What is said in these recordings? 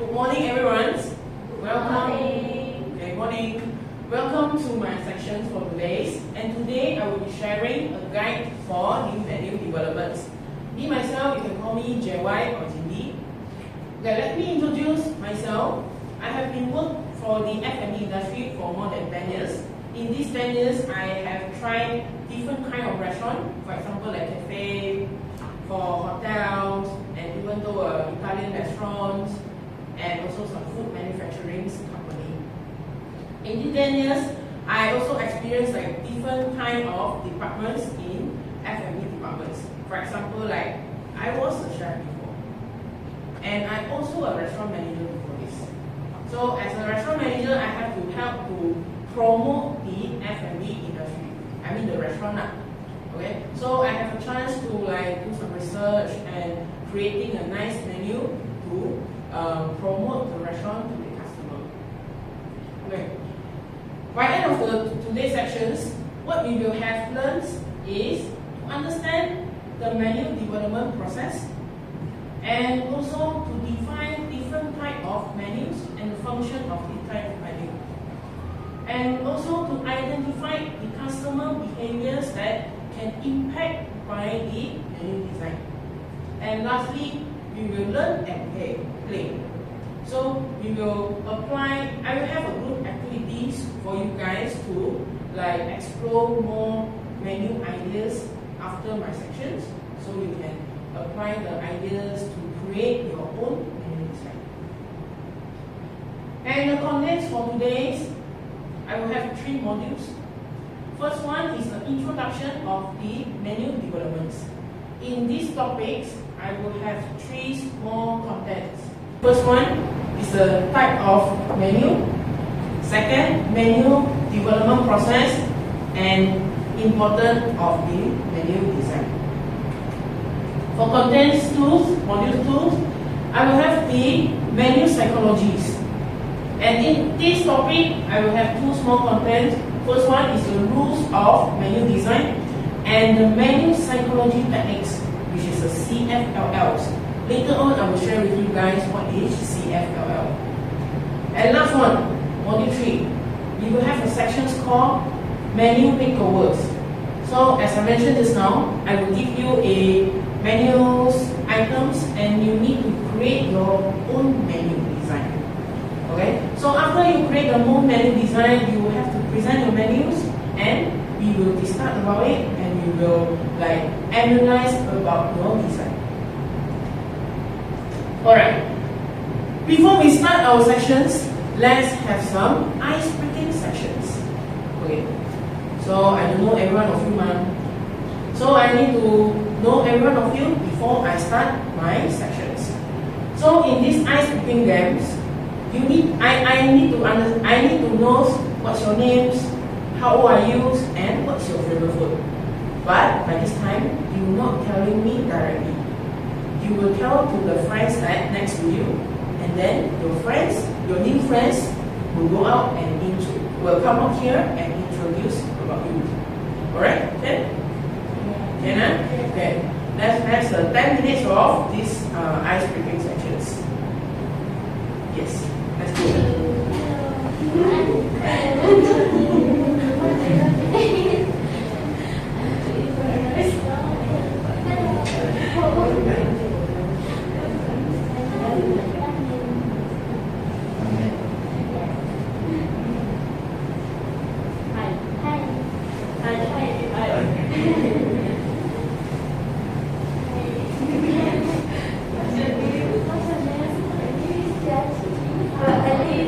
Good morning, everyone. Welcome. Morning. Good morning. Welcome to my section for today. And today I will be sharing a guide for new menu developments. Me myself, you can call me JY or Jin Yi. Okay, let me introduce myself. I have been working for the F&B industry for more than 10 years. In these 10 years, I have tried different kind of restaurants, for example, like cafe, for hotels, and even though Italian restaurants, and also some food manufacturing company. In these 10 years, I also experienced like different kind of departments in F&B departments. For example, like I was a chef before, and I'm also a restaurant manager before this. So as a restaurant manager, I have to help to promote the F&B industry. I mean the restaurant. Okay, so I have a chance to like do some research and creating a nice menu to promote the restaurant to the customer. Okay. By the end of today's sections, what we will have learned is to understand the menu development process and also to define different type of menus and the function of each type of menu. And also to identify the customer behaviors that can impact by the menu design. And lastly, we will learn and play. So we will apply, I will have a group activities for you guys to like explore more menu ideas after my sections, so you can apply the ideas to create your own menu design. And the contents for today's, I will have 3 modules. First one is the introduction of the menu developments. In these topics, I will have 3 small contents. First one is the type of menu. Second, menu development process and importance of the menu design. For contents 2, module 2, I will have the menu psychologies. And in this topic, I will have 2 small contents. First one is the rules of menu design and the menu psychology techniques, which is the CFLLs. Later on, I will share with you guys what is CFLL. And last one, module 3, we will have a section called menu makeovers. So as I mentioned just now, I will give you a menus items and you need to create your own menu design. Okay, so after you create the whole menu design, you will have to present your menus and we will discuss about it and we will like analyze about your design. Alright, before we start our sessions, let's have some ice-breaking sections. Okay, so I don't know every one of you, man. So I need to know every one of you before I start my sections. So in these ice-breaking games, I need to know what's your names, how old are you, and what's your favorite food. But by this time, you're not telling me directly. You will tell to the friends that next to you, and then your friends, your new friends, will go out and will come up here and introduce about you. Alright? Okay? Okay. Let's have 10 minutes of these ice-breaking sections. Yes. Let's do it. Hi.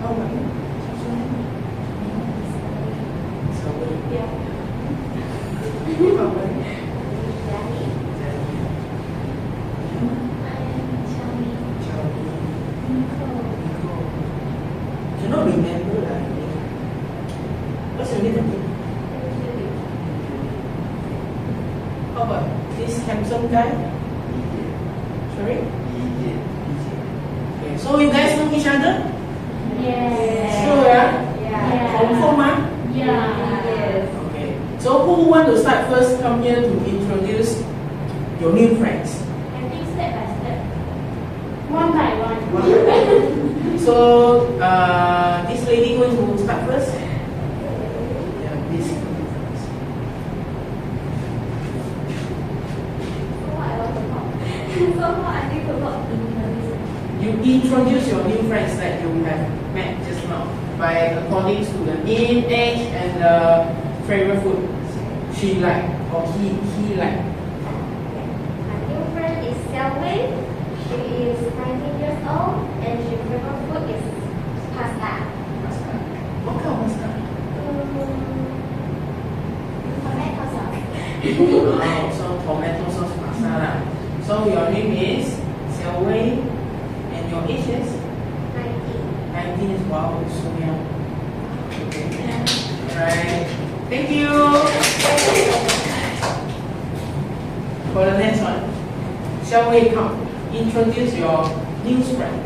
How about you? Yeah. How about you? Cannot remember lah. What's your name again? How about this handsome guy? Sorry? Okay, so you guys know each other? Yes. Sure, yeah? Yeah. Confirm, ah? Yeah. Yes. Okay. So who want to start first? Come here to introduce your new friends. I think step by step. One by one. So this lady going to start first. Yeah, please. So what I want to talk? So what I think about introduce. You introduce your new friends that you have met just now by according to the name, age, and the favorite food she like or he like. My new friend is Xiaowei. She is 19 years old and her favorite food is pasta. Pasta. What kind of pasta? Tomato sauce. Wow, so tomato sauce pasta lah. So your name is Xiaowei and your age is 19. 19 is wow, so young. Okay. Alright. Thank you. For the next one, Xiaowei, come. Introduce your new friend.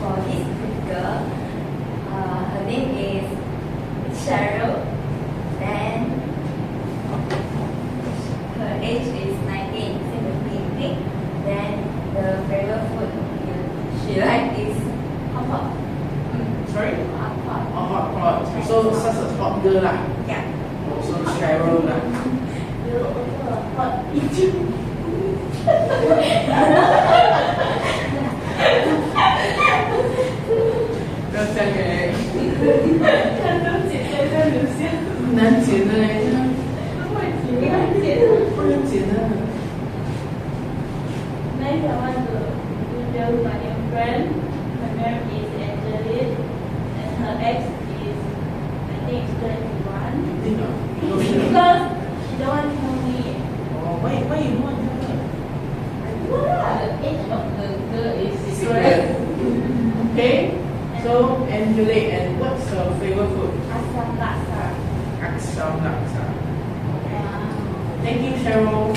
For this girl, her name is Cheryl. Then her age is 19, same with me. Then the favorite food she like is hot pot. Sorry? Hot pot. Oh, hot pot. So such a hot girl lah. Yeah. Also Cheryl lah. You also hot eating.不要这样哎，看都姐姐在留下，难剪的哎，不会剪。不能剪的。 Next, I want to introduce my new friend. Her name is Angeline, and her age is, I think, 21. 真的？ Because she don't want to tell me. 哦，why you want her? What? The age of the girl is Secret. Okay. So Angelique, and what's her favorite food? Asam laksa. Asam laksa. Thank you, Cheryl.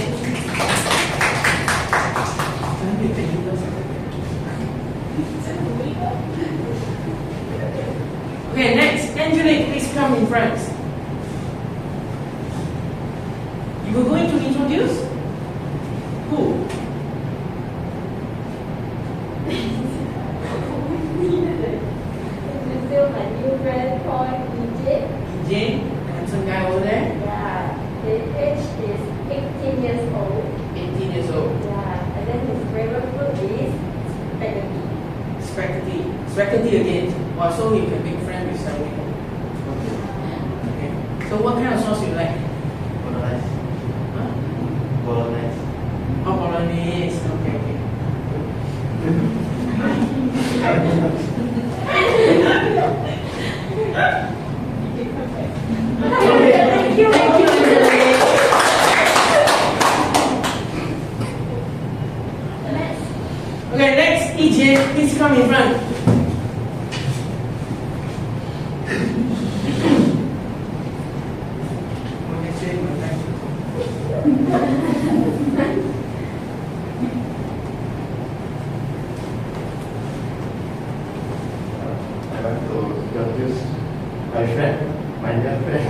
Okay, next, Angelique, please come in front. You were going to introduce who? This is still my new friend called DJ. DJ, handsome guy over there, Yeah. His age is 18 years old. 18 years old. Yeah. And then his favorite food is spaghetti. Spaghetti. Spaghetti again. Wow, so you can make friends with Sally. Okay. So what kind of sauce you like? Bolognese. Huh? Bolognese. Oh, bolognese. Okay, okay. Thank you. Thank you, Angelique. Okay, next, EJ, please come in front. I want to introduce my friend, my dear friend,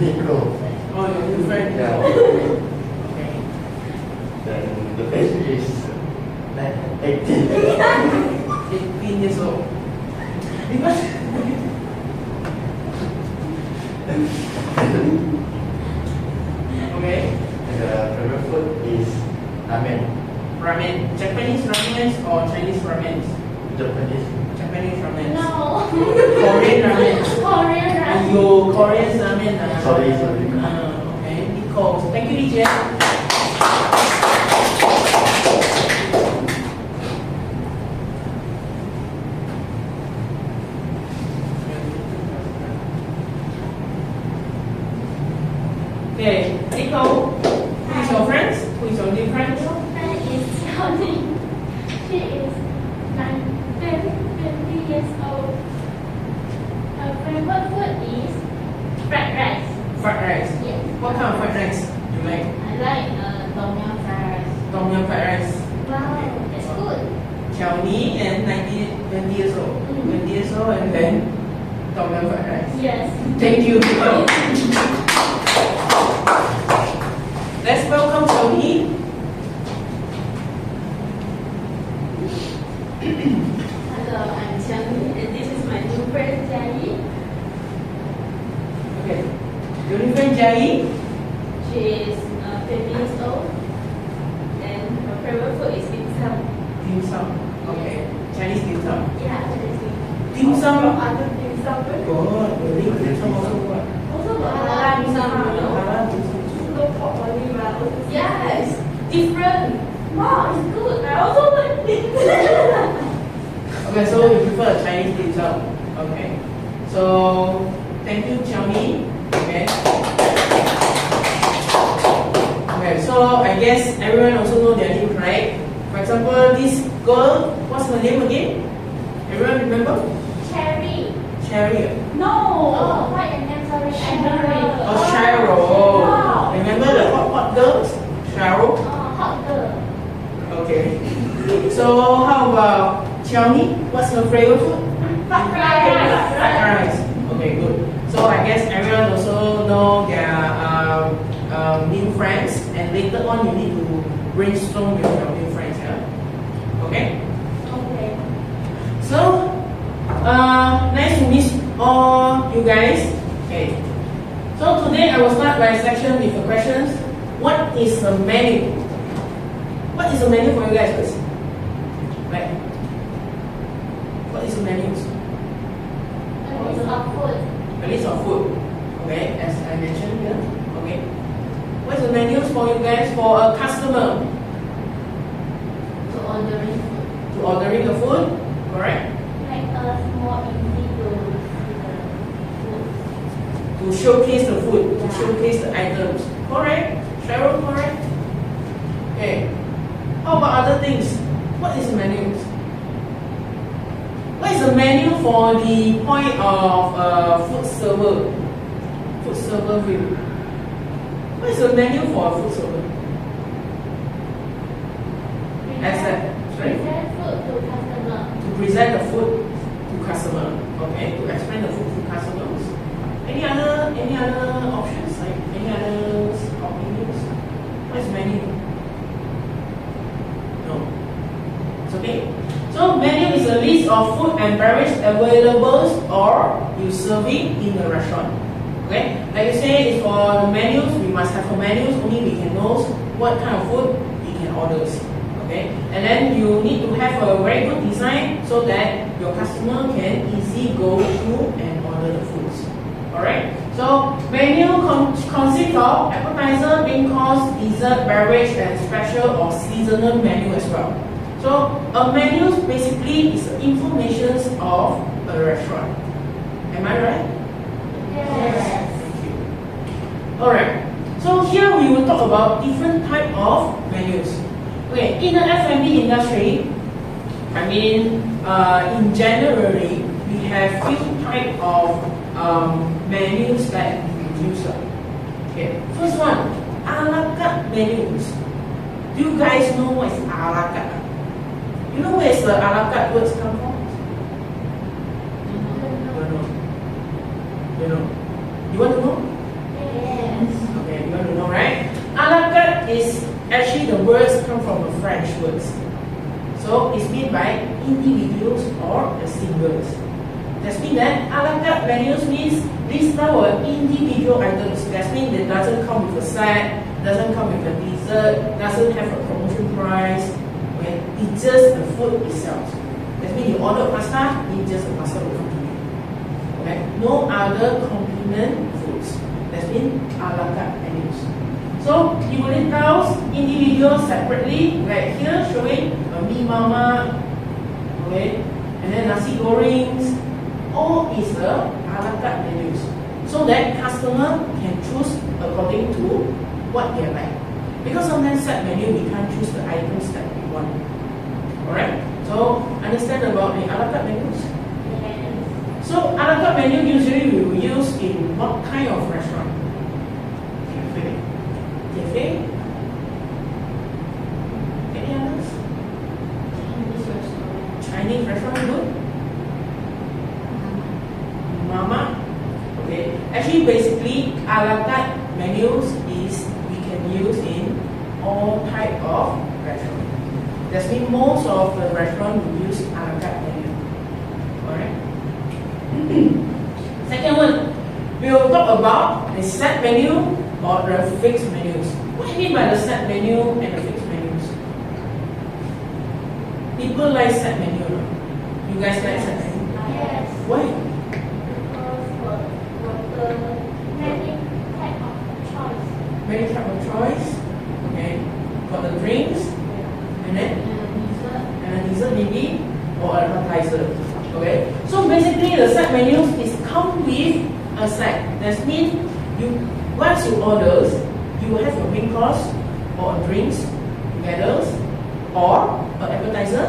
Nico. Oh, your new friend. Yeah. Okay. Then the age is 18. 18 years old. Because okay. And the favorite food is ramen. Ramen. Japanese ramen or Chinese ramen? Japanese. Japanese ramen. No. Korean ramen. Korean ramen. Your Korean ramen. Sorry. Okay. Nicole. Thank you, DJ. Xiaoni and 20 years old. 20 years old and then Tom Yum fried rice. Yes. Thank you. Let's welcome Xiaoni. Hello, I'm Xiaoni, and this is my new friend Jia Yi. Okay. Your new friend Jia Yi? She is 20 years old, and her favorite food is dim sum. Dim sum. Okay. Chinese dim sum. Yeah, Chinese Dim sum. From other dim sum. Oh, really? Dim sum also what? Also got halal dim sum, you know. Halal dim sum. No pork only, but also yes, different. Wow, it's good. I also like it. Okay, so you prefer Chinese dim sum. Okay. So thank you, Xiaomi. Okay. Okay, so I guess everyone also know their name, right? For example, this girl, what's her name again? Everyone remember? Cherry. Cherry. No. Oh, what your name? Sorry, Cheryl. Oh, Cheryl. Wow. Remember the hot girls? Cheryl. Oh, hot girl. Okay. So how about Xiaomi? What's her favorite food? Fried rice. Fried rice. Okay, good. So I guess everyone also know their new friends, and later on you need to brainstorm with your new friends. Yeah. Okay. Okay. So nice to meet all you guys. Okay. So today I will start my section with the questions. What is the menu? What is the menu for you guys first? Right. What is the menu? A list of food. A list of food. Okay, as I mentioned here. Okay. What is the menu for you guys for a customer? To ordering food. To ordering the food, correct? Make us more easy to see the food. To showcase the food, to Yeah. showcase the items. Correct? Cheryl, correct? Okay. How about other things? What is the menu? What is the menu for the point of food server? Food server view. What is the menu for a food server? Sorry? Present food to customer. To present the food to customer. Okay, to explain the food to customers. Any other options? Like any other opinions? What is menu? No. It's okay. So menu is a list of food and beverage available or you serve it in the restaurant. Okay? Like you say, it's for the menus, we must have a menus, only we can know what kind of food we can order. Okay? And then you need to have a very good design so that your customer can easily go through and order the foods. Alright? So menu consists of appetizer, main course, dessert, beverage, and special or seasonal menu as well. So a menu basically is information of a restaurant. Am I right? Yes. Thank you. Alright. So here we will talk about different type of menus. Okay, in the F&B industry, I mean, in January, we have few type of menus that we use. Okay, first one, a la carte menus. Do you guys know what is a la carte? You know where is the a la carte words come from? You know. You want to know? Yes. Okay, you want to know, right? A la carte is actually the words come from the French words. So it's made by individuals or the singles. That means that a la carte menus means these are individual items. That means it doesn't come with a set, doesn't come with a dessert, doesn't have a promotion price. Okay? It's just the food itself. That means you order pasta, it's just the pasta will come to you. Okay? No other complement foods. That means a la carte menus. So you will tell individuals separately, like here showing a mee mama, okay, and then nasi goreng. All is the a la carte menus, so that customer can choose according to what they like. Because sometimes set menu we can't choose the items that we want. Alright? So understand about the a la carte menus. Yes. So a la carte menu usually we will use in what kind of restaurant? Cafe. Cafe? Any others? Chinese restaurant. Chinese restaurant good? Mama. Okay. Actually, basically, a la carte menus is we can use in all type of restaurant. That means most of the restaurant will use a la carte menu. Alright. Second one, we will talk about the set menu or the fixed menus. What do you mean by the set menu and the fixed menus? People like set menu, no? You guys like set menu? Yes. Why? Because for the many type of choice. Many type of choice. Okay. For the drinks, and then and a dessert maybe, or appetizer. Okay. So basically, the set menus is come with a set. That means you once you order, you will have a main course or a drinks together, or an appetizer,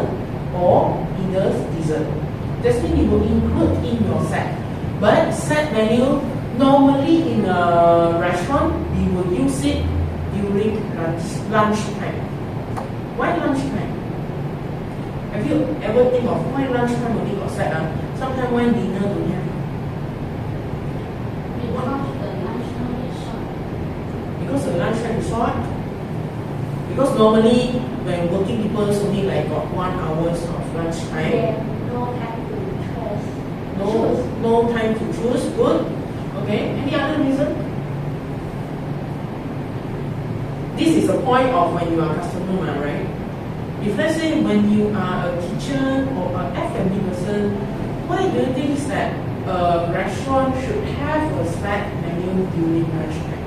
or either dessert. That means you will include in your set. But set menu normally in a restaurant we will use it during lunch time. Why lunch time? Have you ever think of why lunch time only got set? Sometimes when dinner don't have. Because the lunch time is short. Because normally when working people only like got 1 hour of lunch time. Yeah, no time to choose. No time to choose. Good. Okay. Any other reason? This is the point of when you are a customer, right? If let's say when you are a teacher or an F&B person, why do you think that a restaurant should have a set menu during lunchtime?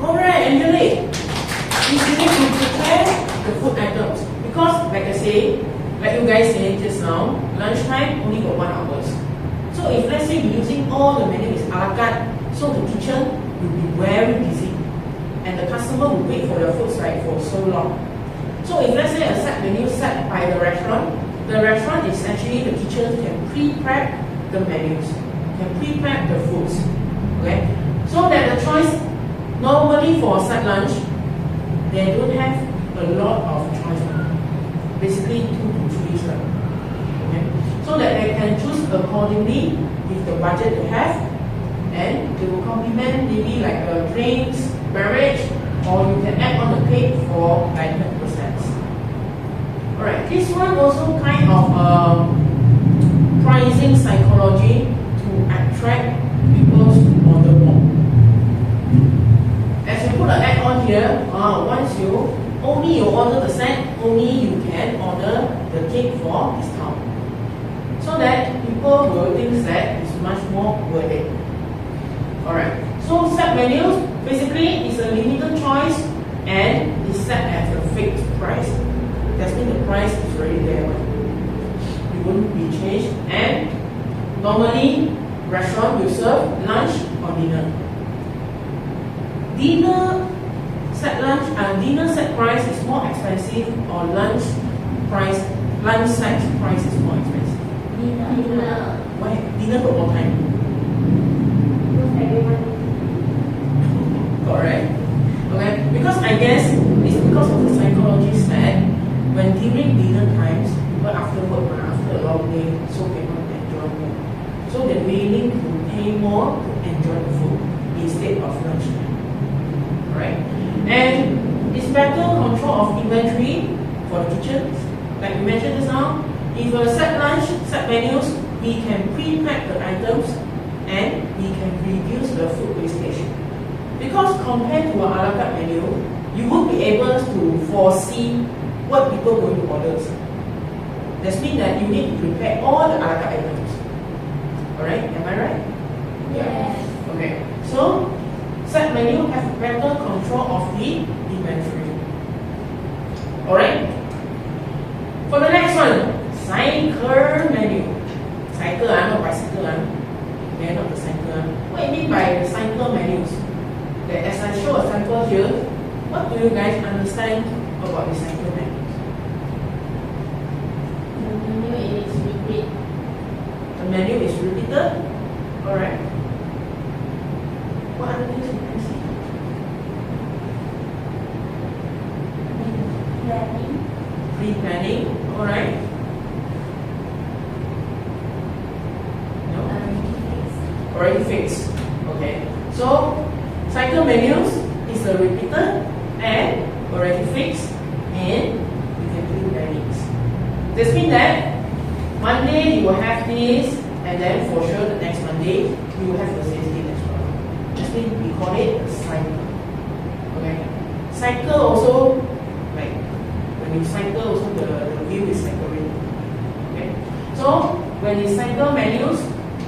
Correct, Angelique. If you need to prepare the food items, because like I say, like you guys said just now, lunchtime only got 1 hour. So if let's say you're using all the menu is a la carte, so the kitchen will be very busy, and the customer will wait for your food like for so long. So if let's say a set menu set by the restaurant is actually the kitchen can pre-prep the menus, can pre-prep the foods. Okay, so that the choice normally for a set lunch, they don't have a lot of choice. Basically 2 to 3 stuff. Okay, so that they can choose accordingly with the budget they have, and they will complement maybe like drinks, beverage, or you can add on the cake for like 10%. Alright, this one also kind of pricing psychology to attract people to order more. As you put an add on here, once you order the set, only you can order the cake for discount. So that people will think that it's much more worth it. Alright, so set menus basically is a limited choice and is set at a fixed price. That means the price is already there. It won't be changed, and normally restaurant will serve lunch or dinner. Dinner set price is more expensive, or lunch set price is more expensive. Dinner. Why? Dinner for more time. Correct. Okay. Because I guess it's because of the psychology that when during dinner times, people after work, after a long day, so they want to enjoy more. So they're willing to pay more to enjoy the food instead of lunch time. Right? And it's better control of inventory for the kitchens. Like we mentioned just now, if a set lunch, set menus, we can pre-pack the items and we can reduce the food wastage. Because compared to an a la carte menu, you won't be able to foresee what people are going to order. That means that you need to prepare all the a la carte items. Alright, am I right? Yes. Okay, so set menu have better control of the inventory. Alright? For the next one, cycle menu. Cycle, not bicycle. Okay, not the cycle. What do you mean by the cycle menus? That as I show a sample here, what do you guys understand about the cycle menus? The menu is repeat. The menu is repeated. Alright. What other things you can see? pre-planning, alright? No? Already fixed. Okay. So cycle menus is a repeater and already fixed, and you can do plannings. This means that Monday you will have this, and then for sure the next Monday you will have the same thing as well. Just means we call it a cycle. Okay. Cycle also, like when you cycle also the view is cycling. Okay. So when you cycle menus,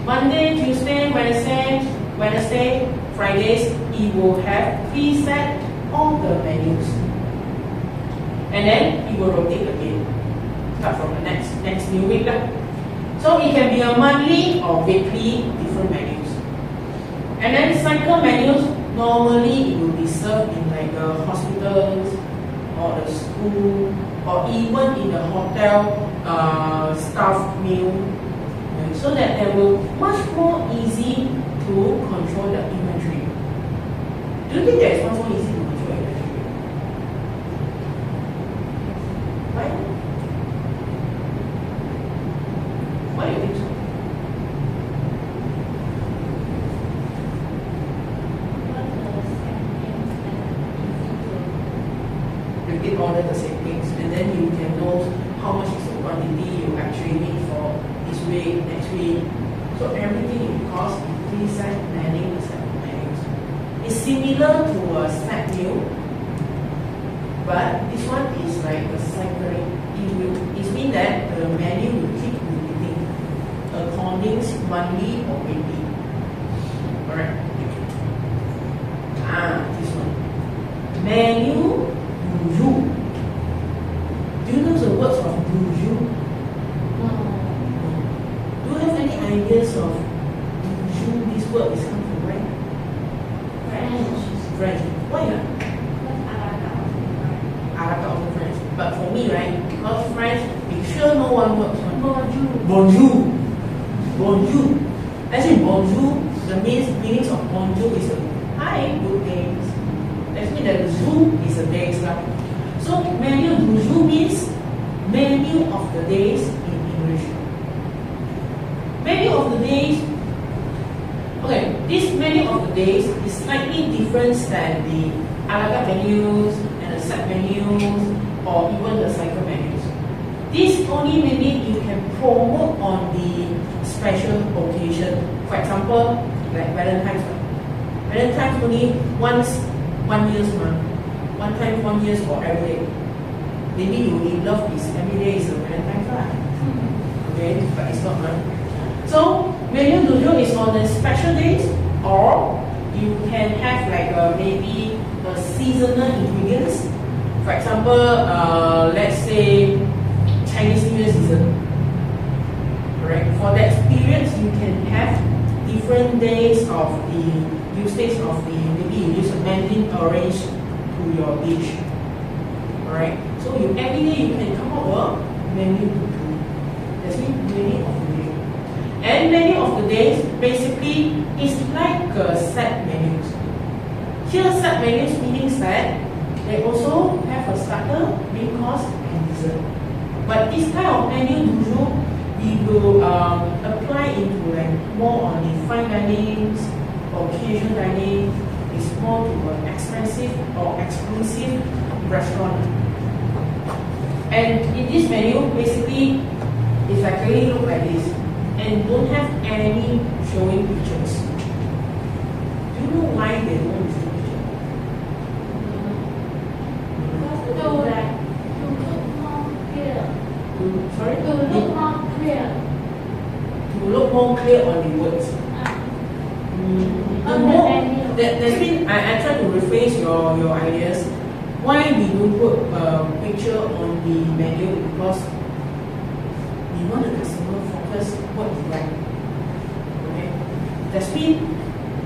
Monday, Tuesday, Wednesday, Fridays, it will have preset all the menus. And then it will rotate again. Start from the next new week. So it can be a monthly or weekly different menus. And then cycle menus, normally it will be served in like the hospitals or the school or even in the hotel staff meal, so that they will much more easy to control the inventory. Do you think that it's much more easy to control inventory? Why? Why do you think so? Repeat order the same things, and then you can know how much is the quantity you actually need for this week, next week. So everything because it preset planning the set menus. It's similar to a set meal, but this one is like a cycling. It means that the menu will keep repeating according monthly or weekly. Alright. This one. Menu bonjour. Do you know the words of bonjour? No. Do you have any ideas of bonjour? This word is come from where? French. Why? Arabic also French. But for me, right, because French, we sure know one word. Bonjour. Bonjour. Actually, bonjour, the meaning of bonjour is a hi, good days. That means that jour is a days. So menu du jour means menu of the days in English. Menu of the days. Okay, this menu of the days is slightly different than the a la carte menus and the set menus or even the cycle menus. This only menu you can promote on the special occasion. For example, like Valentine's. Valentine's only once 1 year's month. One time, 1 year or every day. Maybe you in love is every day is a Valentine's Day. Okay, but it's not right. So menu du jour is on the special days, or you can have like maybe a seasonal ingredients. For example, let's say Chinese New Year season. Correct. For that period, you can have different days of the usage of the, maybe you use a mandarin orange to your dish. Alright. So you every day you can come up with menu to do. That's means menu of the day. And menu of the days basically is like set menus. Here set menus means that they also have a starter, main course and dessert. But this kind of menu du jour we will apply into like more on the fine dining or casual dining. It's more to an expensive or exclusive restaurant. And in this menu, basically, it's like really look like this and don't have any showing pictures. Do you know why they don't want to show pictures? To look more clear. Sorry? To look more clear. To look more clear on the words. On the menu. That's mean I try to rephrase your ideas. Why we don't put a picture on the menu? Because we want the customer focus what is right. Okay? That's mean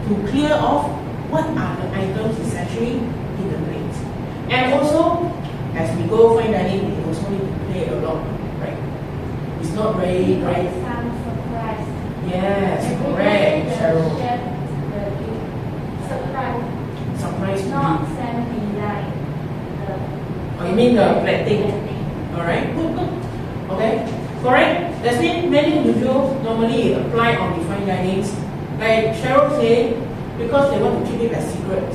to clear off what are the items is actually in the plate. And also, as we go fine dining, we also need to play a lot, right? It's not very right. Some surprise. Yes, correct, Cheryl. Surprise. Surprise to Not you. semi like Oh, you mean the plating? Alright, good, good. Okay, correct. That's mean many individuals normally apply on the fine dinings. Like Cheryl said, because they want to keep it a secret.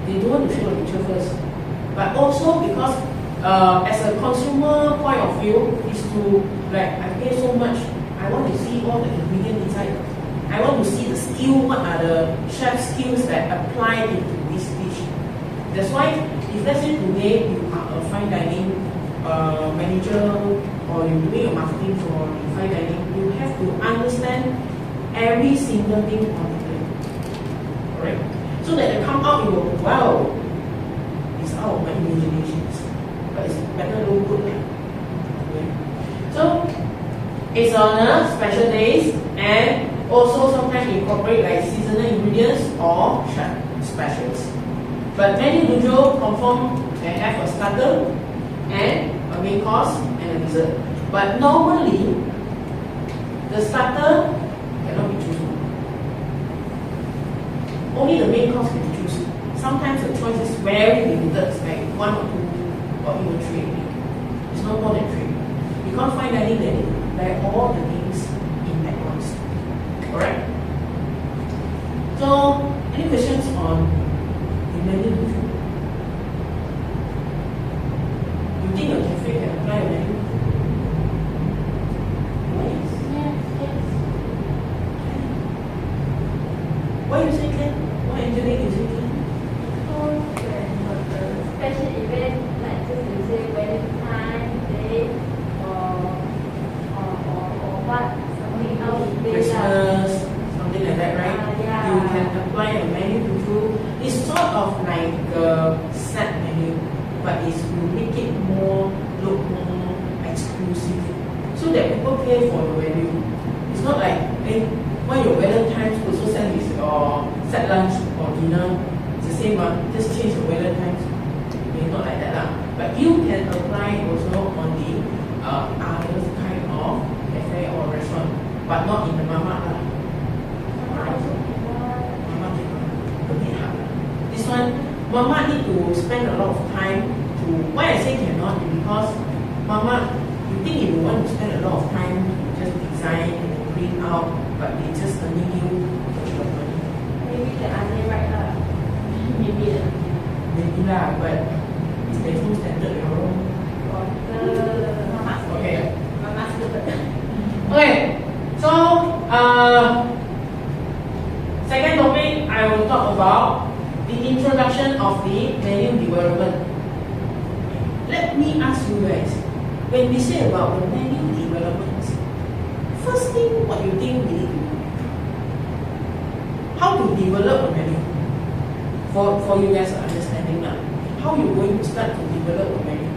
They don't want to show the picture first. But also because as a consumer point of view is to like I pay so much, I want to see all the ingredients inside. I want to see the skill, what are the chef skills that apply into this dish. That's why if let's say today you are a fine dining manager or you're doing a marketing for the fine dining, you have to understand every single thing on the plate. Alright? So that they come out, you go, wow, it's out of my imaginations. But it's better look good. Okay? So it's on special days and also sometimes incorporate like seasonal ingredients or chef specials. But many individuals confirm they have a starter and a main course and a dessert. But normally the starter cannot be chosen. Only the main course can be chosen. Sometimes the choice is very limited, like 1 or 2 or even 3. It's no more than 3. You can't find any there all the things in at once. Alright? So, any questions on the menu review? You think a cafe can apply a menu? Why you say can? Why engineering you say can? Special event, like just to say wedding time, date, or what, something else. Christmas, something like that, right? Yeah. You can apply a menu review. It's sort of like a set menu, but it's to make it look more exclusive, so that people pay for the value. It's not like when your wedding times also send this or set lunch or dinner, it's the same one, just change the wedding times. Okay, not like that lah. But you can apply also on the other kind of cafe or restaurant, but not in the mama lah. Mama a bit hard. This one, mama need to spend a lot of time to. Why I say cannot is because mama, you think if you want to spend a lot of time to just design and print out, but it's just earning you your money. Maybe the answer right lah. Maybe lah, but there's no standard, you know. Okay. Okay. So second topic I will talk about the introduction of the menu development. Let me ask you guys, when we say about the menu development, first thing what you think we need to do? How to develop a menu? For you guys understanding now. How you going to start to develop a menu?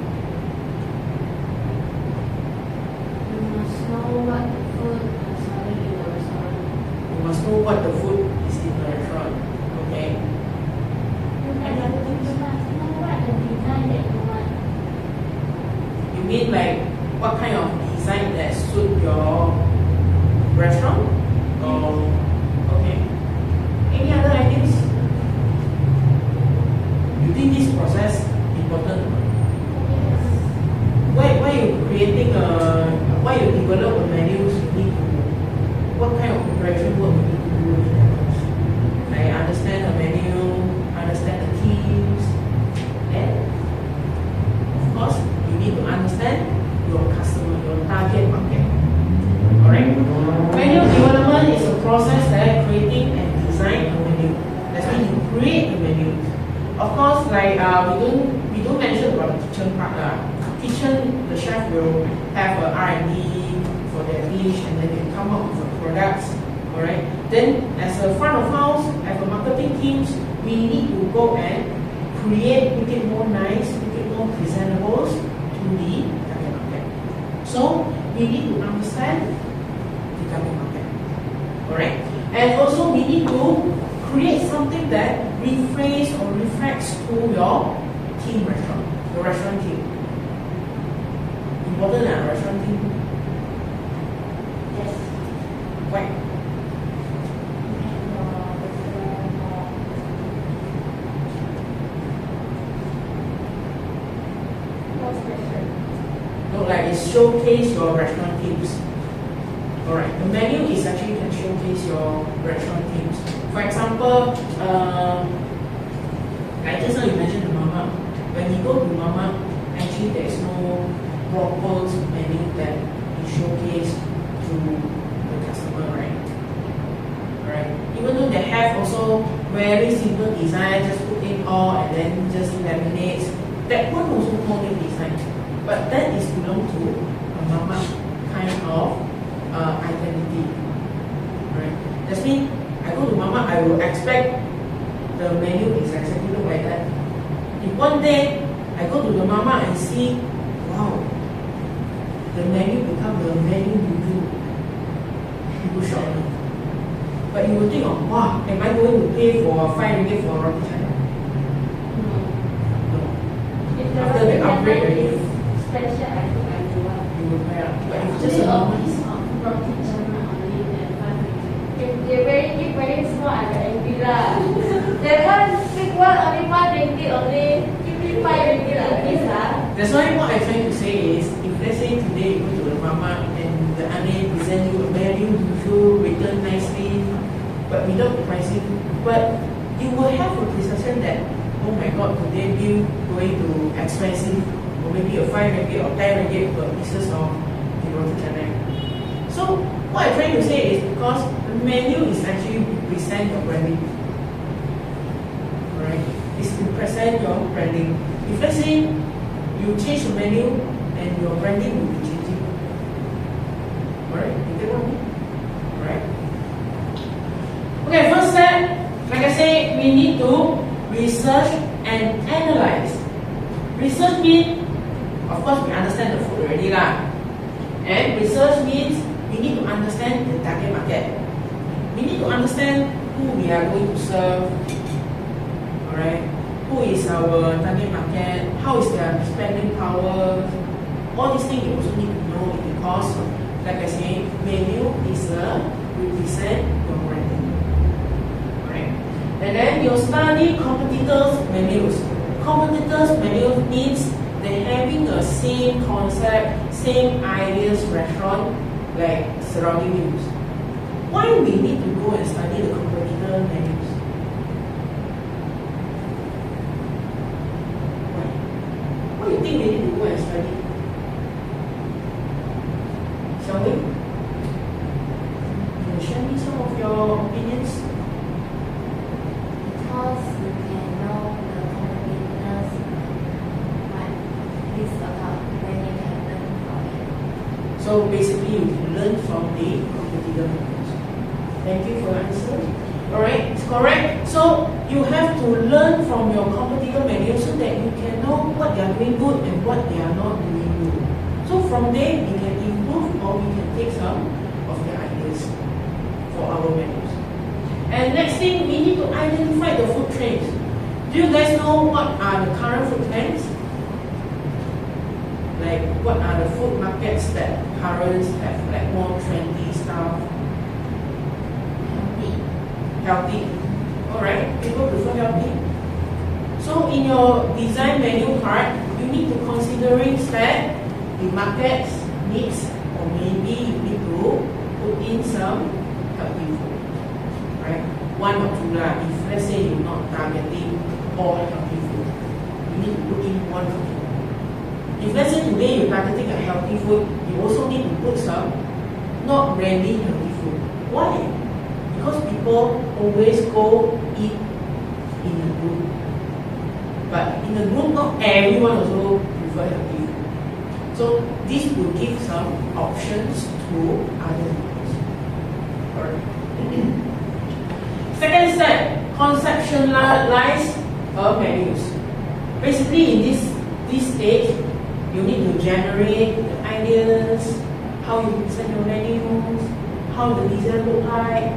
You must know what the food is serving in the restaurant. You must know what the food is in the restaurant. Okay? You must know what the design that you want. You mean like what kind of design that suit your restaurant? Or okay. Any other ideas? You think this process important? Why you creating why you develop a menu? You need to, what kind of preparation work you need to do in that? Like understand the menu, understand the themes, and of course you need to understand your customer, your target market. Alright? Menu development is a process that creating and design a menu. That's when you create a menu. Of course, like we don't mention about the kitchen part lah. Kitchen, the chef will have a R&D for their dish, and then they come up with the products. Alright. Then, as a front of house, as a marketing teams, we need to go and create, make it more nice, make it more presentable to the target market. So we need to understand the target market. Alright. And also we need to create something that refrains or reflects to your team restaurant, your restaurant team. Important restaurant team. Yes. Why? Look like it showcase your restaurant teams. Alright, the menu is actually can showcase your restaurant teams. For example, like just now you mentioned the mama. When you go to mama, actually there is no proper menu that is showcased to the customer, right? Alright. Even though they have also very simple design, just put in all and then just laminates. That one also called it design. But that is belong to a mama kind of identity. Right? That means I go to mama, I will expect the menu is exactly look like that. If one day I go to the mama and see, wow, the menu become the menu you do, people shock me. But you will think of, wow, am I going to pay for 5 ringgit for a roti canai? No. If the After the upgrade already, is special, I think I do want. you will pay up. But if Just just a a normal, piece of roti canai only and 5 ringgit. If they're very small, I will angry lah. That one big one only 5 ringgit only. Give me 5 ringgit a piece lah. that's why what I'm trying to say is, if let's say today you go to the mama and the ane present you a menu, you written nicely, but without the pricing, but you will have a perception that, oh my god, today bill going to expensive, or maybe a 5 ringgit or 10 ringgit per pieces of the roti canai. So what I'm trying to say is because the menu is actually represent your branding. Alright? It's to present your branding. If let's say you change the menu and your branding will be changing. Alright? You get what I mean? Alright? Okay, first step, like I say, we need to research and analyze. Research means, of course, we understand the food already lah. And research means we need to understand the target market. We need to understand who we are going to serve. Alright? Who is our target market? How is their spending power? All these things you also need to know because, like I say, menu is a represent your branding. Alright? And then you study competitors' menus. Competitors' menus means they're having the same concept, same ideas restaurant like surrounding you. Why we need to go and study the competitor menus? Why? What do you think we need to go and study? Shall we? Can you share me some of your opinions? Because you can know the competitors what is about when you can learn from it. So basically, you can learn from the competitor menus. Thank you for your answer. Alright, it's correct. So you have to learn from your competitor menu so that you can know what they are doing good and what they are not doing good. So from there, we can improve or we can take some of their ideas for our menus. And next thing, we need to identify the food trends. Do you guys know what are the current food trends? Like what are the food markets that currents have like more trendy stuff? Healthy. Alright, people prefer healthy. So in your design menu part, you need to considering that the market's needs, or maybe you need to put in some healthy food. Right? One or two lah. If let's say you're not targeting all healthy food, you need to put in one or two. If let's say today you're targeting a healthy food, you also need to put some not really healthy food. Why? Because people always go eat in a group. But in a group, not everyone also prefer healthy food. So this will give some options to other people. Alright. Second step, conceptualize menus. Basically in this stage, you need to generate the ideas, how you present your menus, how the design look like.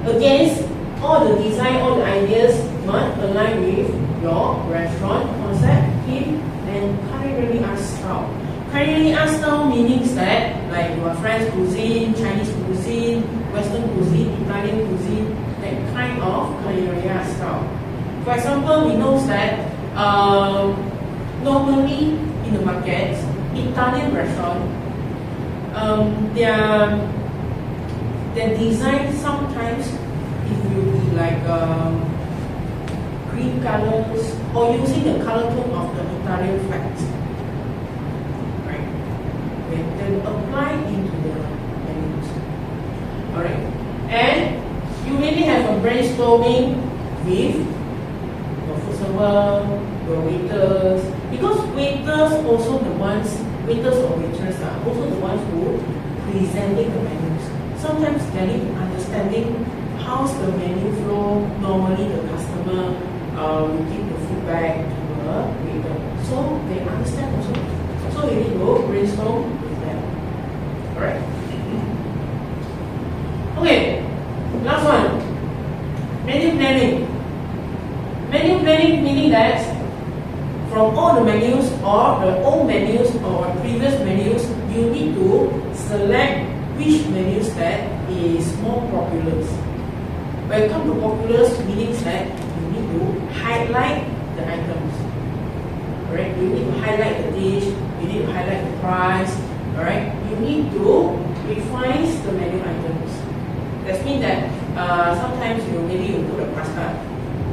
Against all the design, all the ideas must align with your restaurant concept, theme, and culinary art style. Culinary art style means that like your French cuisine, Chinese cuisine, Western cuisine, Italian cuisine, that kind of culinary art style. For example, we know that normally in the market, Italian restaurant, their design sometimes it will be like green colors or using the color tone of the Italian flag. Right? Okay, then apply into the menus. Alright? And you really have a brainstorming with your food server, your waiters, because waiters also the ones, waiters or waitresses are also the ones who presenting the menus. Sometimes they need understanding how's the menu flow. Normally the customer will give the feedback to the waiter, so they understand also. So you need to brainstorm with them. Alright. Okay, last one. Menu planning. Menu planning meaning that from all the menus or the old menus or previous menus, you need to select which menus that is more popular. When it comes to popular, meaning that you need to highlight the items. Alright, you need to highlight the dish, you need to highlight the price. Alright, you need to refine the menu items. That means that sometimes you put a pasta.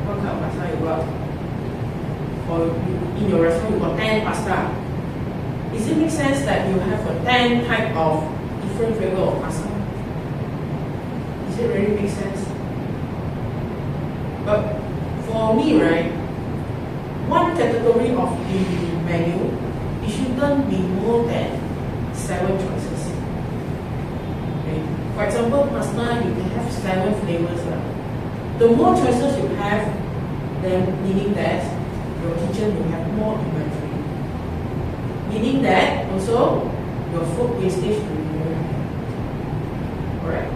What kind of pasta you got? Or in your restaurant you got 10 pasta. Does it make sense that you have a 10 type of different flavor of pasta? Does it really make sense? But for me, right, one category of the menu, it shouldn't be more than 7 choices. Okay. For example, pasta, you can have 7 flavors. The more choices you have, then meaning that your kitchen will have more inventory. Meaning that also your food wastage will be more. Alright.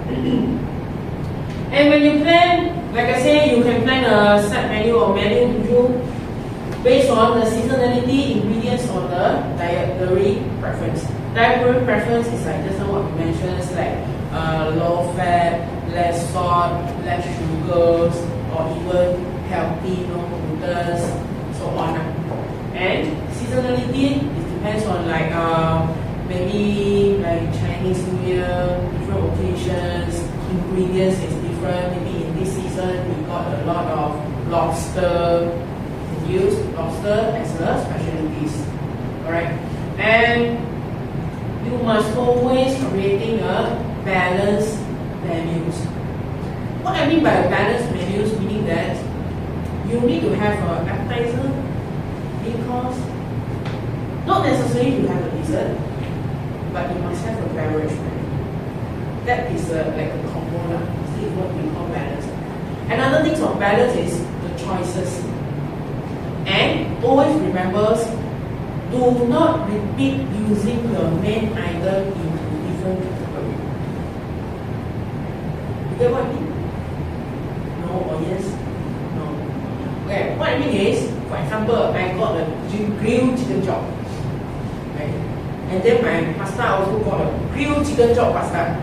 And when you plan, like I say, you can plan a set menu or menu review based on the seasonality, ingredients, or the dietary preference. Dietary preference is like just what we mentioned, it's like low fat, less salt, less sugars, or even healthy, no gluten, so on. And seasonality, it depends on like maybe like Chinese New Year, different occasions, ingredients is different. Maybe in this season we got a lot of lobster, use lobster as a specialties. Alright. And you must always creating a balanced menus. What I mean by a balanced menus, meaning that you need to have an appetizer, main course. Not necessarily you have a dessert, but you must have a beverage menu. That is like a component. This is what we call balance. Another thing of balance is the choices. And always remember, do not repeat using the main item into different categories. You get what I mean? No or yes? No. Okay, what I mean is, for example, I got a grilled chicken chop. Right? And then my pasta also got a grilled chicken chop pasta.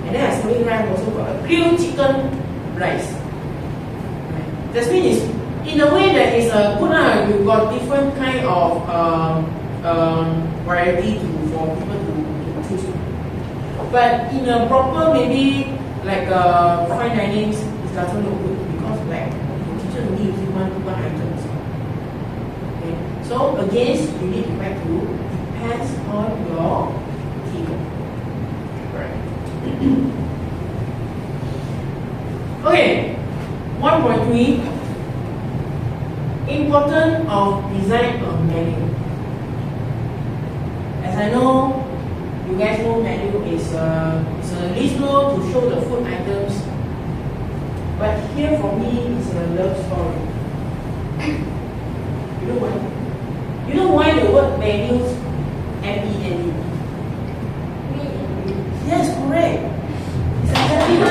And then I serving rice also got a grilled chicken rice. Right? That means in a way that is a good, you got different kind of variety for people to choose. But in a proper maybe like fine dining, it doesn't look good because like the kitchen only using one items. Okay. So again, you need to back to depends on your team. Right. Okay. 1.3. Importance of design a menu. As I know, you guys know menu is a list to show the food items. But here for me is a love story. You know why? You know why the word menus M-E-N-U? Yes, correct. It's exactly me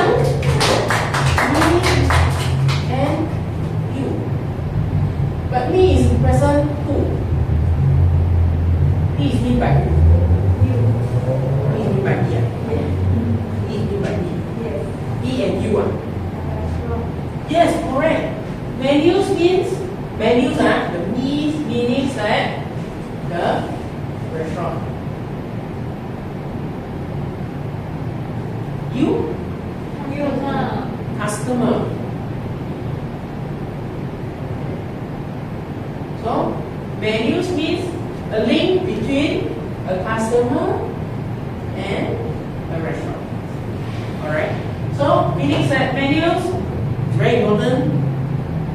and you. But me is present who? Me is me by who? You. Me is me by me. Me is me by me. Yes. Me and you are. Yes, correct. Menus means the means that the restaurant? You? Customer. So, menus means a link between a customer and a restaurant. Alright? So, meaning that menus is very important.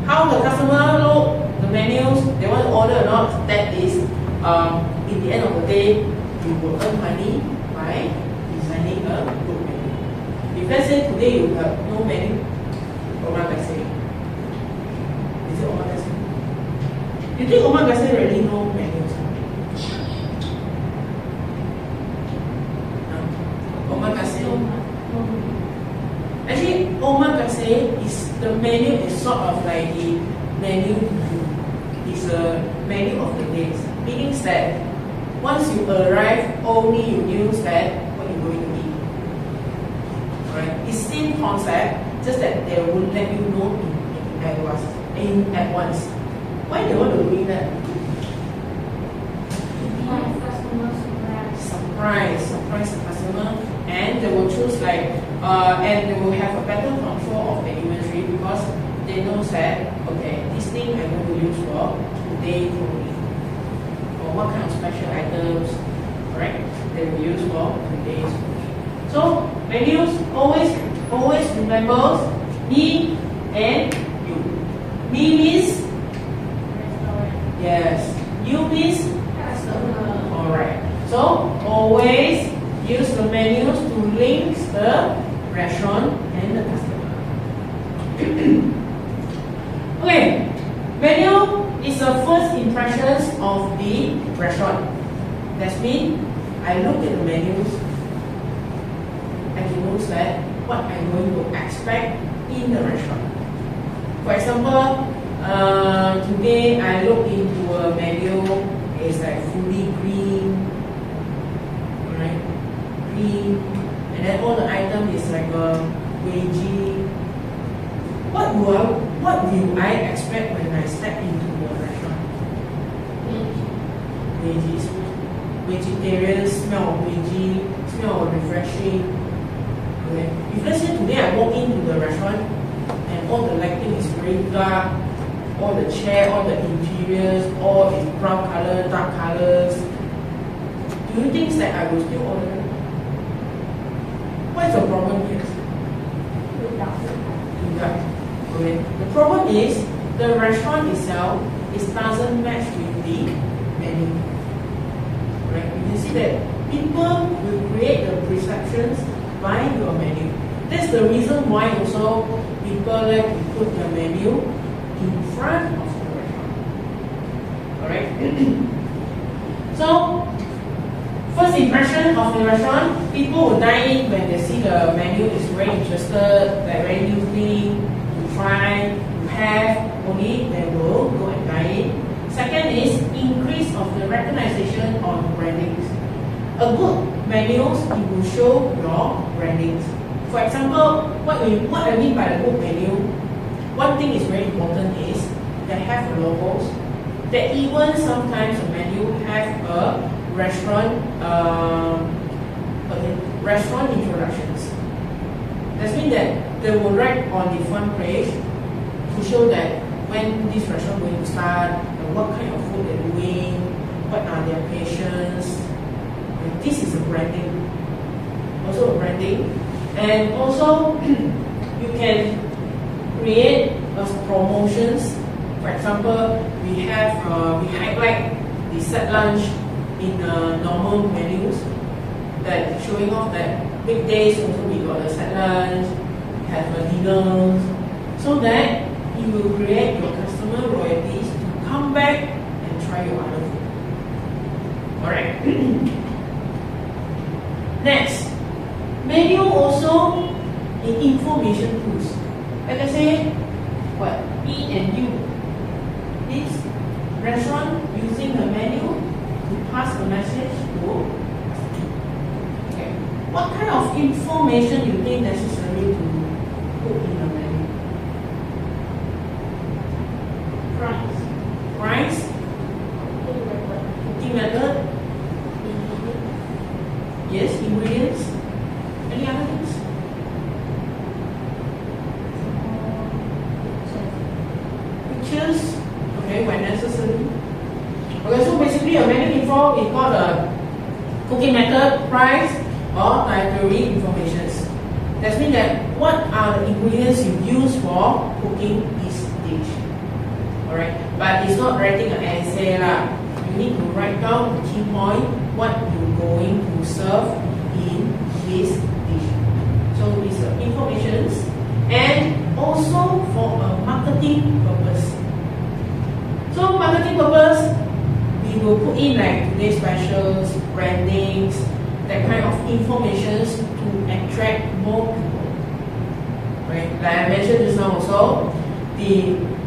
How the customer look the menus, they want to order or not, that is, in the end of the day, you will earn money by designing a good menu. If let's say today you have no menu, omakase. Is it omakase? You think omakase really no menus? No. Omakase. Actually, omakase is the menu is sort of like the menu. It's a menu of the days. Meaning that once you arrive, only you knew that what you're going to eat. Alright? It's same concept, just that they won't let you know in advance. Why they want to do that? Surprise the customer, and they will choose like and they will have a better control of the inventory because they know that okay, this thing I'm going to use for today only, or what kind of special items, right? They will use for today's food. So menus always remember me and you. Me means yes. You means customer. Alright. So always use the menus to link the restaurant and the customer. Okay, menu is the first impressions of the restaurant. That means I look at the menus, I can know that what I'm going to expect in the restaurant. For example, today I look into a menu, it's like fully green, right? Green, and then all the item is like a veggie. What will I expect when I step into a restaurant? Veggies. Vegetarian, smell of veggie, smell of refreshing. Okay. If let's say today I walk into the restaurant and all the lighting is very dark, all the chair, all the interiors, all is brown color, dark colors, do you think that I will still order? What's the problem here? Too dark. Okay. The problem is the restaurant itself doesn't match with the menu. Right? You can see that people will create the perceptions by your menu. That's the reason why also people like to put the menu in front of the restaurant. Alright? So, first impression of the restaurant, people will dine in when they see the menu is very interested, like very new thing to try, to have, only they will go and dine in. Second is increase of the recognition on brandings. A good menu, it will show your brandings. For example, what I mean by the good menu, one thing is very important is they have logos. That even sometimes the menu have a restaurant introductions. That means that they will write on the front page to show that when this restaurant going to start, what kind of food they're doing, what are their patients. And this is a branding. Also a branding. And also you can create promotions. For example, we highlight the set lunch in normal menus, that showing off that weekdays also we got a set lunch, have a dinner, so that you will create your customer loyalties to come back and try your other food. Alright. Next, menu also in information tools. Like I say, what? Me and you. This restaurant using the menu to pass the message to. Okay. What kind of information you think necessary to put in the menu? Price. Cooking method. call the cooking method, price, or dietary informations. That means that what are the ingredients you use for cooking this dish. Alright, but it's not writing an essay lah. You need to write down the key point, what you're going to serve in this dish. So these are informations, and also for a marketing purpose. So marketing purpose, we will put in like today's specials, brandings, that kind of informations to attract more people. Right? Like I mentioned just now also,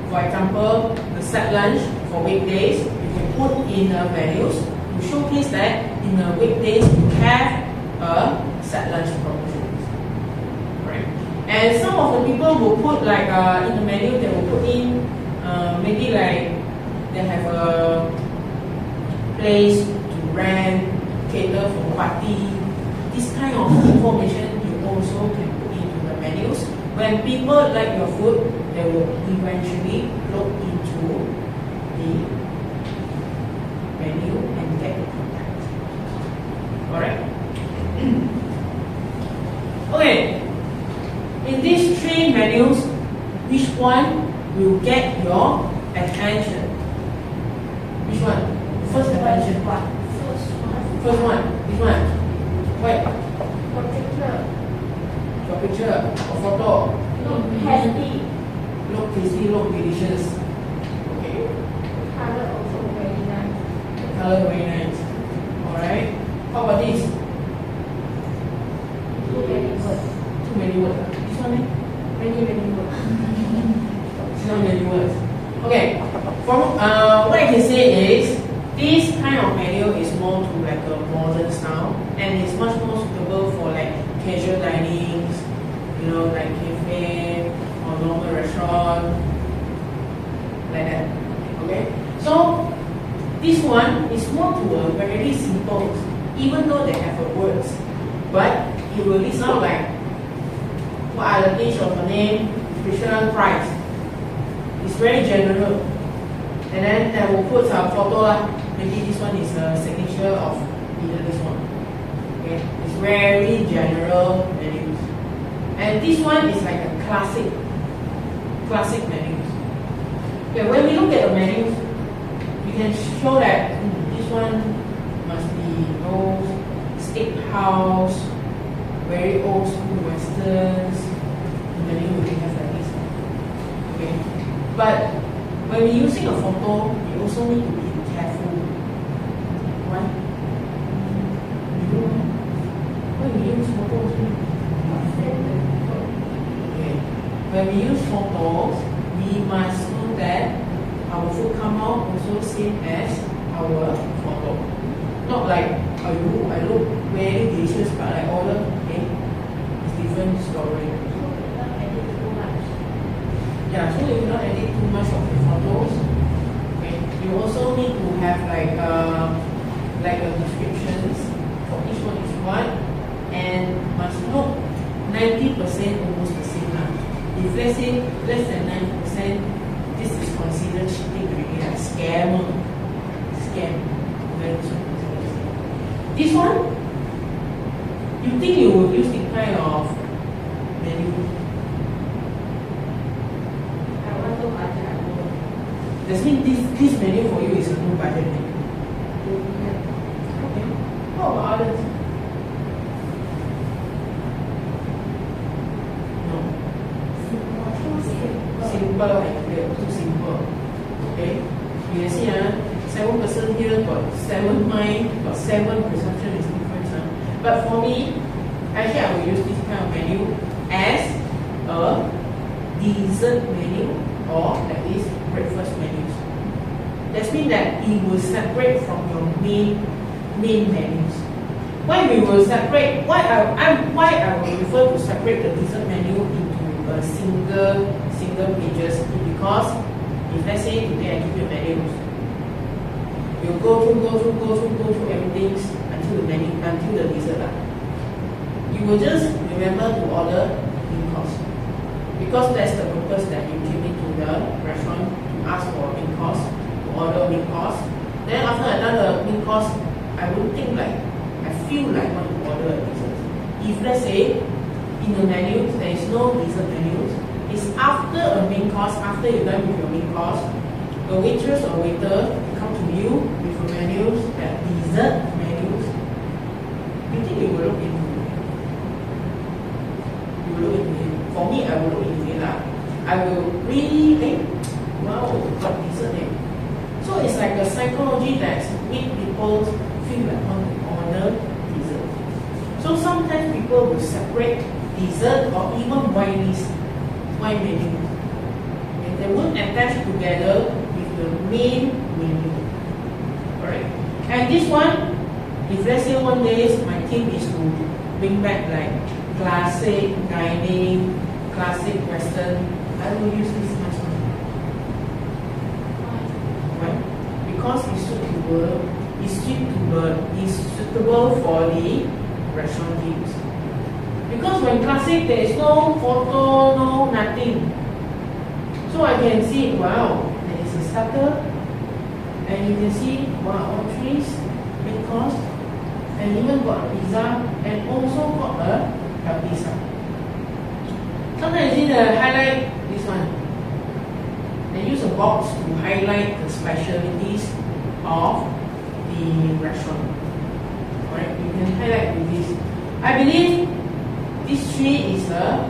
for example, the set lunch for weekdays, you can put in the menus to showcase that in the weekdays you have a set lunch promotion. Right? And some of the people will put like in the menu, they will put in maybe like they have a place to rent, cater for party. This kind of information you also can put into the menus. When people like your food, they will eventually look into the menu and get the contact. Alright? Okay. In these three menus, which one will get your attention? Which one? First attention. First one. Which one? Wait. Your picture or photo? Look healthy. Look tasty, look delicious. Okay. Color also very nice. The color very nice. Alright. How about this? Too many words. Too many words. This one, eh? Many words. It's not many words. Okay. From what I can say is this kind of menu is more to like a modern style, and it's much more suitable for like casual dinings, you know, like cafe or normal restaurant, like that. Okay. So this one is more to a very simple, even though they have a words, but it will list out like what are the dish of the name, description, price. It's very general. And then they will put a photo lah. Maybe this one is a signature of either this one. Okay, it's very general menus. And this one is like a classic menus. Okay, when we look at the menus, we can show that this one must be steakhouse, very old school westerns. The menu will have like this. Okay, but when we're using a photo, we also need to be careful. Why? When we use photos, okay. When we use photos, we must know that our food come out also same as our photo. Not like I look very delicious, but I order, okay, it's different story. Yeah, so you cannot edit too much of the photos. Okay. You also need to have like a descriptions for each one is what, and must look 90% almost the same now. If let's say less than 90%, this is considered cheating already, like scam. Very soon. This one, you think you will use the kind of menu? That means this menu for you is a no budget menu. Okay. How about others? No. Simple and clear. Too simple. Okay. You can see 7 person here got 7 mind, got 7 perception is different. But for me, actually I will use this kind of menu as a dessert menu or at least breakfast menus. That means that it will separate from your main menus. Why we will separate? Why I will prefer to separate the dessert menu into a single pages? Because if let's say today I give you menus, you go through everything until the dessert. You will just remember to order main course. Because that's the purpose that you came into the restaurant to ask for a main course, to order main course. Then after I done the main course, I won't think like, I feel like want to order a dessert. If let's say, in the menu, there is no dessert menus, it's after a main course, after you're done with your main course, the waitress or waiter come to you with a menus, that dessert menus, you think you will look into it? You will look into it. For me, I will look into it. I will really think, wow, got dessert there. So it's like a psychology that make people feel like want to order dessert. So sometimes people will separate dessert or even wine list, wine menu. And they won't attach together with the main menu. Alright. And this one, if let's say one day my team is to bring back like classic dining, classic western, I will use this much money. Right? Because it's suitable for the restaurant teams. Because when classic there is no photo, no nothing. So I can see, wow, there is a starter, and you can see, wow, entrees, main course, and even got a pizza, and also got a pizza. Sometimes you see the highlight, this one. They use a box to highlight the specialties of the restaurant. Alright, you can highlight with this. I believe this tree is a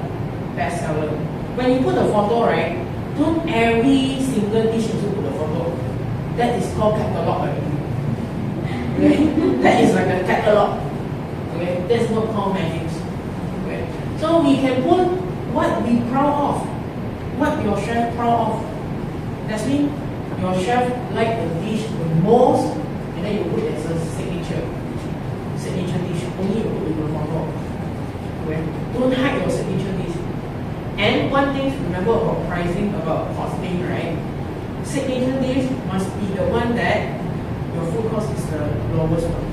best seller. When you put a photo, right, don't every single dish also put a photo. That is called catalog already. Okay? That is like a catalog. Okay? That's not called menus. Okay? So we can put what we proud of, what your chef proud of. That means your chef like the dish the most, and then you put as a signature dish. Only you put with your photo. Okay? Don't hide your signature dish. And one thing to remember about pricing, about costing, right? Signature dish must be the one that your food cost is the lowest one,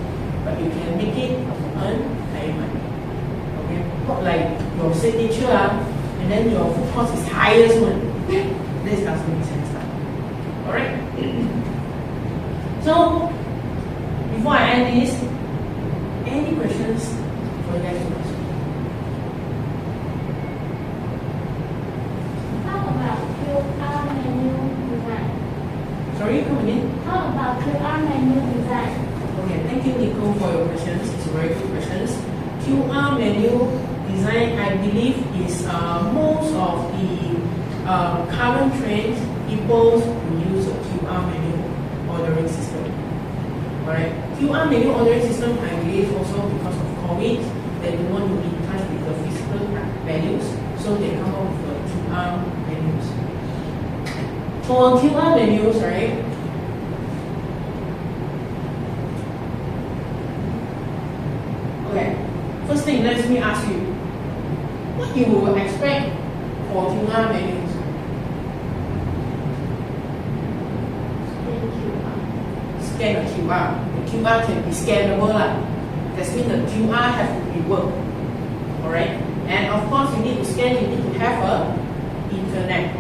but you can make it earn higher money. Okay? Not like your signature and then your food cost is highest one. This doesn't make sense. Alright? So, before I end this, any questions for you guys to ask? How about QR menu design? Sorry, come again? How about QR menu design? Okay, thank you, Nico, for your questions. It's very good questions. QR menu design, I believe, is most of the current trends. People who use a QR menu ordering system. Alright, QR menu ordering system, I believe, also because of COVID, they don't want to be in touch with the physical menus, so they come up with the QR menus. For QR menus, right? Okay, first thing, let me ask you, what you will expect for QR menus? Scan a QR. The QR can be scannable. That means the QR have to be worked. Alright? And of course, you need to scan, you need to have a internet.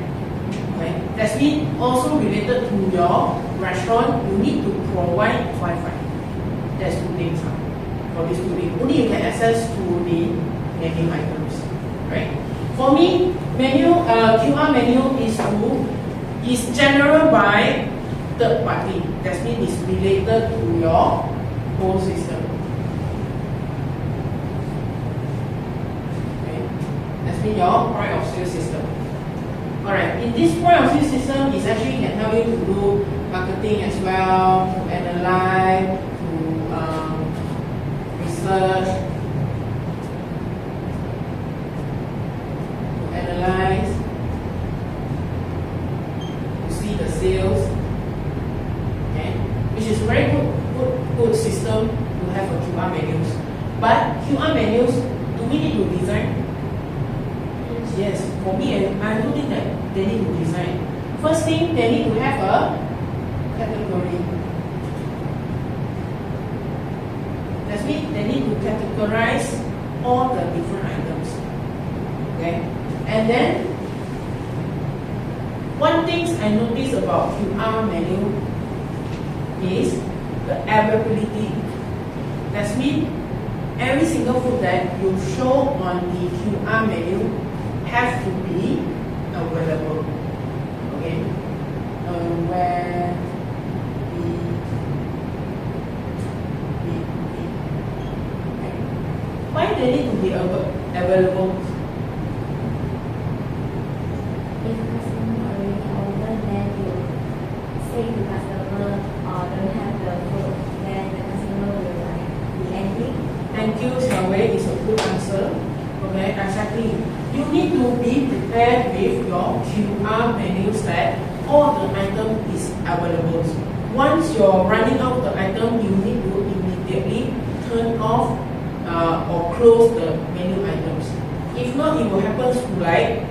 Okay? That means also related to your restaurant, you need to provide Wi-Fi. That's two things. For these two things. Only you can access to the menu items. Right? For me, QR menu is general by third party. That means it's related to your whole system. Okay? That means your point of sale system. Alright, in this point of sale system, it actually can help you to do marketing as well, to analyze, to research, to analyze, to see the sales. Which is a very good system to have a QR menus. But QR menus, do we need to design? Yes. For me, I don't think that they need to design. First thing, they need to have a category. That means they need to categorize all the different items. Okay? And then, one thing I noticed about QR menu is the availability. That means every single food that you show on the QR menu have to be available. Okay, where okay. Why they need to be available? If customer already ordered, then you say to customer or don't have the food, then the customer will like be angry. Thank you, Xiaowei, is a good answer. Okay, exactly. You need to be prepared with your QR menu that all the item is available. Once you're running out the item, you need to immediately turn off or close the menu items. If not, it will happen to like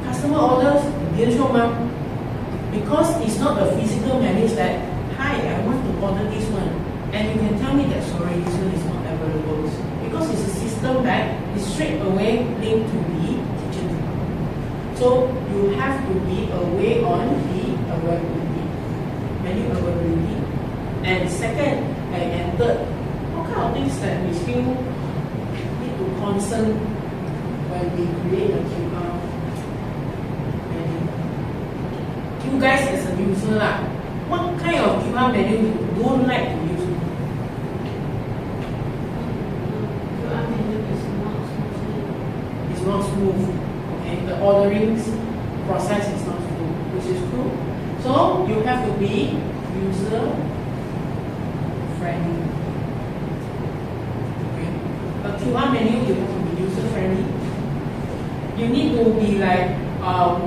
customer orders didn't show up because it's not a physical menu that hi, I want to order this one, and you can tell me that sorry, this one is not available because it's a system that is straight away linked to the kitchen. So you have to be aware on the availability, menu availability, and second and third, what kind of things that we still need to concern when we create a QR menu? You guys as a user, what kind of QR menu you don't like to use? QR menu is not smooth. It's not smooth. Okay, the ordering process is not smooth, which is true. So you have to be user friendly. Okay, a QR menu you have to be user friendly. You need to be like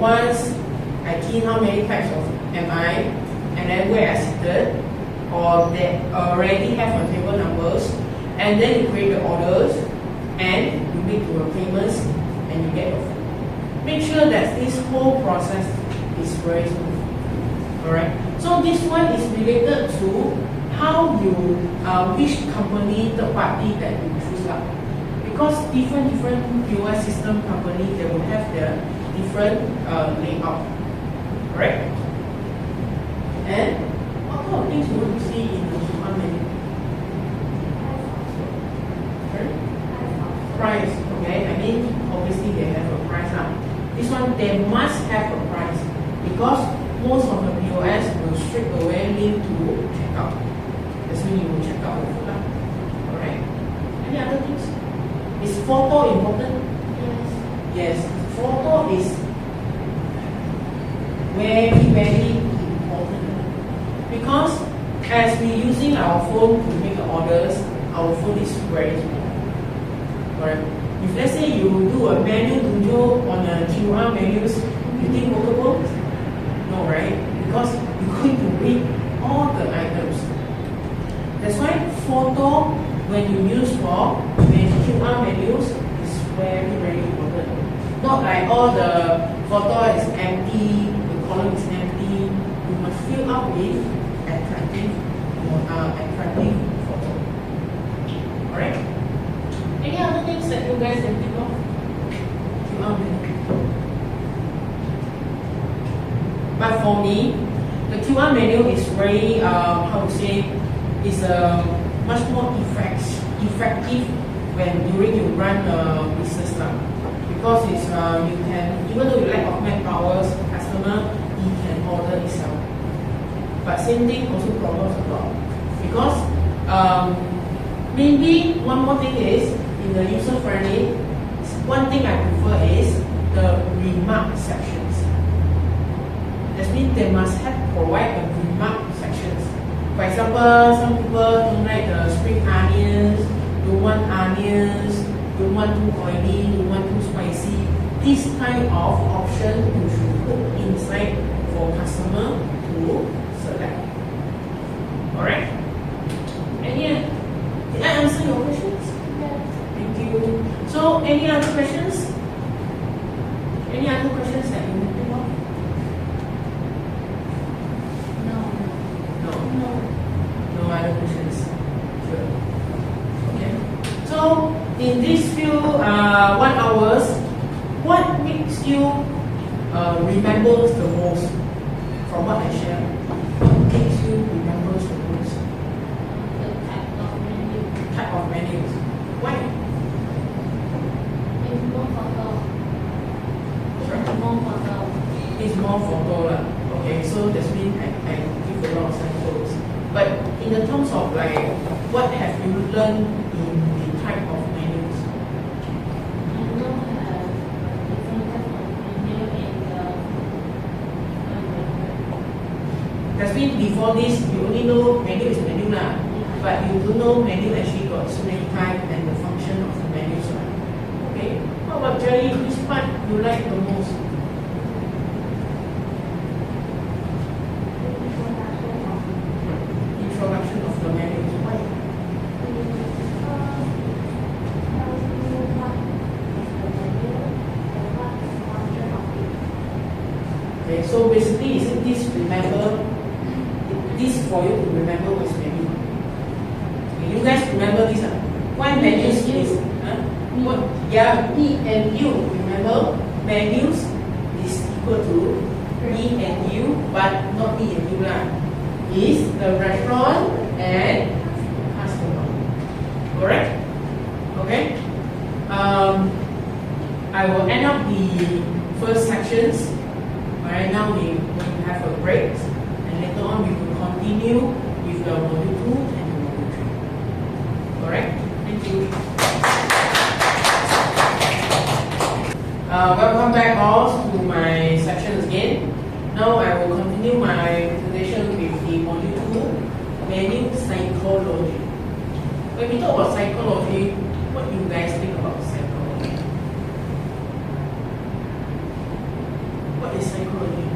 once I key how many types of am I, and then where I seated, or they already have your table numbers, and then you create the orders, and you make your payments, and you get your food. Make sure that this whole process is very smooth. Alright. So this one is related to how you which company, third party that you choose up. Because different POS system company, they will have their different layout. Correct? And what kind of things you want to see in the QR menu? Sorry? Price. Okay, I mean obviously they have a price now. This one they must have a price because most of the POS will straight away link to checkout. That's when you will check out the food. Alright. Any other things? Is photo important? Yes. Yes. Photo is very important because as we using our phone to make orders, our phone is very small. Alright. If let's say you do a menu to on a QR menus, you think workable? No, right? Because you're going to read all the items. That's why photo, when you use for QR menus, is very important. Not like all the photo is empty, the column is empty. You must fill up with attractive photo. Alright? Any other things that you guys can think of? QR menu. But for me, the QR menu is very, how to say, is much more effective when during you run a business now. Because it's you can, even though you lack of manpower, customer he can order itself. But same thing also problems a lot. Because maybe one more thing is in the user friendly, one thing I prefer is the remark sections. That means they must have provide a remark sections. For example, some people don't like the spring onions, don't want onions, don't want too oily, don't want too spicy. This kind of option you should put inside for customer to select. Alright? Did I answer your questions? Yes. Thank you. So, any other questions? Any other questions that you think of? No. No other questions. Good. Okay. So in these few 1 hours, what makes you remember the most from what I shared? What makes you remember the most? The type of menu. Type of menus. Why? It's more photo. Sure. More photo. It's more photo lah. Okay, so that means I give a lot of samples. But in the terms of like, what have you learned in the type of menus? I know different types of menu in the That means before this, you only know menu is menu lah. But you don't know menu actually got so many types and the function of the menus lah. Okay. How about Jerry? Which part you like the most? Introduction of the menus. Why? Okay, so basically, isn't this remember? This for you to remember what's menu. Okay, you guys remember this? Why menus is? What? Yeah, me and you. Remember, menus is equal to me and you, but not me and you lah. Is the restaurant and customer. Correct? Okay. I will end up the first sections. Right now we will have a break, and later on we will continue with the module 2 and the module 3. Correct? Thank you. Welcome back all to my sections again. Now I will continue my presentation with the module 2, menu psychology. When we talk about psychology, what do you guys think about psychology? What is psychology?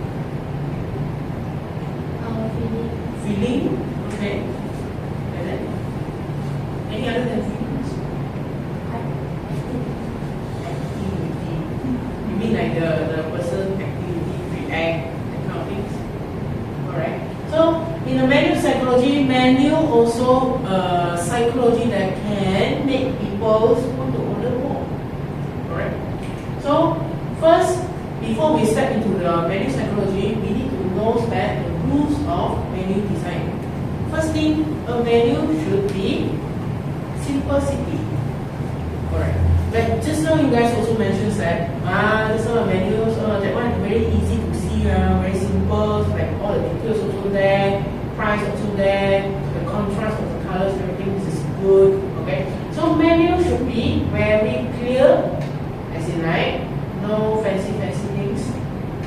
feeling. Feeling? Okay. And then? Any other than feelings? Activity. You mean like the person activity, react, that kind of things? Alright. So, in the menu psychology, menu also psychology that can make people want to order more. Alright. So, first, before we step into the menu psychology, we need to know that the rules of menu design. First thing, a menu should be simplicity. Alright. Like just now you guys also mentioned that just now the menus, that one very easy to see, very simple, like all the details also there, price also there, the contrast of the colors, everything is good. Okay. So menu should be very clear, as in like no fancy things,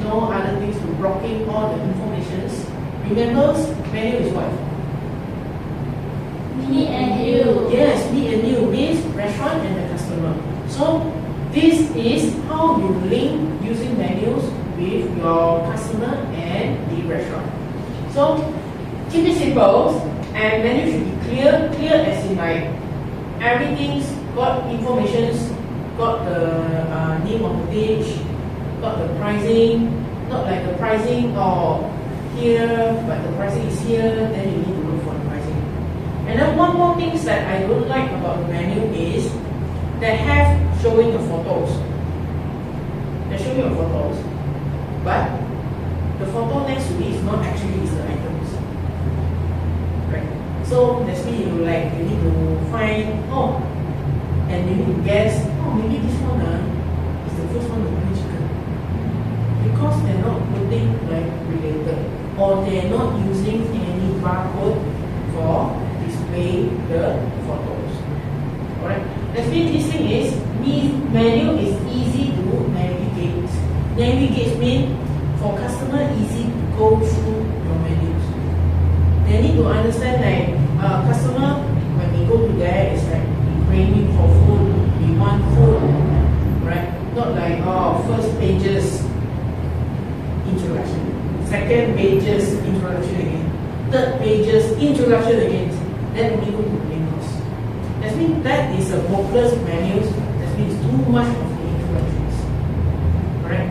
no other things to blocking all the informations. Remember, menu is what? Me and you. Yes, me and you means restaurant and the customer. So this is how you link using menus with your customer and the restaurant. So keep it simple, and menu should be clear as in like everything's got informations, got the name of the dish, got the pricing, not like the pricing or here, but the pricing is here, then you need to look for the pricing. And then one more thing that I don't like about the menu is they have showing the photos. They're showing the photos, but the photo next to it is not actually the items. Right? So that's means you need to find, and you need to guess, maybe this one is the first one, the green chicken. Because they're not putting like related, or they're not using any barcode for display the photos. Alright? That means this thing is, menu is easy to navigate. Navigate means for customer easy to go through your menus. They need to understand like customer, when we go to there, it's like we craving for food, we want food, right? Not like first pages introduction, second pages introduction again, third pages introduction again. Then we go to the main course. That means that is a hopeless menus. That means too much of the introductions. Alright?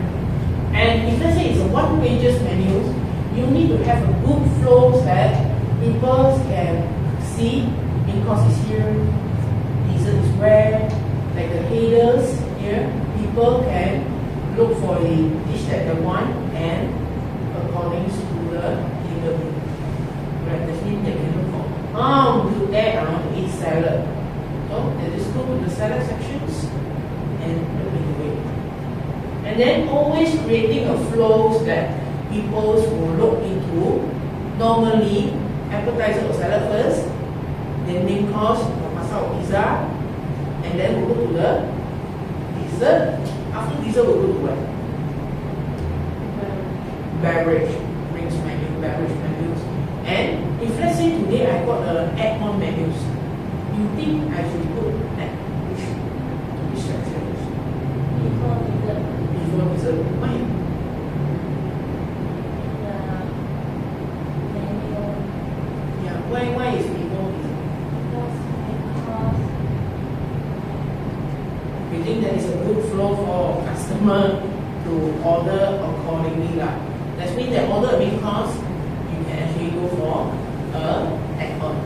And if let's say it's a one pages menus, you need to have a good flow that people can see main course is here, dessert is where, like the headers here, people can look for the dish that they want and according to the header. Right? That means they can look for, today I want to eat salad. So they just go to the select sections and look into it. And then always creating a flows that people will look into. Normally, appetizer or salad first, then main course or pasta or pizza, and then we'll go to the dessert. After dessert, we'll go to what? Beverage, drinks menu, beverage menus. And if let's say today I got add-on menus, you think I should put at which section? Before dessert. Before dessert. Why? The menu. Yeah, why is before dessert? Because We think that is a good flow for customer to order accordingly lah. That means that order main course, you can actually go for add-on.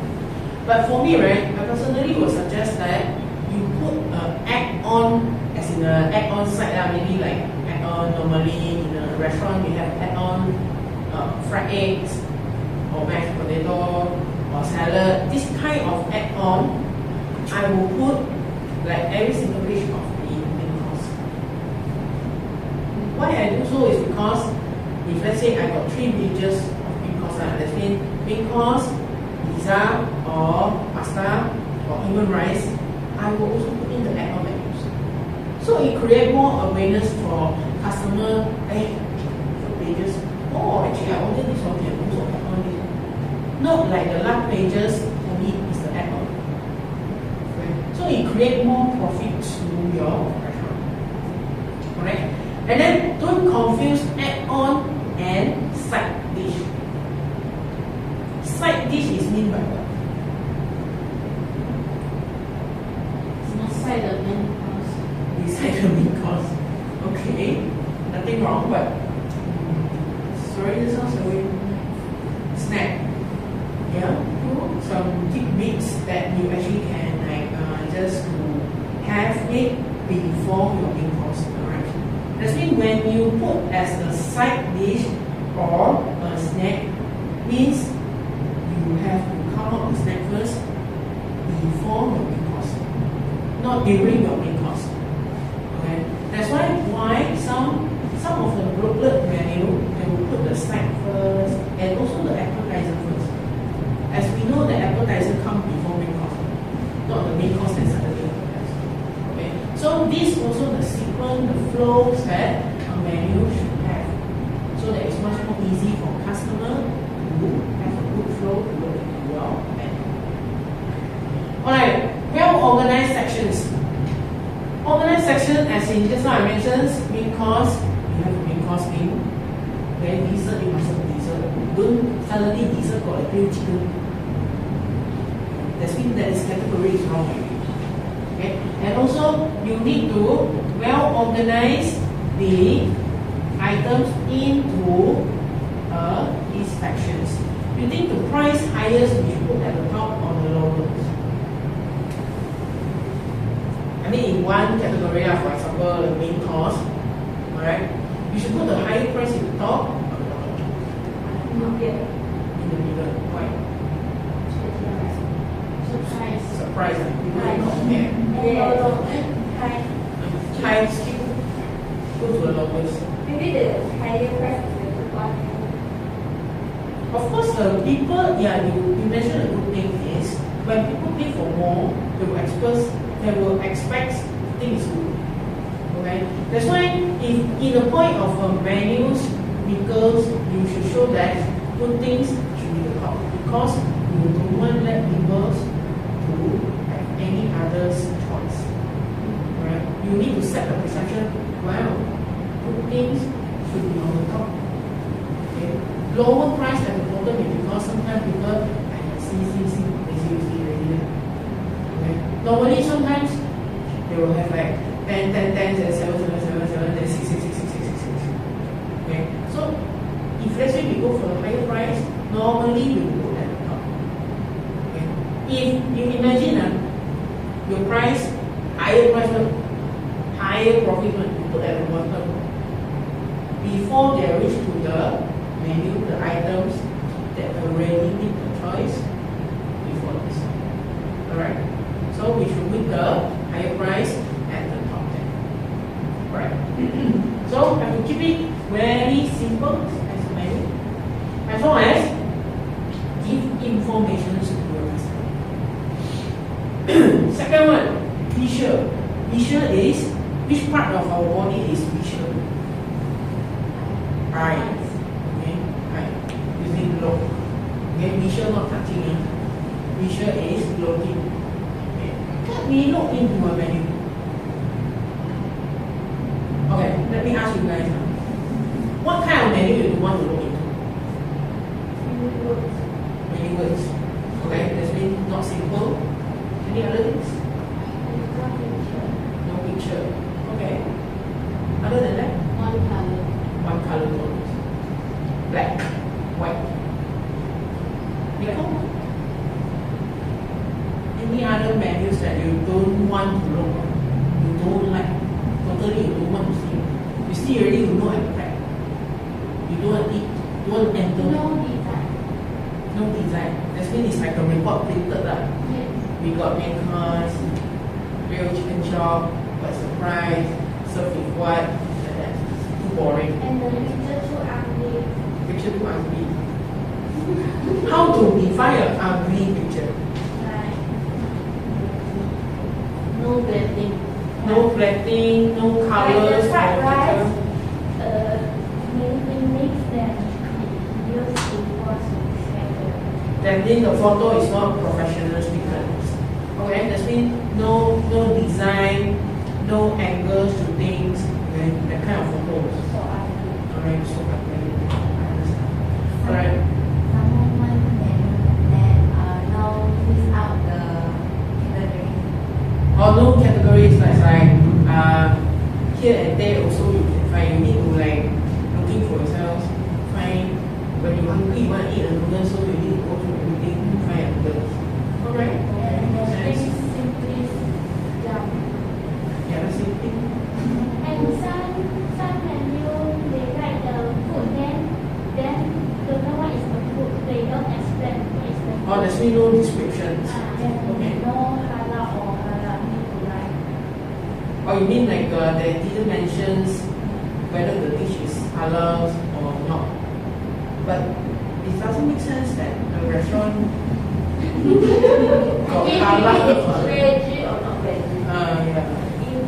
But for me, right, I personally would suggest that you put add-on as in a add-on side lah. Maybe like add-on normally in a restaurant we have add-on fried eggs or mashed potato or salad. This kind of add-on, I will put like every single dish of the main course. Why I do so is because if let's say I got 3 pages of main course, that means main course, pizza or pasta or even rice, I will also put in the add-on menus. So it creates more awareness for customer. Hey, 4 pages. Oh, actually I ordered this one, can also add-on this. Not like the last pages only is the add-on. So it creates more profit to your restaurant. Correct? And then don't confuse add-on and side dish. Side dish is mean by what? it's not side the main course. Beside the main course. Okay, nothing wrong, but sorry, this sounds like snack. Yeah, some tidbits that you actually can like just to have it before your main course. Alright. That means when you put as a side dish or a snack, means you have to come up with snack first before your main course, not during your main course. Okay, that's why some of the booklet menu they will put the snack first and also the appetizer first. As we know, the appetizer comes before main course, not the main course and suddenly appetizer. Okay, so this also the sequence, the flows that a menu should have, so that it's much more easy for customer to have a good flow to look into your menu. Alright, well organized sections. Organized section, as in just now I mentioned, main course, you have a main course menu. Then dessert, you must have dessert. Don't suddenly dessert got a grilled chicken. That means that this category is wrong. Okay? And also, you need to well organize the items into these sections. You think the price highest we should put at the top or the lowest? I mean, in one category, for example, the main course, alright, you should put the higher price in the top or the bottom? In the middle. Why? Surprise. People will compare. High skill. Go to the lowest. Maybe the higher price is the good one. Of course, the people, yeah, you mentioned a good thing is when people pay for more, they will expect things good. Okay? That's why if in the point of menus, because you should show that good things should be the top, because you don't want to let people to have any other's choice. Right? You need to set the perception, well, good things should be on the top. Okay? Lower price at the bottom is because sometimes people see already. Okay? Normally sometimes they will have like 10, 10, 10, 7, 7, 7, 7, then 6, 6, 6, 6, 6, 6, 6. Okay? So if let's say we go for the higher price, normally we will put at the top. Okay? If you imagine your price, higher price, higher profit, you put at the bottom. Before they reach to the menu, the items that already need the choice before this. Alright? So we should wait the higher price at the top there. Alright. So I have to keep it very simple as a menu, as long as give information to your customer. Second one, visual. Visual is which part of our body is visual? Eyes. Okay, eye. Using look. Okay, visual not touching. Visual is looking. Okay. Let me look into a menu. Okay, let me ask you guys now. What kind of menu do you want to look into? Many words. Okay, that's mean not simple. Any other things? No picture. Okay. Other than that? One color. One color tones. Black, white. Nicole? Any other menus that you don't want to look at? You don't like? Totally you don't want to see. You see already, you know appetite. You don't want to eat. You want to enter. No design. No design. That means it's like a report printed lah. Yes. We got main course, real chicken chop, what's the price, served with what, like that. Too boring. And the picture too ugly. Picture too ugly. How to define an ugly picture? Like no blending. No blending, no colors. Like the fried no rice, picture. we mix them. Use it was together. That means the photo is not professional pictures. Okay, that means no design, no angles to things, okay, that kind of photos. So ugly. Alright, so ugly. I understand. Alright. Someone that now miss out the category. Or no categories like here and there also you can find. You need to like looking for yourself, find when you're hungry you want to eat a noodle, so you need to go through everything to find a noodle. Alright? And the Nice. things simply jump. Yeah, the same thing. And some menu they write the food then don't know what is the food. They don't explain what is the food. Oh, there's no descriptions. Then Okay. no halal or halal need to write. Oh, you mean like they didn't mention whether the dish is halal or not? But it doesn't make sense that the restaurant got If halal. it's veggie or not veggie. Yeah. If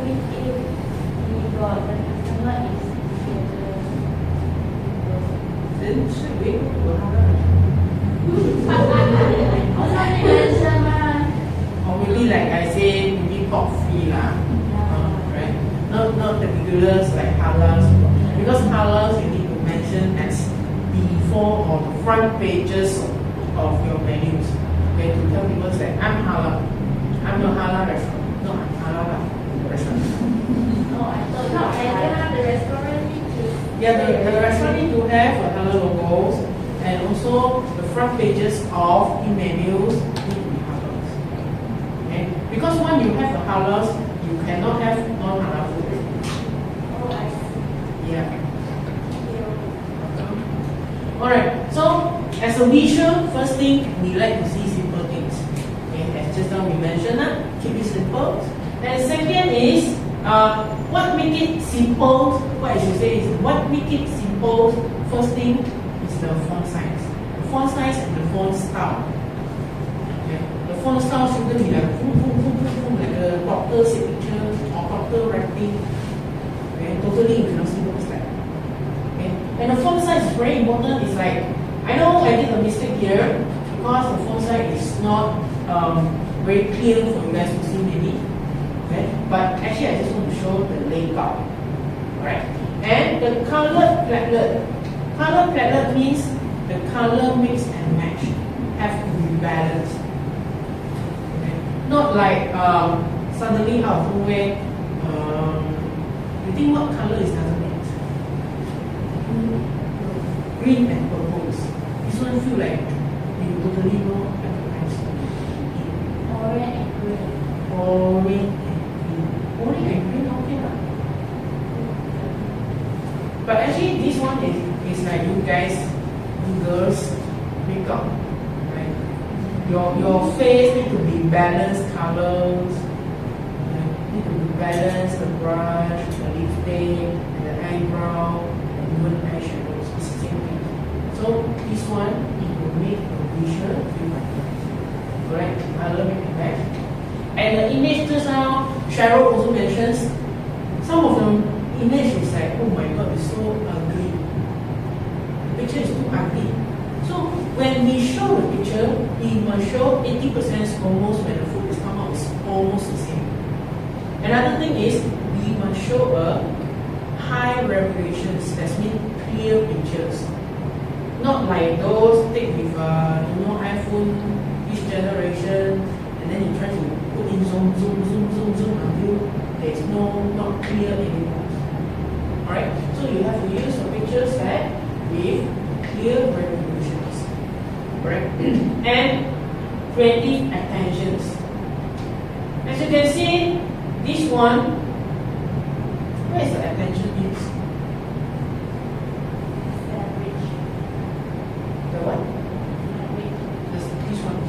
we got the customer is Then should we go to halal? also they mention Or maybe like I say, maybe pork free lah. Right? Not particulars like halal. Because halal you need to mention as before or the front pages of your menus. Okay, to tell people that I'm halal. I'm a halal restaurant. No, I'm halal restaurant. no, I thought not halal. The restaurant need to Yeah, the restaurant need to have a halal logos, and also the front pages of the menus need to be halal. Okay? Because when you have the halal, you cannot have non-halal food. Oh, I see. Yeah. Alright, so as a visual, first thing we like to see simple things. Okay, as just now we mentioned, keep it simple. And second is what make it simple. What I should say is what make it simple. First thing is the font size. The font size and the font style. Okay, the font style shouldn't be like like a doctor signature or doctor writing. Okay, totally you cannot see what's that. Okay, and the font size is very important. It's like I know I did a mistake here because the font size is not very clear for you guys to see maybe. Okay? But actually I just want to show the layout. Alright? And the colored platelet. Colored platelet means the color mix and match have to be balanced. Okay? Not like suddenly out of nowhere you think what color is doesn't mix? Green and purple. This one feel like you totally know Orange and green. orange and green. Orange and green, okay lah. But actually this one is like you guys, you girls, makeup. Right? Your face need to be balanced colors. balance, the brush, the lipstick, and the eyebrow, and even eyeshadows. It's the same thing. So this one, it will make a visual feel better. Correct? Color make it back. And the image just now, Cheryl also mentions, some of the image is like, oh my god, it's so ugly. The picture is too ugly. So when we show the picture, we must show 80% almost when the food is come out is almost the same. Another thing is we must show a high resolution, that means clear pictures. Not like those take with iPhone each generation and then you try to put in zoom until there's not clear anymore. Alright, so you have to use a picture set with clear resolutions. Correct? And creative attentions. As you can see, this one, where is the attention is? The what? This one.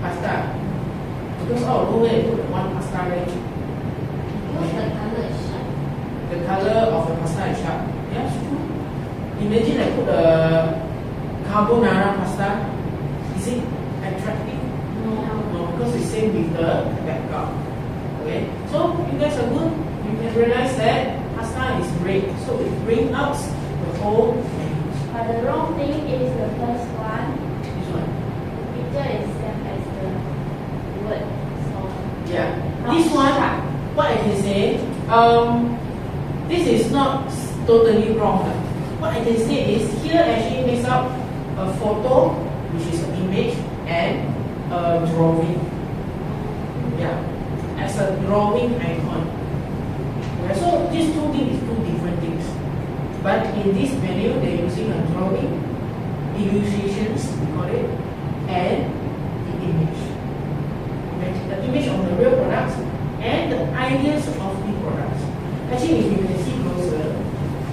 Pasta. Because out of nowhere you put one pasta range. Because the color is sharp. The color of the pasta is sharp. Yeah, it's true. Imagine I put a carbonara pasta. Is it attractive? No, because it's same with the background. Okay, so you guys are good. You can realize that pasta is red, so it brings out the whole image. But the wrong thing is the first one. This one. The picture is same as the word. So Yeah. not This one, sharp. what I can say, this is not totally wrong. What I can say is here actually makes up a photo, which is an image, and a drawing. Yeah, as a drawing icon. Yeah, so these two things is two different things. But in this menu, they're using a drawing, illustrations, we call it, and the image. Okay, the image of the real products and the ideas of the products. Actually, if you can see closer,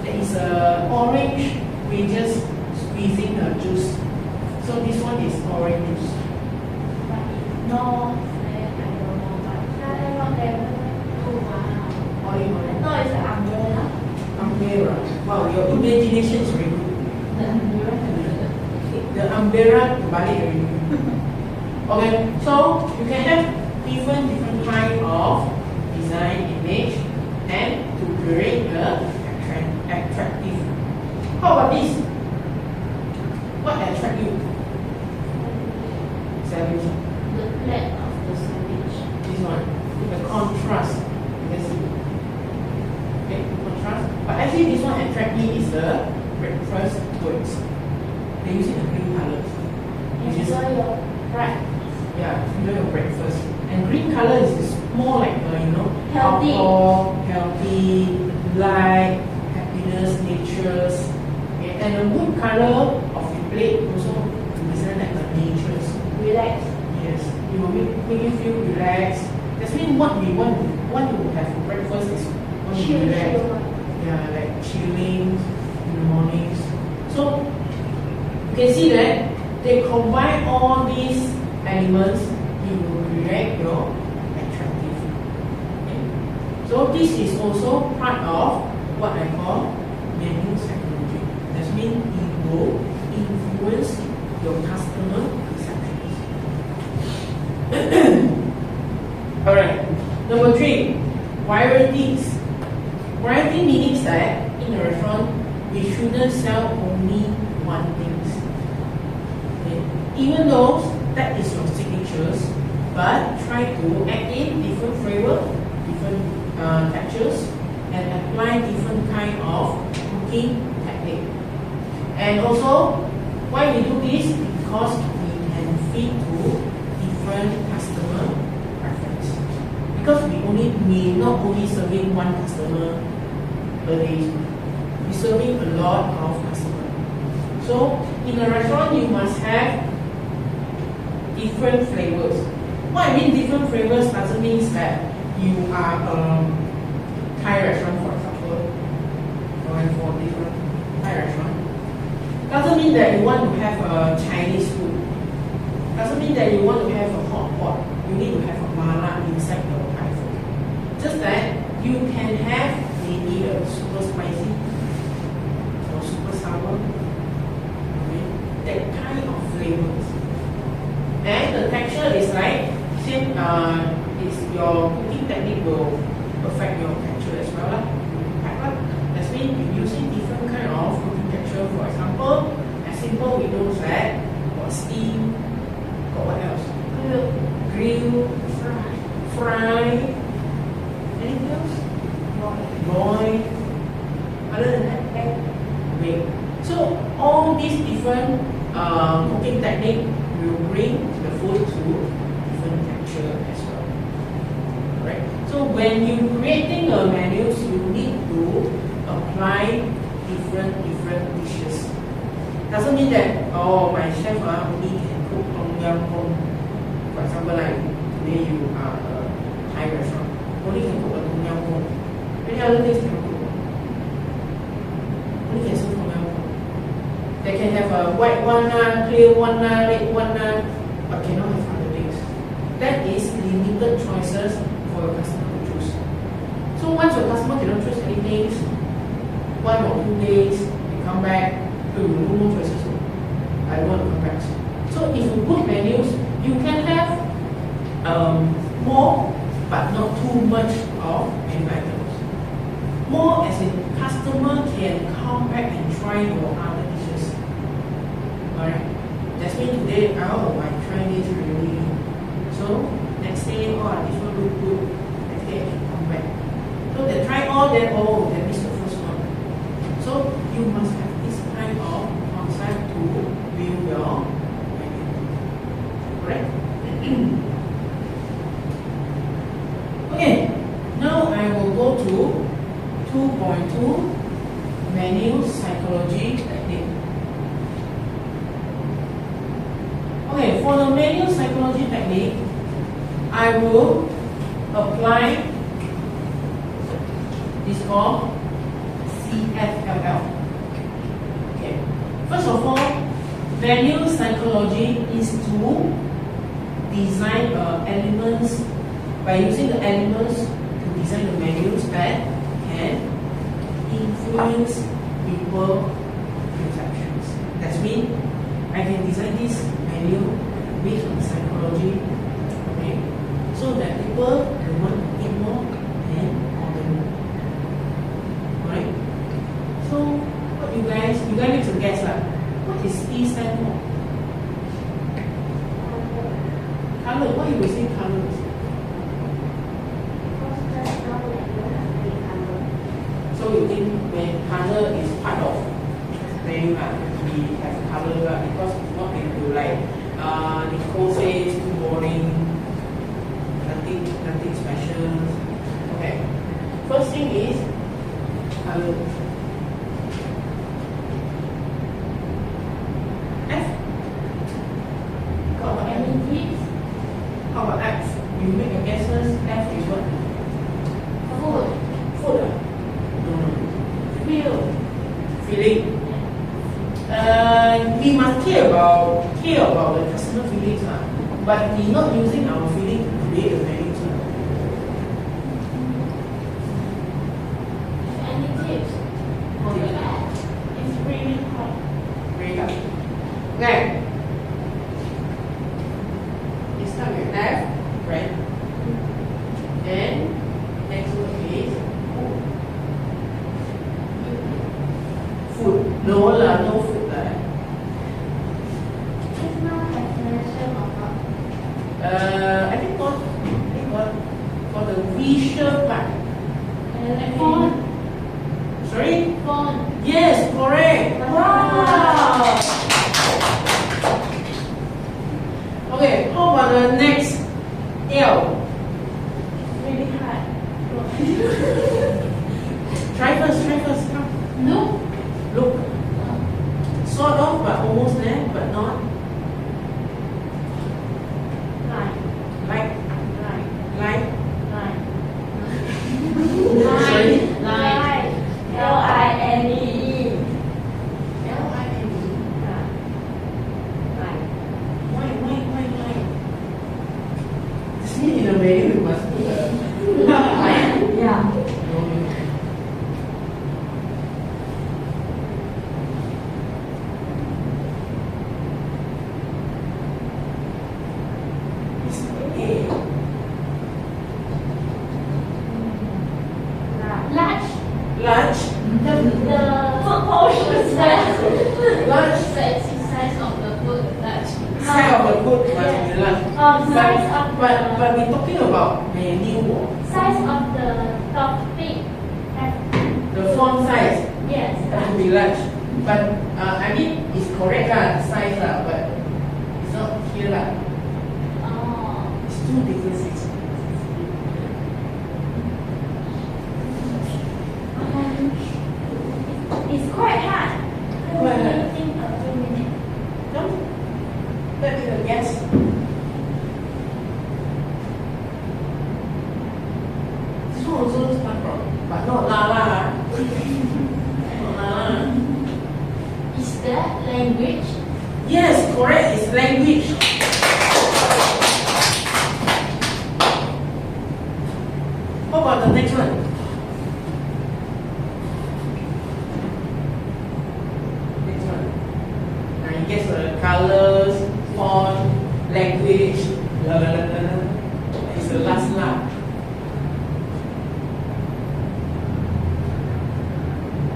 there is a orange wedges squeezing the juice. So this one is orange juice. But if no, then I don't know. But not there. Oh wow. Olive I oil. thought it's an umbrella. Umbrella. Wow, your imagination is very good. The umbrella. The umbrella terbalik already. Okay, so you can have different kind of design image and to create a attractive. How about this? What attract you? Savage. The plate of the sandwich. This one. The contrast. You can see. Okay, contrast. But actually this one attract me is the breakfast goods. They're using the green colors. Which is Enjoy your bread. yeah, enjoy your breakfast. And green color is more like Healthy. outdoor, healthy, light, happiness, natures. Okay? And the wood color of the plate also represent like the natures. Relax. Yes, it will make you feel relaxed. That's mean what we want to have for breakfast is want to Chill, relax. chill. Yeah, like chilling in the mornings. So you can see that they combine all these elements, it will create your attractive. Okay? So this is also part of what I call menu psychology. That means it will influence your customer perceptions. Alright, number 3, varieties. Variety means that in a restaurant we shouldn't sell only one thing. Okay? Even though that is your signatures, but try to add in different flavor, different textures, and apply different kind of cooking technique. And also, why we do this? Because we can fit to different customer preference. Because we may not only serving one customer per day, we serving a lot of customers. So in a restaurant, you must have different flavors. What I mean different flavors doesn't mean that you are a Thai restaurant, for example, going for different Thai restaurant. Doesn't mean that you want to have a Chinese food. Doesn't mean that you want to have a hot pot. You need to have a mala inside your Thai food. Just that you can have maybe a super spicy or super sour. Okay? That kind of flavors. And the texture is like same. Is your cooking technique will affect your texture as well. That means you're using different kind of cooking texture. For example, as simple we know that or steam. Or what else? Grill, fry. Anything else? Boil. Other than that, bake. So all these different cooking technique will bring the food to different texture as well. Right? So when you creating a menus, you need to apply different dishes. Doesn't mean that my chef only can cook tom yum goong. For example, like today you are a Thai restaurant, only can cook a tom yum goong. Many other things can cook. Only can serve tom yum goong. They can have a white one, clear one, red one, but cannot have other things. That is limited choices for your customer to choose. So once your customer cannot choose anything, 1 or 2 days, you come back, you no more choices. I don't want to come back. So if you put menus, you can have more, but not too much of menu items. More as in customer can come back and try your other dishes. Alright? That's mean today, I try this really. So next day, this one look good. Next day I can come back. So they try all, that is the first one. So you must have this kind of concept to build your menu. Correct? Okay, now I will go to 2.2 menu psychology technique. Okay, for the menu psychology technique, I will apply this called CFLL. Okay. First of all, menu psychology is to design elements by using the elements to design the menus that can influence people perceptions. That means I can design this menu based on psychology, okay, so that people will want to eat more and order more. Right? So what you guys need to guess what is E stand for? Color. What you will say colors? So you think when color is part of menu, we have color because it's not going to like Nicole says too boring, nothing special. Okay. First thing is color. F. How about M? How about X? You make a guesses. F is what? Food. Food. No. Feeling. We must care about the customer feelings, but we're not using our feeling to create a menu. Any tips for the app? It's really hot. Very hard. Okay. You start with F, right? Then next one is food. No food. It's not definition of what? I think what for the visual part. Phone. Sorry? Phone. Yes, correct. Wow. Okay, how about the next L? Really hard. Try first. Come. No. Look. Sort of, but almost there, but not. Like. Line. L-I-N-E. L-I-N-E. Line. Why Side of the book must be large. Size of But we're talking about menu. size of the topic. The font size Yes. has to be large. But I mean, it's correct size but it's not here Oh. It's two different sizes. It's quite hard. Quite hard. I think a few minutes. No? Let me guess. This one also start from, but not Lala. Not Lala. Is that language? Yes, correct. It's language. What about the next one? Next one. Now you guess the colors, font, language. La la la la la. It's the last line.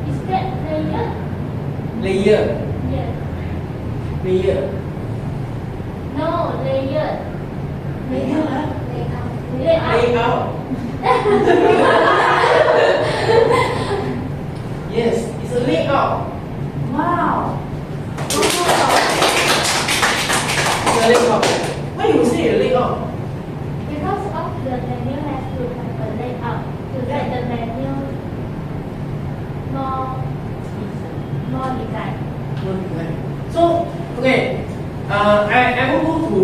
Is that layer? Layer. Yes. Layer. No, layer. Layer lah. Layout. Layout. Yes, it's a layout. Wow. It's a layout. Why you say a layout? Because of the menu has to have a layout to get the menu more design. So, okay, I will go to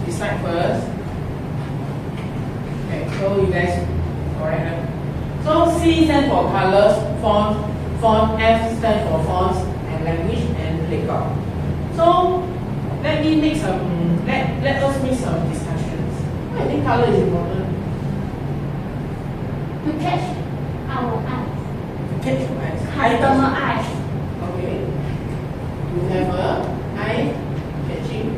this side first. Okay, so you guys, alright. So C stands for colors, font, F stands for fonts and language and layout. So let me make some, let us make some discussions. Why I think color is important? To catch our eyes. Catch your eyes. Customer eyes. Okay. You have a eye catching.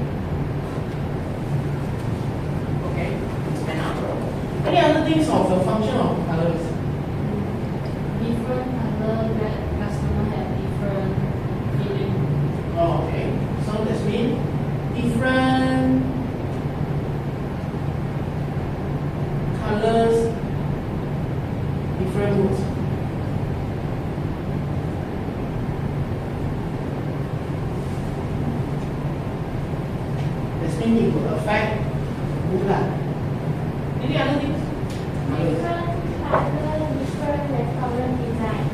Okay. Stand up. Any other things of the function of colors? Different color that customer have different feeling. Oh, okay. So that means different colors, different moods. That means it will affect mood lah. Any other things? Different color, different restaurant design.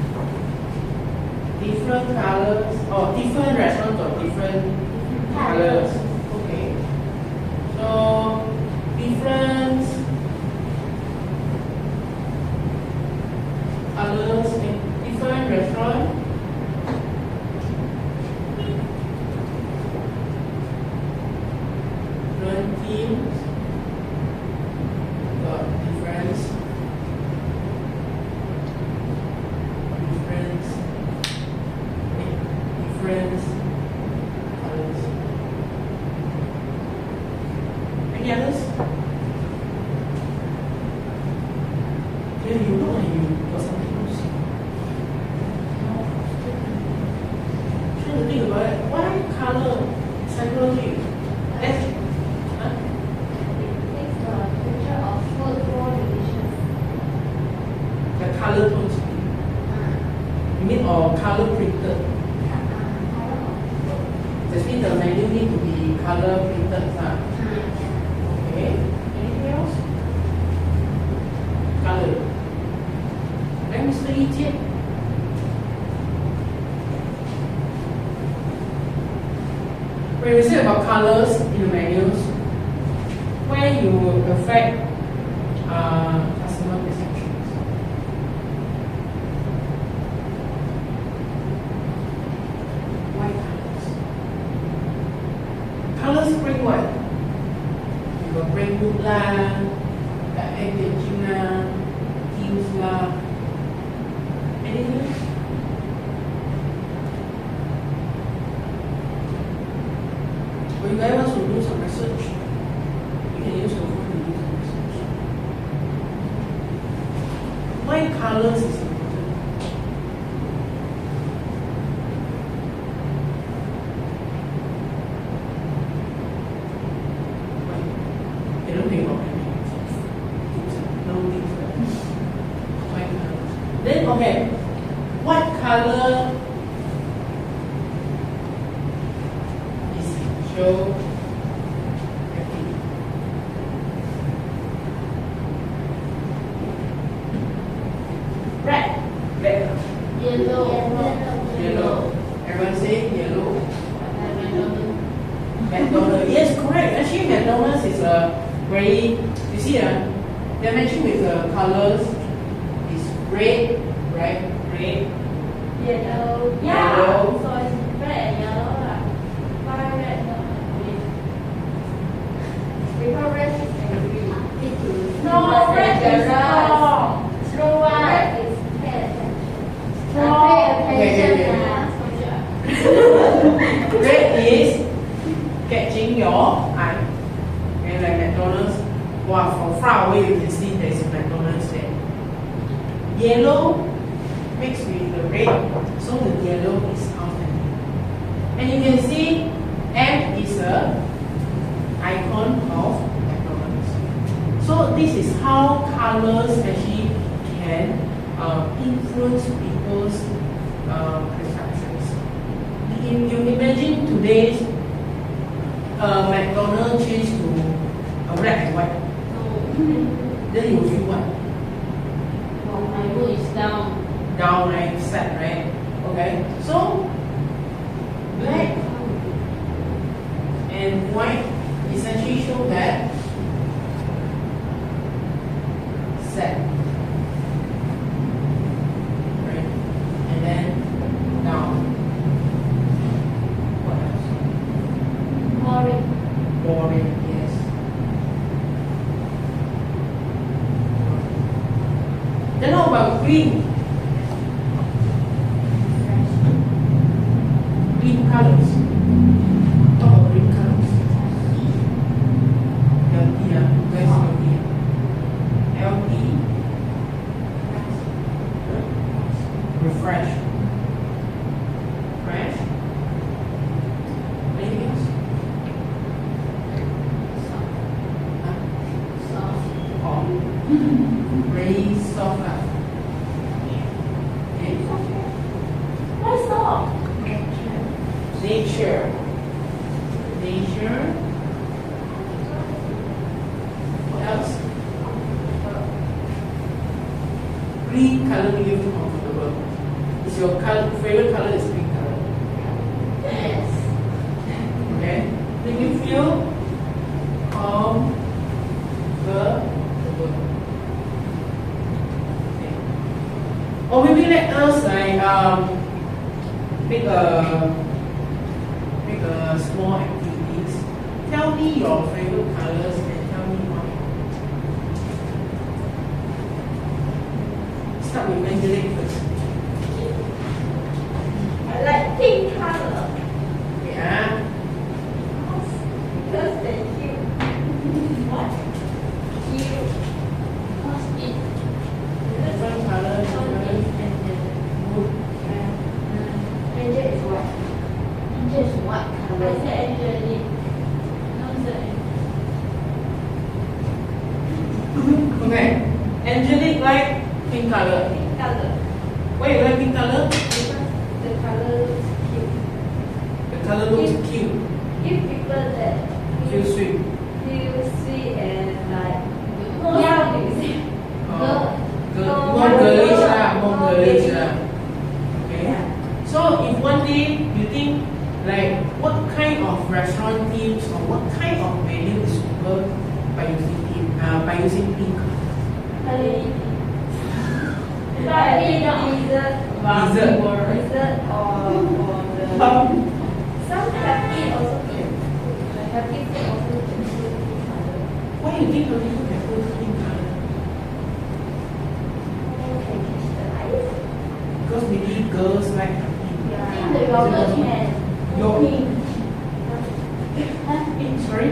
Different colors or different restaurants or different colors. Okay. So different colors in different restaurants. Different teams. Got difference. Difference colors. Any others? Yeah, you know you got something else. Trying to think about it. Why color? Psychology. Let's. Huh? It takes the picture of food more delicious. The color tones. You mean or color printed? That means the menu need to be color printed. Okay. Anything else? Color. Then Mr. Yi Jian. When we say about colors in the menus, where you will affect customer perceptions. Why colors? Colors bring what? You will bring mood lah, the engaging lah, themes lah. Anything else? When you guys want to do some research, you can use your phone to do some research. Why colors is important? okay, what color is Joe happy? Red. Red. Yellow. Yellow. Everyone say yellow. McDonald's. Yes, correct. Actually, McDonald's is a very, you see, they're matching with the colors. It's red, right? Red. Yellow. Yeah. Yellow. So it's red and yellow lah. Why red not green? Because red is angry. No, red is strong. Strong. Red is pay attention. Pay attention. Red is catching your eye. And like McDonald's, wow, from far away you can see there's a McDonald's there. Yellow mixed with the red, so the yellow is outstanding. And you can see M is a icon of McDonald's. So this is how colors actually can influence people's perceptions. You imagine today's McDonald's changed to red and white. Then you will feel what? My mood is down. Down, right? Sad, right? Okay. So black and white essentially show that sad. Right? And then down. What else? Boring. Boring, yes. Then how about green? Green colors. Talk about green colors. Healthy, guys, healthy. Healthy. Refresh. Fresh. Anything else? Very soft lah. Okay. What's soft? Nature. Nature. What else? Green color make you feel comfortable. Is your favorite color is green color? Yes. Okay. Make you feel comfortable. Or maybe let us like make a small activities. Tell me your favorite colors and tell me why. Start with Angelique first. I like pink color. Yeah. Because they're cute. What? Cute. Because it. Different colors. Angel is what? Angel is what color? I said Angelique. No, sir. Okay. Angelique like pink color. Pink color. Why you like pink color? Because the color looks cute. The color looks cute. Give people that Feel sweet. feel sweet and like yeah, you say. More girlish lah, more girlish lah. Okay. So if one day you think like what kind of restaurant themes or what kind of menu is suitable by using pink? But dessert or the some happy also can happy food also can put pink color. Why you think only food can put pink color? Can catch the eyes. Because maybe girls like pink. I think the yogurt can. Yogurt. Pink. Sorry?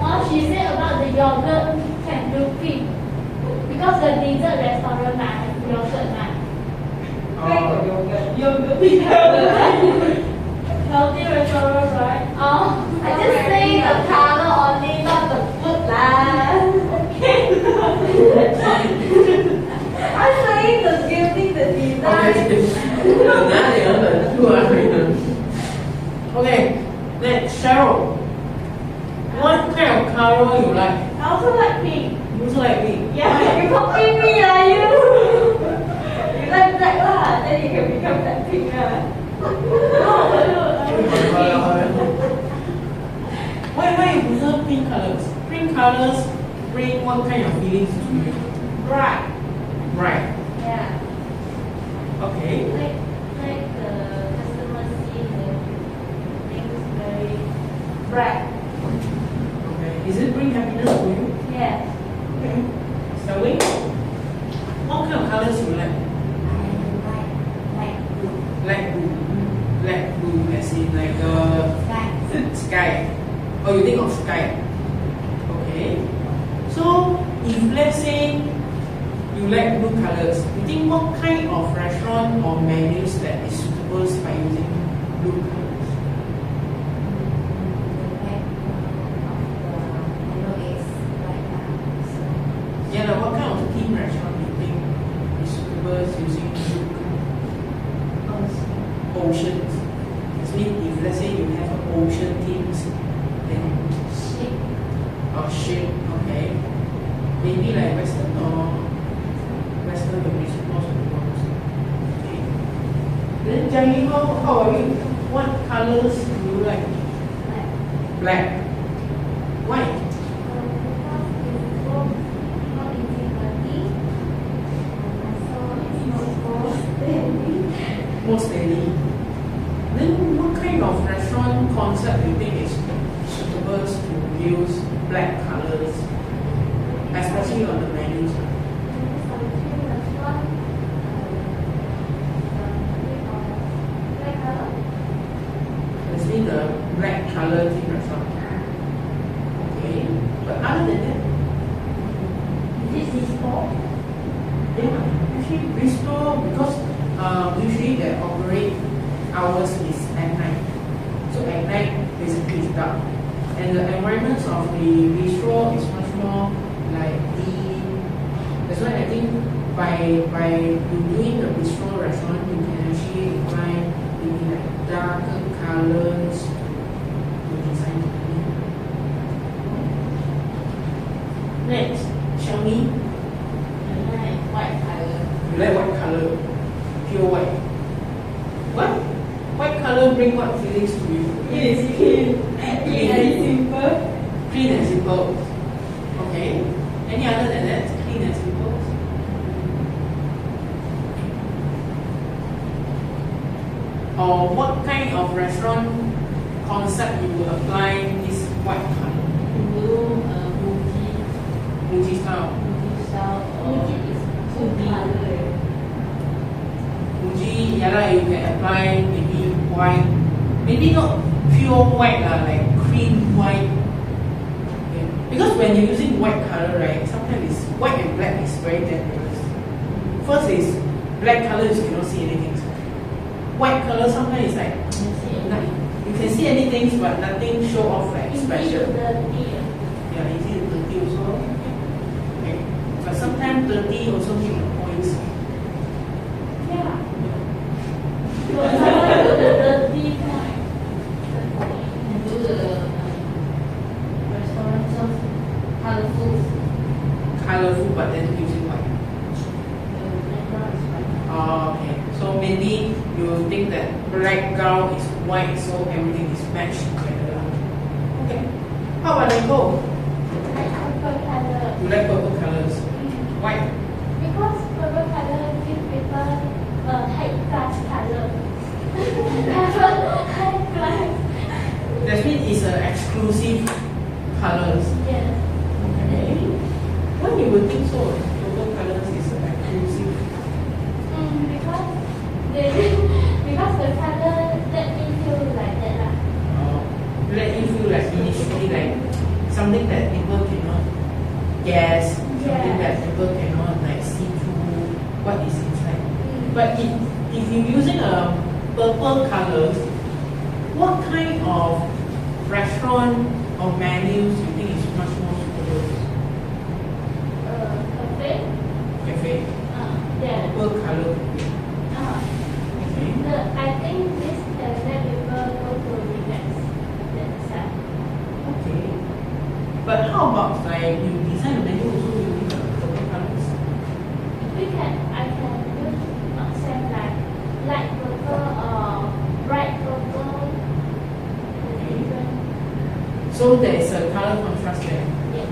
Oh, she said about the yogurt can do pink because the dessert restaurant have yogurt now. Yogurt pink color. Healthy restaurant, right? Oh, I just say the color only, not the food lah. I'm saying the building, the design. Okay, next, Cheryl. What kind of color you like? I also like pink. You also like pink? Yeah, you copy me, are you? You like black lah, then you can become black pink lah. Why you prefer pink colors? Pink colors bring what kind of feelings to you? Bright. Bright. Yeah. Okay. Like the customer see the things very bright. Okay. Is it bring happiness to you? Yes. Okay. Shall we? What kind of colors you like? Like blue. Light blue. Light blue as in like sky. Oh, you think of sky. Okay. So if let's say you like blue colors, you think what kind of restaurant or menus that is suitable by using blue colors? Yeah, like what kind of theme restaurant do you think is suitable using blue colors? Oceans. This means if let's say you have an ocean themes, then shape, okay. Maybe like Western or Western will be supposed to be ones. Okay. Then Jenny, how are you? What colors do you like? Black. Why? More steady. Then what kind of restaurant concept do you think is suitable to use black colors, especially on the menus? Especially the black color theme restaurant. Okay. But other than that, This is for yeah, actually bistro because usually the operate hours is at night. So at night basically it's dark. And the environments of the bistro is much more like clean. That's why I think by you doing the bistro restaurant, you can actually apply maybe like darker colors to design the menu. Next, Xiaomi. white color. You like white color? Pure white. What? White color bring what feelings to you? It is clean. Clean and simple. Clean and simple. Okay. Any other than that? Clean and simple. Or what kind of restaurant concept you will apply this white color? Blue, Muji style. Muji is blue color. Muji, yeah lah, you can apply maybe white, maybe not pure white lah, like cream white. Okay. Because when you're using white color, right, sometimes it's white and black is very dangerous. First is black color, you cannot see anything. White color sometimes is like you can see anything, but nothing show off like special. Yeah, easy to dirty also. Okay. But sometimes dirty also give points. Yeah. So I want to do the dirty part. And do the restaurant some colorful. Colorful, but then using white. The background is white. Oh, okay. So maybe you think that background is white, so everything is matched together. Okay. How about Nico? Like purple color. You like purple colors? Why? Because purple color gives people a high class color. High class. That means it's an exclusive colors. Yes. Okay. Why you would think so? Purple colors is an exclusive. Because the color let me feel like that lah. Let you feel like initially like something that people cannot guess, something that people cannot like see through what is inside. But if you're using a purple colors, what kind of restaurant or menus you think is much more suitable? Cafe cafe. Cafe. Yeah. Purple color. Okay. I think this can let people go to relax. That's that. Okay. But how about like you design the menu also using the purple colors? I can use same like light purple or bright purple. Okay. So there is a color contrast there. Yes.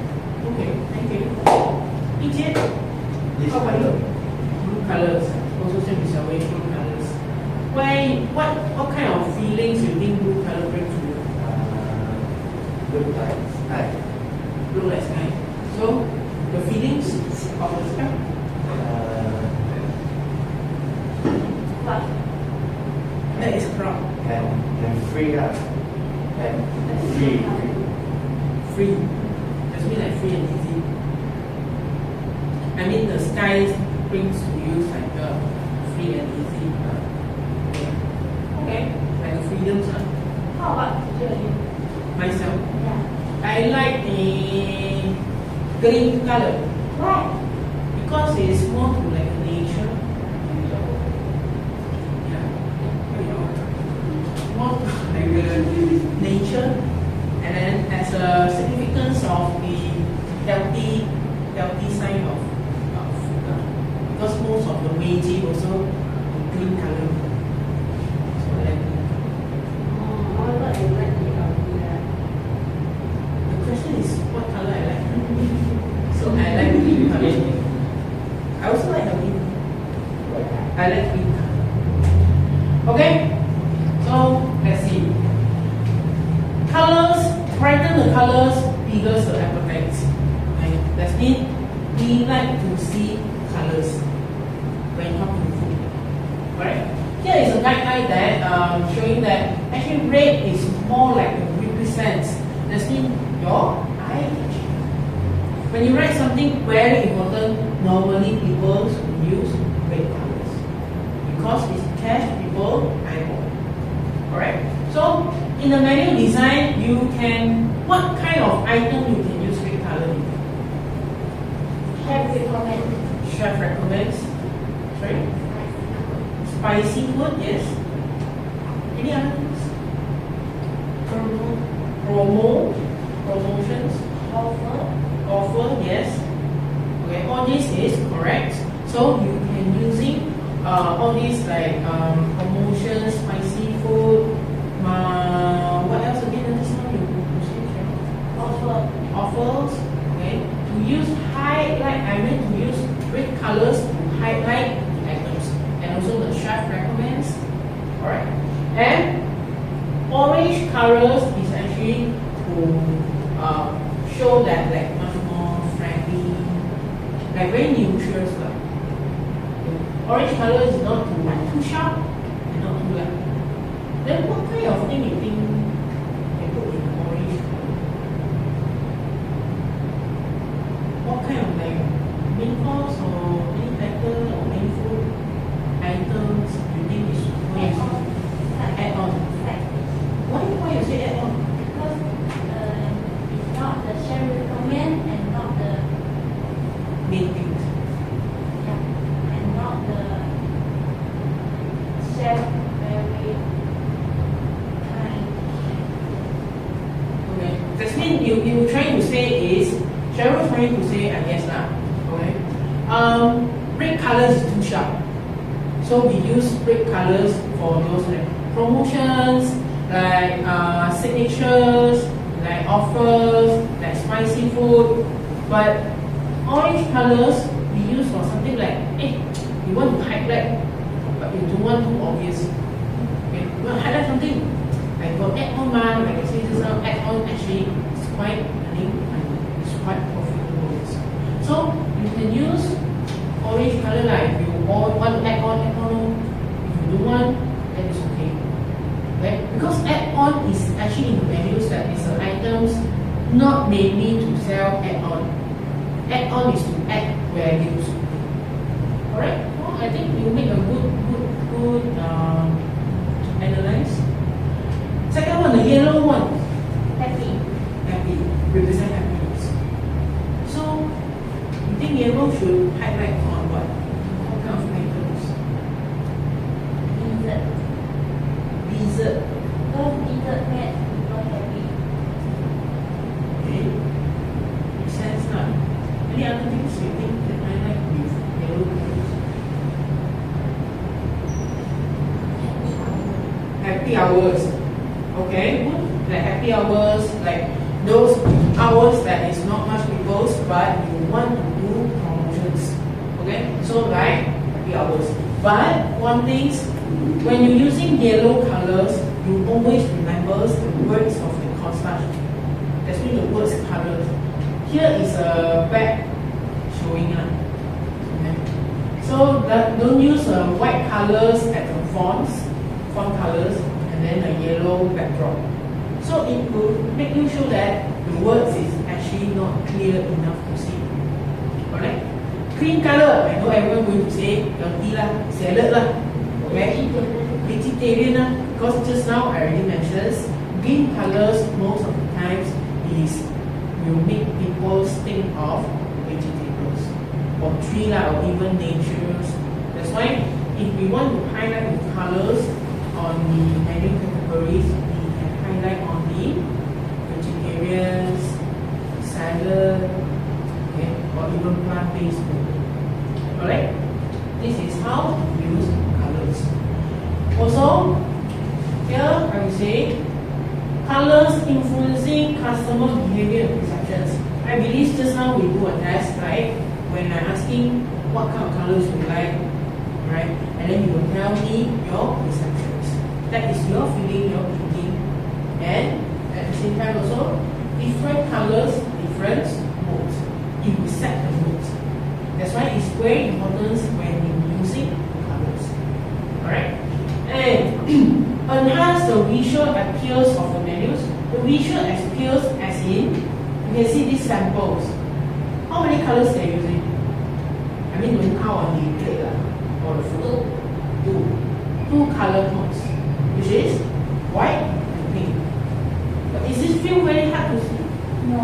Okay, thank you. Ijian, This how about you? color. Blue colors. Also same as your way, blue colors. Why? What kind of feelings you think blue color brings to you? Look like sky. Blue like sky. So the feelings of the sky. What? That is crowd. Can free up. Can free. Free. That's mean like free and easy. I mean the sky brings to you like free and easy. Okay, like a freedom. How about you? Myself, Yeah. I like the green color Why? because it's more to like nature. Yeah, more like nature, and then as a significance of the healthy side of because most of the Meiji also green color. So like What about you like the idea? the question is what color I like. So I like green color. I also like the green. I like green color. Okay, so let's see. Colors, brighten the colors, bigger the appetite. Okay, that means we like to see colors when talking food. Correct? Here is a guideline that showing that actually red is more like it represents. That means your eye. When you write something very important, normally people use red colors because it catch people eyeball. Correct? So in the menu design, you can what kind of item you can use red color in? Chef recommend. Chef recommends. Sorry? Spicy food, yes. Any other things? Promotions, offer, yes. Okay, all this is correct. So you can using all these like promotions, spicy food, what else again? This one you offers. Okay, to use highlight. I meant to use red colors to highlight the items, and also the chef recommends. Alright, and orange colors is actually to show that like much more friendly, like very neutral stuff. Orange color is not too sharp and not too light. Then what kind of thing you think can put in orange color? What kind of like main course or any factor or main food items you think is going to add on? Why you say add on? Because it's not the chef recommend and not the Main things. and not the chef very kind. Okay. That means you trying to say is Cheryl trying to say I guess lah. Okay. Red colors is too sharp. So we use red colors for those like promotions, like signatures, like offers, like spicy food. But orange colors we use for something like, hey, you want to highlight, but you don't want too obvious. Okay, you want to highlight something. I got add on man, like I say just now, add on actually is quite, I think, it's quite profitable. So you can use orange color like if you want to add on. If you don't want, then it's okay. Okay? Because add on is actually in the menus that is the items not mainly to sell add on. Add on is to add values. Alright? Well, I think you make a good analyze. Second one, the yellow one. Happy. Happy. Represent happiness. So you think yellow should dessert. Because dessert makes people happy. Okay. Makes sense now. Any other things you think that I like with yellow colors? Happy hours. Okay, like happy hours, like those hours that is not much people, but you want to do promotions. Okay, so like happy hours. But one thing, when you're using yellow colors, you always remember the words of the cornstarch. That's mean the words colors. Here is a back showing up. Okay. So that don't use white colors at the font colors, and then a yellow backdrop. So it will make you sure that the words is actually not clear enough to see. Alright? Green color, I know everyone going to say healthy lah, salad lah. Okay? Vegetarian lah. Because just now I already mentioned, green colors most of the times is will make people think of vegetables or tree lah, or even natures. That's why if we want to highlight the colors on the menu categories, we can highlight on the vegetarians, salad, okay, or even plant-based food. Alright? This is how we use colors. Also, here I will say colors influencing customer behavior and perceptions. I believe just now we do a test, right? When I'm asking what kind of colors you like, right? And then you will tell me your perceptions. That is your feeling, your thinking. And at the same time also, different colors, different moods. It will set the mood. That's why it's very important when you're using colors. Alright? And enhance the visual appeals of the menus. The visual appeals as in, you can see these samples. How many colors they're using? I mean, don't count on the plate or the food. Two color tones, which is white and pink. But is this feel very hard to see? No.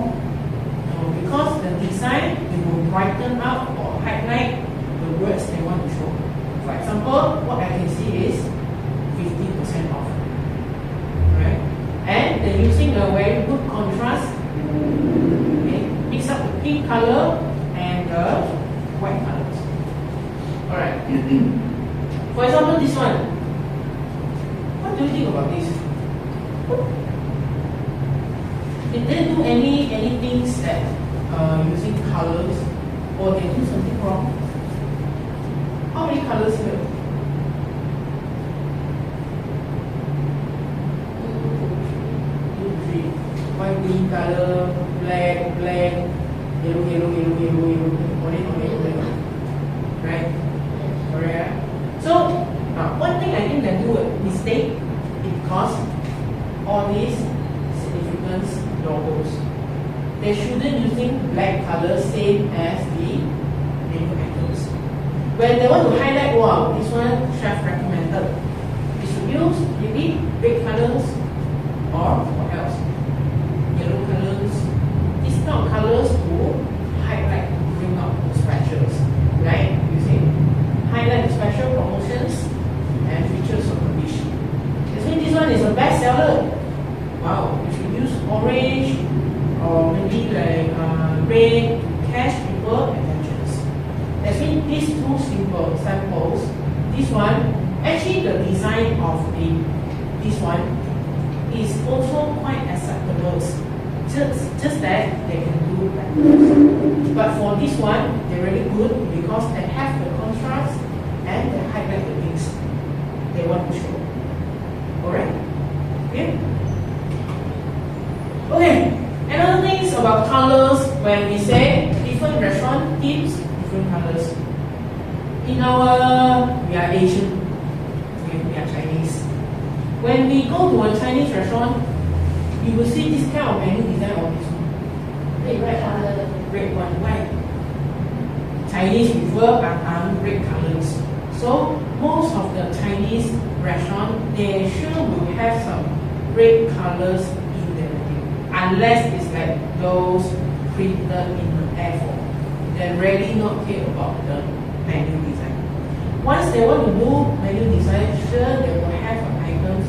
No, because the design it will brighten up or highlight the words they want to show. For example, what I can see is 50% off. Right? And they're using a very good contrast. Okay? Mix up the pink color and the white colors. Alright. For example, this one. What do you think about this? Did they do any things that using colors, or they do something wrong? How many colors here? 2, 3. White, green color, black, yellow, orange. Right? Correct. So one thing I think they do a mistake is because all these significance logos. They shouldn't using black color same as the menu items. When they want to highlight, wow, this one chef recommended. You should use maybe red colors or what else? Yellow colors. These kind of colors to highlight, bring out the specials. Right? You see? Highlight the special promotions and features of the dish. This means this one is a best seller. Wow, you should use orange or maybe like red to catch people attentions. That means these two simple samples, this one, actually the design of this one is also quite acceptable. Just that they can do better. But for this one, they're really good because they have the contrast and they highlight the things they want to show. Alright? Okay? Okay, another thing is about colors. When we say different restaurant themes, different colors. We are Asian, okay, we are Chinese. When we go to a Chinese restaurant, you will see this kind of menu design on this one. Red color. Red one, white. Chinese prefer red colors. So most of the Chinese restaurant, they sure will have some red colors in their menu. Unless it's like those printed in the A4. They really not care about the menu design. Once they want to do menu design, sure they will have items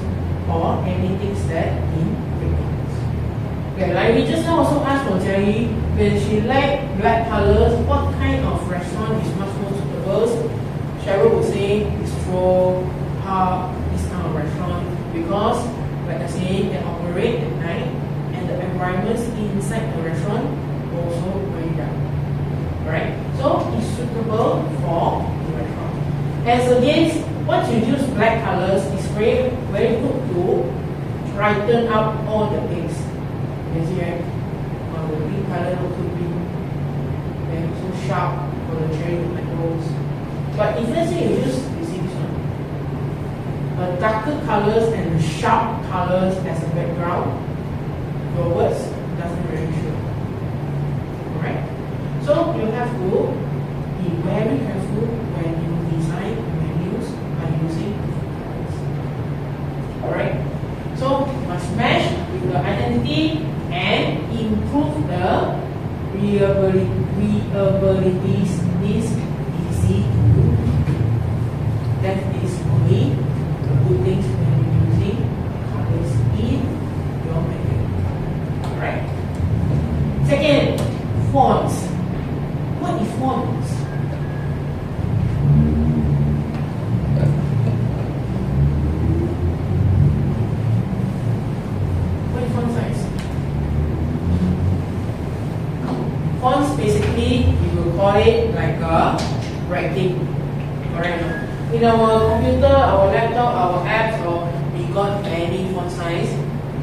or Michelle also asked for Jerry when she liked black colors, what kind of restaurant is much more suitable? Cheryl would say bistro, pub, this kind of restaurant because, like I say, they operate at night and the environments inside the restaurant also very dark. Right? So it's suitable for the restaurant. As against, once you use black colors, it's very, very good to brighten up all the things. You see, right? The green color not too green, okay, so sharp for the cherry tomatoes. But if let's say you see this one, darker colors and sharp colors as a background, your words doesn't really show. Alright? So you have to be very careful when you design menus by using colors. Alright? So must match with the identity and improve the readabilities is easy to do. That is only the good things when you're using colors in your menu. Alright? Second, fonts. What is fonts? What is font size? Fonts basically, we will call it like a writing. Alright? In our computer, our laptop, our apps, or we got any font size.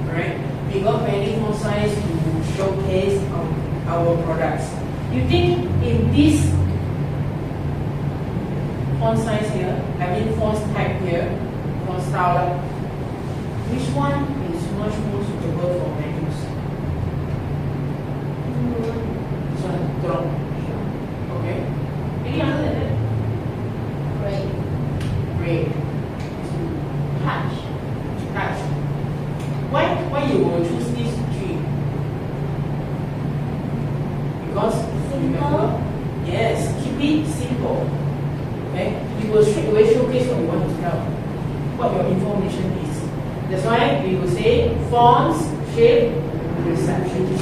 Alright? We got any font size to showcase our products. You think in this font size here, I mean font type here, font style, which one is much more suitable for menus? This one, strong. Okay. Any other than that? Great. Great. Touch. Touch. Why you will choose these three? Because remember, yes, keep it simple. Okay, you will straight away showcase what you want to tell, what your information is. That's why we will say fonts, shape, receptions.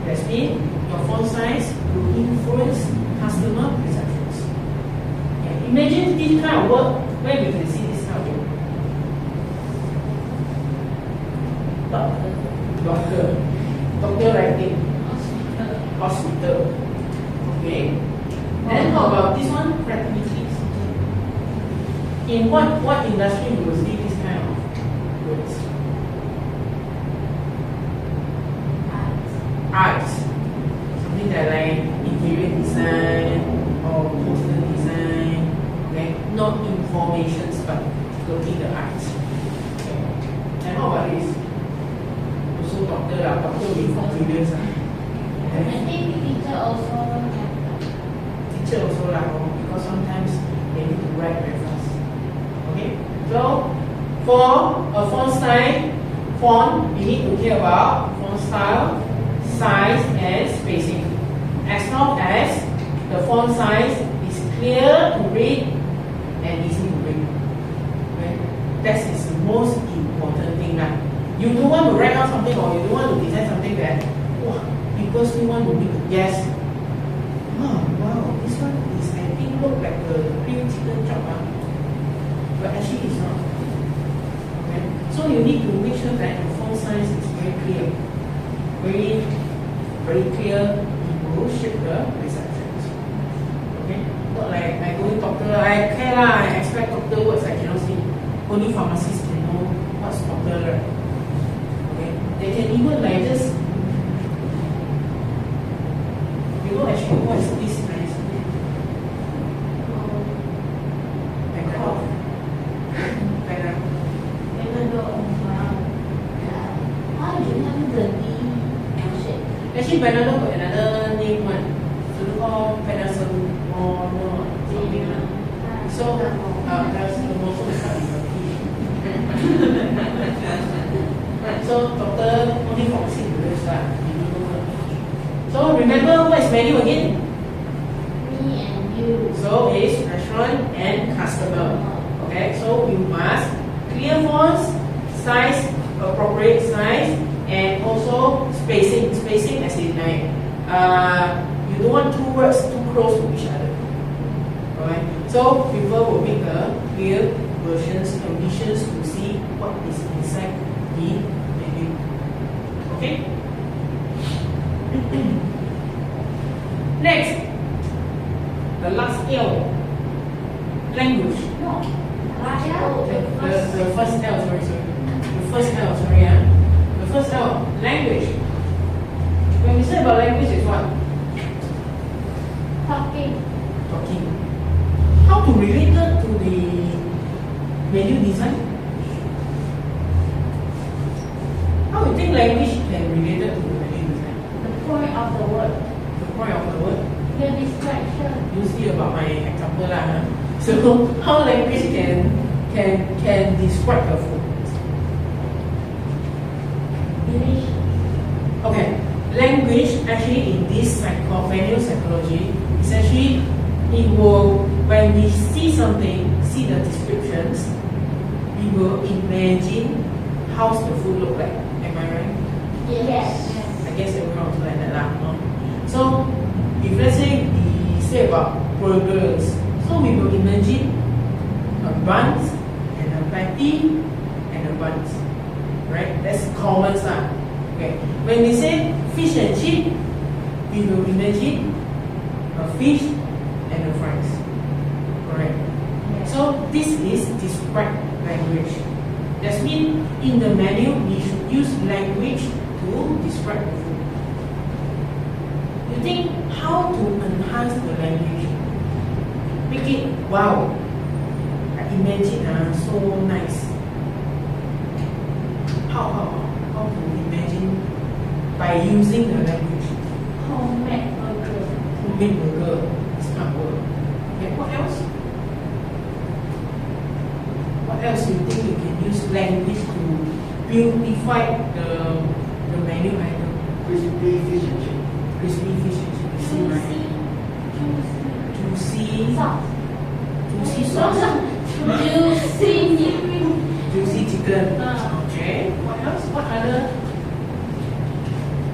That's mean your font size will influence customer perceptions. Okay. Imagine this kind of work where we can see this kind of work. Doctor writing. Hospital. Okay. Then how about this one? Practices. In what industry you will see this kind of words? Arts. Something that like interior design or poster design. Okay. Not informations but looking the arts. Okay. And how about this? Also doctor with computers. I think teacher also have that. Teacher also because sometimes they need to write very fast. Okay, so for a font style, we need to care about font style, size, and spacing. As long as the font size is clear to read and easy to read. Okay, that is the most important thing. You don't want to write out something or you don't want to design something that people still want to make a guess. Oh, wow, this one is, I think, look like the green chicken chop, but actually it's not. Okay, so you need to make sure that the font size is very clear, very clear. It will shape the receptions. Okay, not like I go to doctor, I care lah, I expect doctor words I cannot see. Only pharmacists can know what's doctor. Okay, they can even like just. You know actually what is this nice? Actually, banana got another name one. So called penicillin. So, that's the most So, doctor only focusing on this one. So remember what is menu again? Me and you. So it's restaurant and customer. Okay, so you must clear fonts, size, appropriate size, and also spacing. facing as in like you don't want two words too close to each other. Alright, so people will make a clear versions, conditions to see what is inside the menu. Okay. Next, the last L, language. No. Last L. The first L, sorry. The first L, sorry, yeah. The first L, language. When we say about language, it's what? Talking. Talking. How to relate it to the menu design? How do you think language can relate it to the menu design? The point of the word. The point of the word? The distraction. You see about my example lah. Huh? So how language can describe the food? Finish. Okay, language actually in this menu psychology is actually it will, when we see something, see the descriptions, we will imagine how's the food look like. Am I right? Yes. I guess everyone also like that lah. No? So if let's say we say about burgers, so we will imagine a buns and a patty and a buns. Right? That's common lah. Okay. When we say fish and chip, we will imagine a fish and a fries. Correct. Yes. So this is described language. That means in the menu we should use language to describe the food. You think how to enhance the language? Make it wow. I imagine so nice. How to imagine by using the language? Homemade burger. Homemade burger. It's not word. Okay, what else? What else you think you can use language to beautify the menu item? Crispy fish and chip. Crispy fish and chip. You see, right? Juicy. Sauce. Juicy sauce. Juicy. Juicy chicken. Ah. Okay. What else?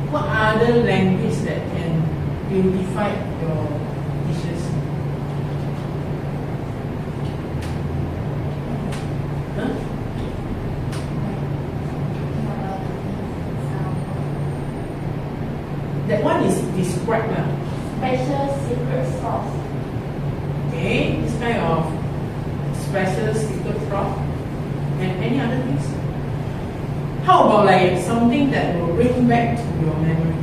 What other language that can beautify your dishes? Huh? That one is described lah. Special secret sauce. Okay, this kind of special secret sauce. And any other things? How about like something that will bring back to your memory?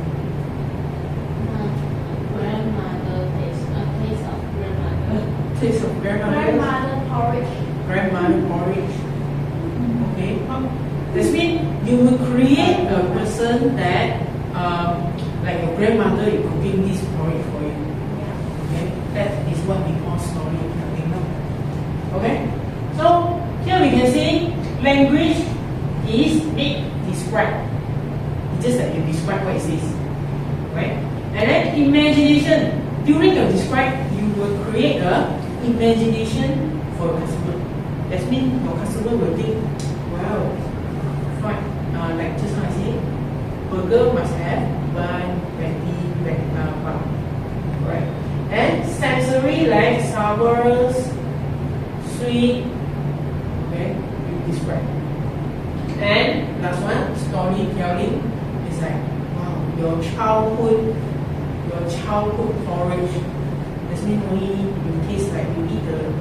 Grandmother taste. A taste of grandmother. Taste of grandmother. Grandmother porridge. Grandmother porridge. Okay. That means you will create a person that, like your grandmother is cooking this porridge for you. Okay. That is what we call storytelling. Okay. So here we can see language is make describe. It's just that you describe what it is, right? And then imagination. During your describe, you will create a imagination for your customer. That means your customer will think, wow, fine. Like just now I said, burger must have bun, patty, bun. Right? And sensory like sour, sweet. Okay, you describe. And last one, storytelling is like, wow, your childhood porridge. That means only you taste like you eat the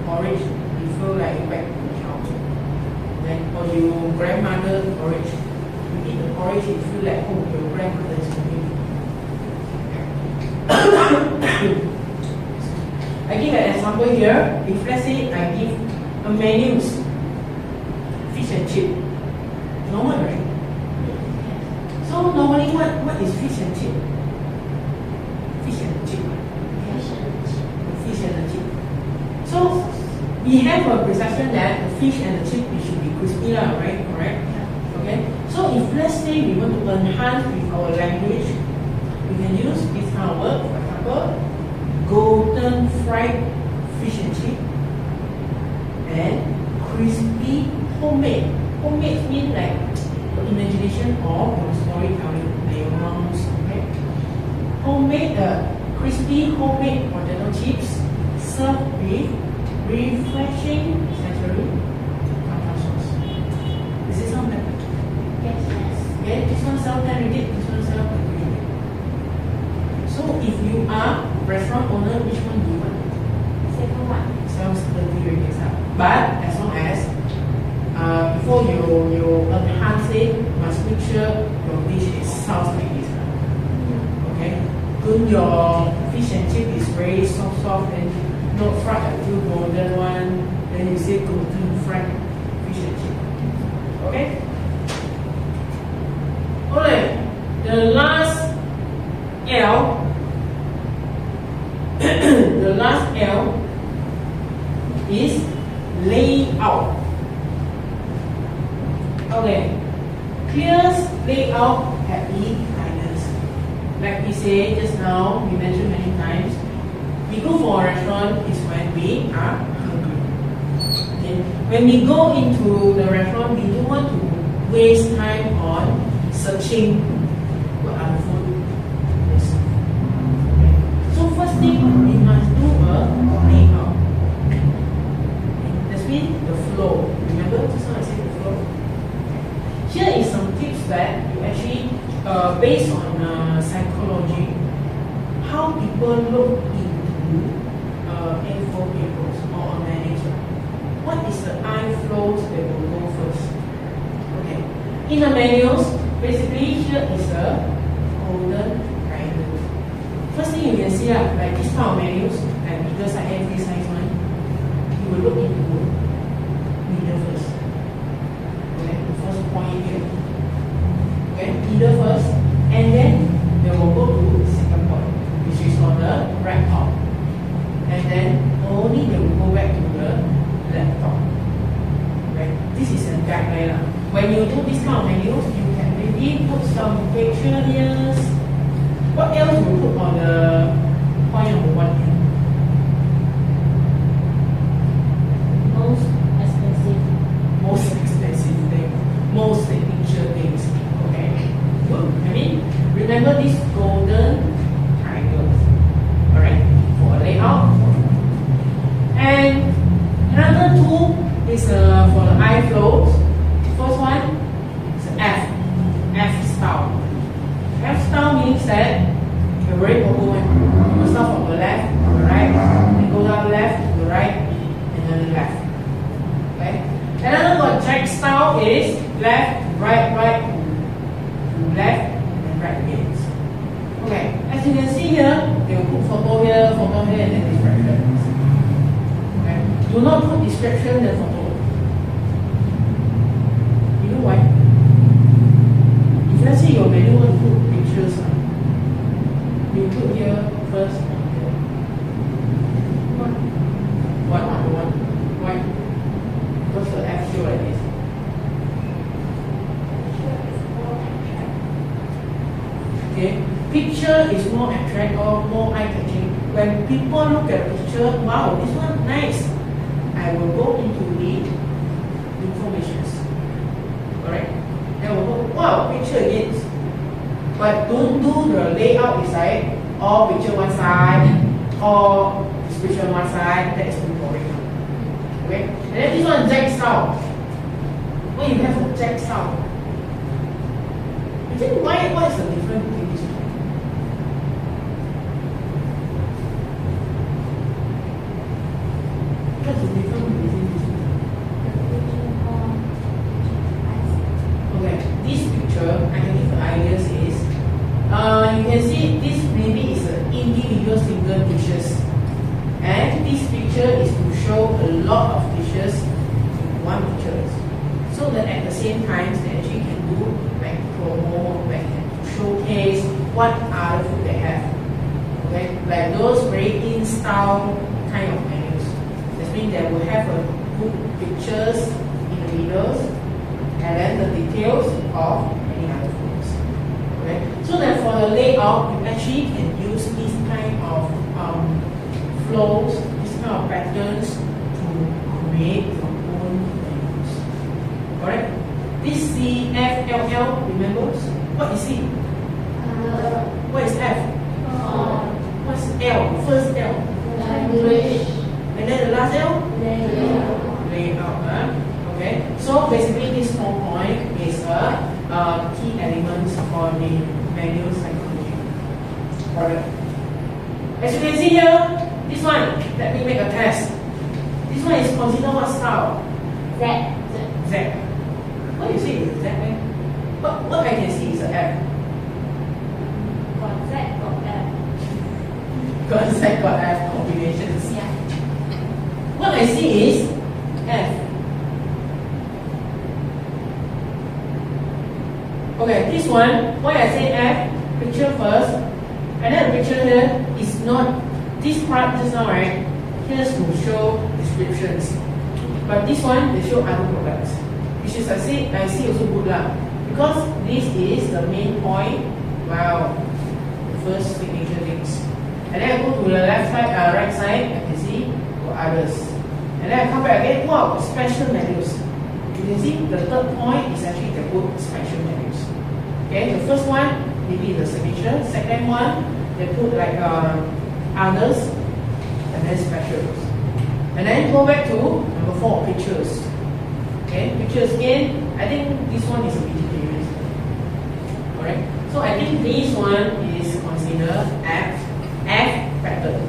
porridge, you feel like you back to your childhood. Then or your grandmother porridge, you eat the porridge, you feel like oh your grandmother is cooking. I give an example here. If let's say I give a menu, fish and chip. Normal, right? So normally what is fish and chip? Fish and chip. Fish and the chip. So we have a perception that the fish and the chip it should be crispy, right? Correct? Okay. So if let's say we want to enhance with our language, we can use this kind of word, for example, golden fried fish and chip and crispy homemade. Homemade means like your imagination or your storytelling, like your mom's crispy homemade potato chips served with refreshing savory tartar sauce. Does it sound better? Yes, yes. Okay, this one sounds 10 ringgit, this one sounds 30 ringgit. So if you are restaurant owner, which one do you want? Second one. Sounds 30 ringgit. But as long as before you enhance it, must make sure your dish is sounds like this. Okay? Don't your fish and chip is very soft and not fried until golden one, then you say golden fried fish and chip. Okay? Alright, the last L the last L is layout. Okay, clear layout happy guidance. Like we say just now, we mentioned many times, we go for a restaurant is when we are hungry. Okay. When we go into the restaurant, we don't want to waste time on searching for other food. Yes. Okay. So first thing, we must do a layout. That's mean the flow. Remember just now I said the flow. Here is some tips that you actually, based on psychology, how people look into A4 papers or on manager. What is the eye flows that will go first? Okay. In the menus, basically here is a golden triangle. First thing you can see, like this kind of menus, like bigger size, every size one, you will look into middle first. Okay, the first point here. Okay, middle first, and then they will go to second point, which is on the right top. And then only they will go back to the left top. Right? This is a guideline. When you do this kind of menus, you can maybe put some picture here. What else will put on the point number 1 here? Most expensive. Most expensive thing, most signature things. Okay, good. I mean, remember this golden triangle. Alright, for a layout. And another tool is for the eye flows. First one is F. F style. F style means that you're very popular. You start from the left to the right, then go down left to the right, and then the left. Okay? Another one, jack style is left, right, left, and right again. Okay, as you can see here, they will put photo here, and then distraction. Okay, do not put distraction then photo. You know why? If let's say your menu want to put pictures, you put here first and here. What? Why? Because the F show like this. Okay, picture is more attractive or more eye-catching. When people look at a picture, wow, this one nice. I will go into the informations. Alright? Then we'll go, wow, picture again. But don't do the layout inside, or picture one side, or description one side. That is too boring. Okay? And then this one, jack style. When you have a jack style, you think what is the difference between these two? What's the difference between these two? Okay, this picture, I can give the ideas is, you can see this maybe is an individual single dishes. And this picture is to show a lot of dishes in one picture. So that at the same time, they actually can do like promo, like showcase what other food they have. Okay, like those very in-style kind of menus. That means they will have a good pictures in the middle, and then the details of any other foods. Okay, so that for the layout, you actually can use this kind of flows, this kind of patterns to create your own menus. Correct? This CFLL, remember? What is it? What is F? What's L? First L. Language. And then the last L? Layout. Layout. Okay. So basically, this 4 point is a key element for the manual psychology. Alright. As you can see here, this one, let me make a test. This one is considered what style? Z. Z. What do you say is Z? What I can see is a F. Got Z, got F. Got Z, got F combinations. Yeah. What I see is F. Okay, this one, why I say F, picture first, and then the picture here is not, this part just now, right? Here's to show descriptions. But this one, they show other products. Which is, I see also good lah. Because this is the main point, wow, the first signature links. And then I go to the left side, right side, I can see for others. And then I come back again, wow, special menus. You can see the third point is actually the good special menus. Okay, the first one, maybe the signature. Second one, they put like others, and then specials. And then go back to number 4, pictures. Okay, pictures again, I think this one is a vegetarian. Alright, so I think this one is considered F pattern.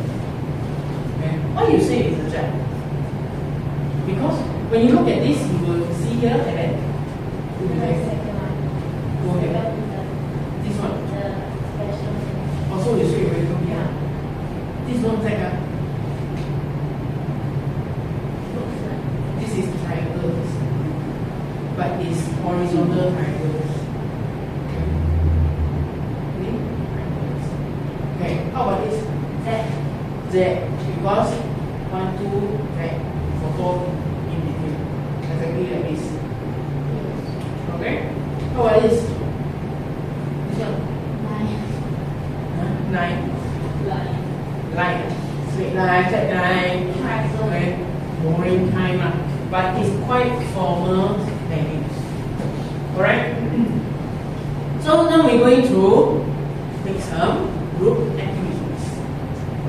Okay, why you say it's a jet? Because when you look at this, you will see here and then go ahead. This one. Also, you say very good. Yeah. This one second. This is triangles, but it's horizontal triangles. Okay, how about this? Z, because 1, 2, right, photo in between. Exactly like this. Okay? How about this? This one? 9. Line. Straight line, straight line. Okay. Boring time, but it's quite formal language. Alright? So now we're going to make some group activities.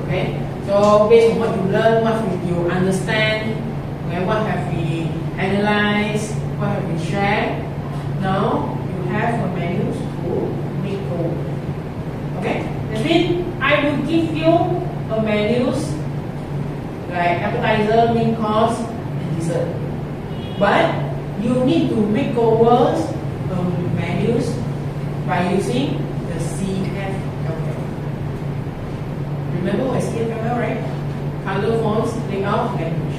Okay? So based on what you learn, what you understand, okay, what have we analyzed, what have we shared, now you have a menu to make goal. Okay? That means I will give you a menus like appetizer, main course, and dessert. But you need to make over menus by using the CFLL. Remember what is CFLL, right? Color, fonts, layout, language.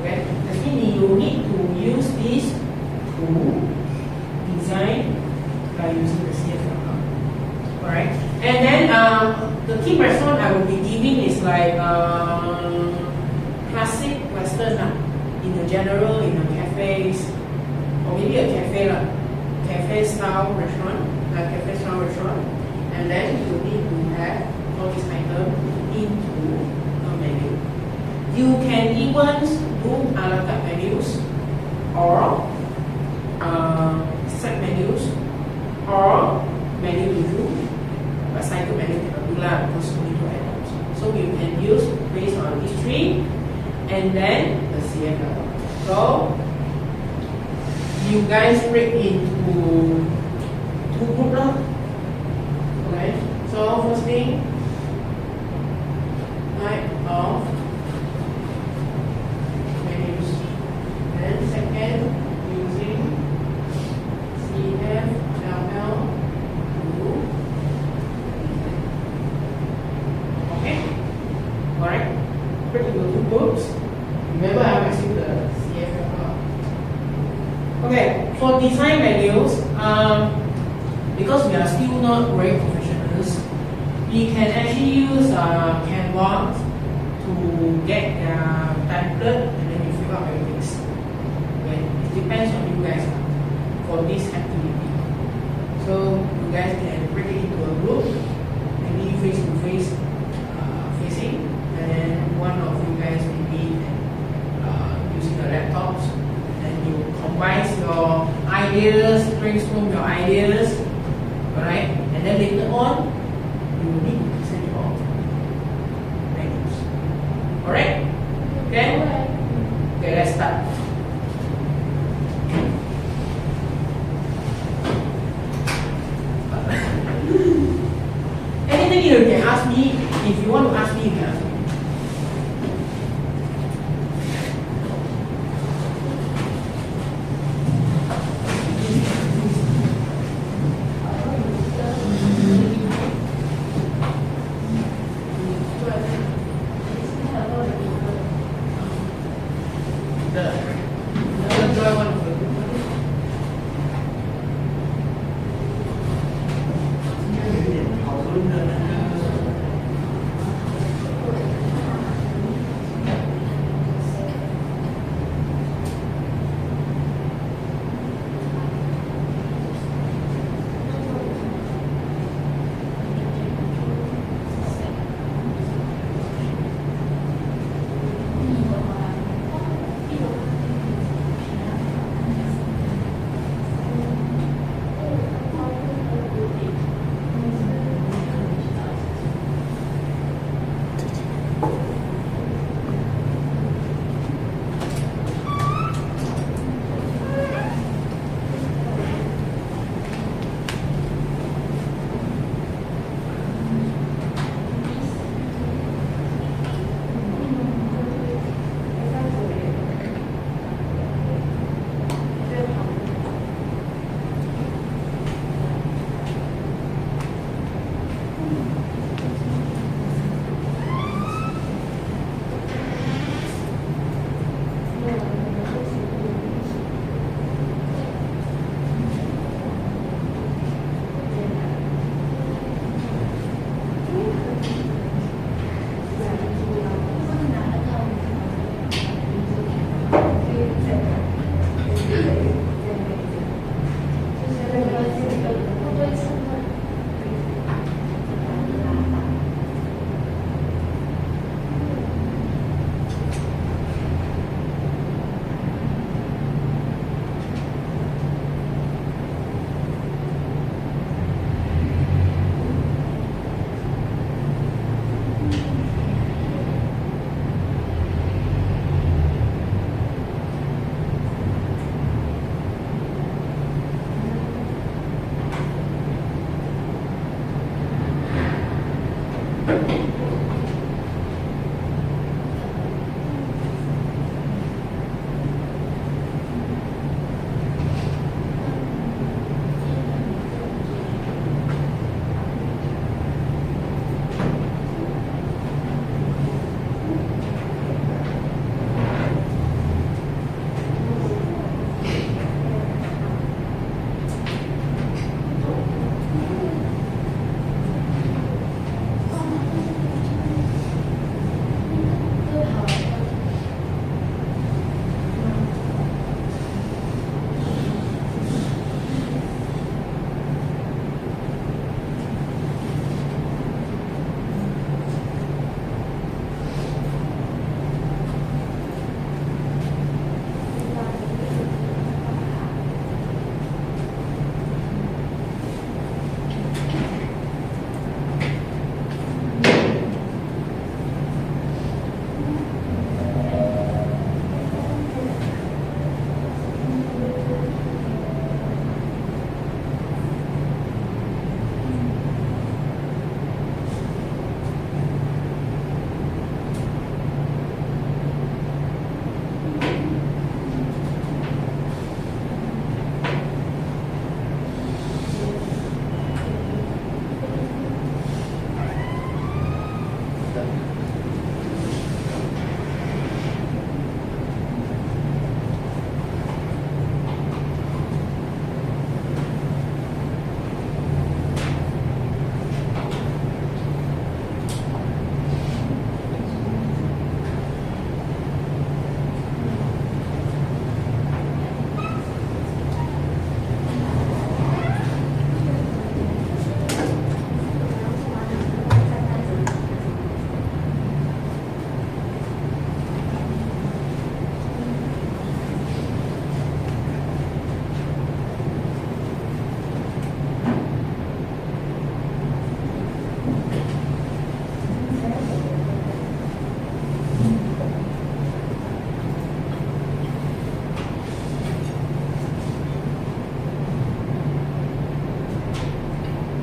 Okay? That means you need to use this to design by using the CFLL. Alright? And then the key restaurant I will be giving is like classic Western in the general, in the cafes, or maybe a cafe cafe style restaurant, and then you need to have all these items into a menu. You can even do a la carte menus or set menus or menu review. But cycle menu cannot do that because only 2 items. So you can use based on these 3 and then the CFL. So you guys break into 2 groups. Okay. So first thing, type of menus. Then second, using CFLL to Alright, break into 2 groups. Remember, I'm asking the CFL. Okay, for design menus, because we are still not very professionals, we can actually use Canva to get their template and then you fill out everything. Okay, it depends on you guys for this activity. So you guys can break it into a group, maybe face to face. And one of you guys maybe using the laptops, and you combine your ideas, brainstorm your ideas, alright? And then later on, you will need to present it all. Alright? Okay? Okay, let's start. Anything you can ask me. If you want to ask me, you can ask me. The joy one of the group.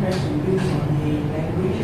progress reviews on the language.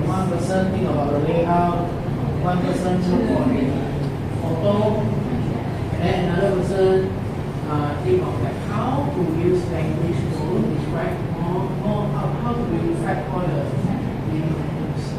One person think about the layout, one person look for the photo, and then another person think of like how to use language to describe more how to describe all the meaning items.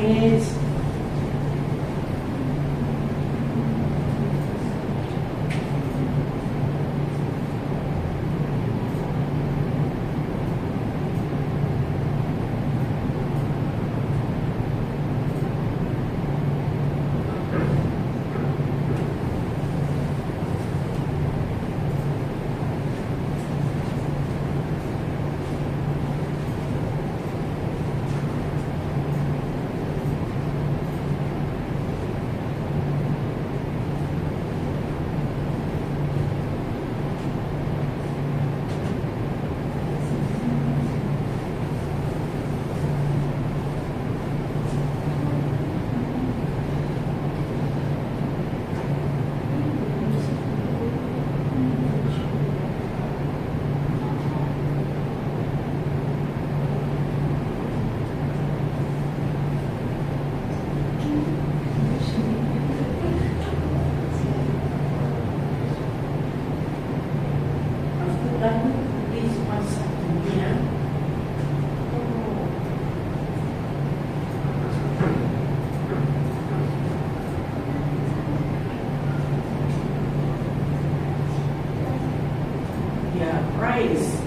minutes. Rice.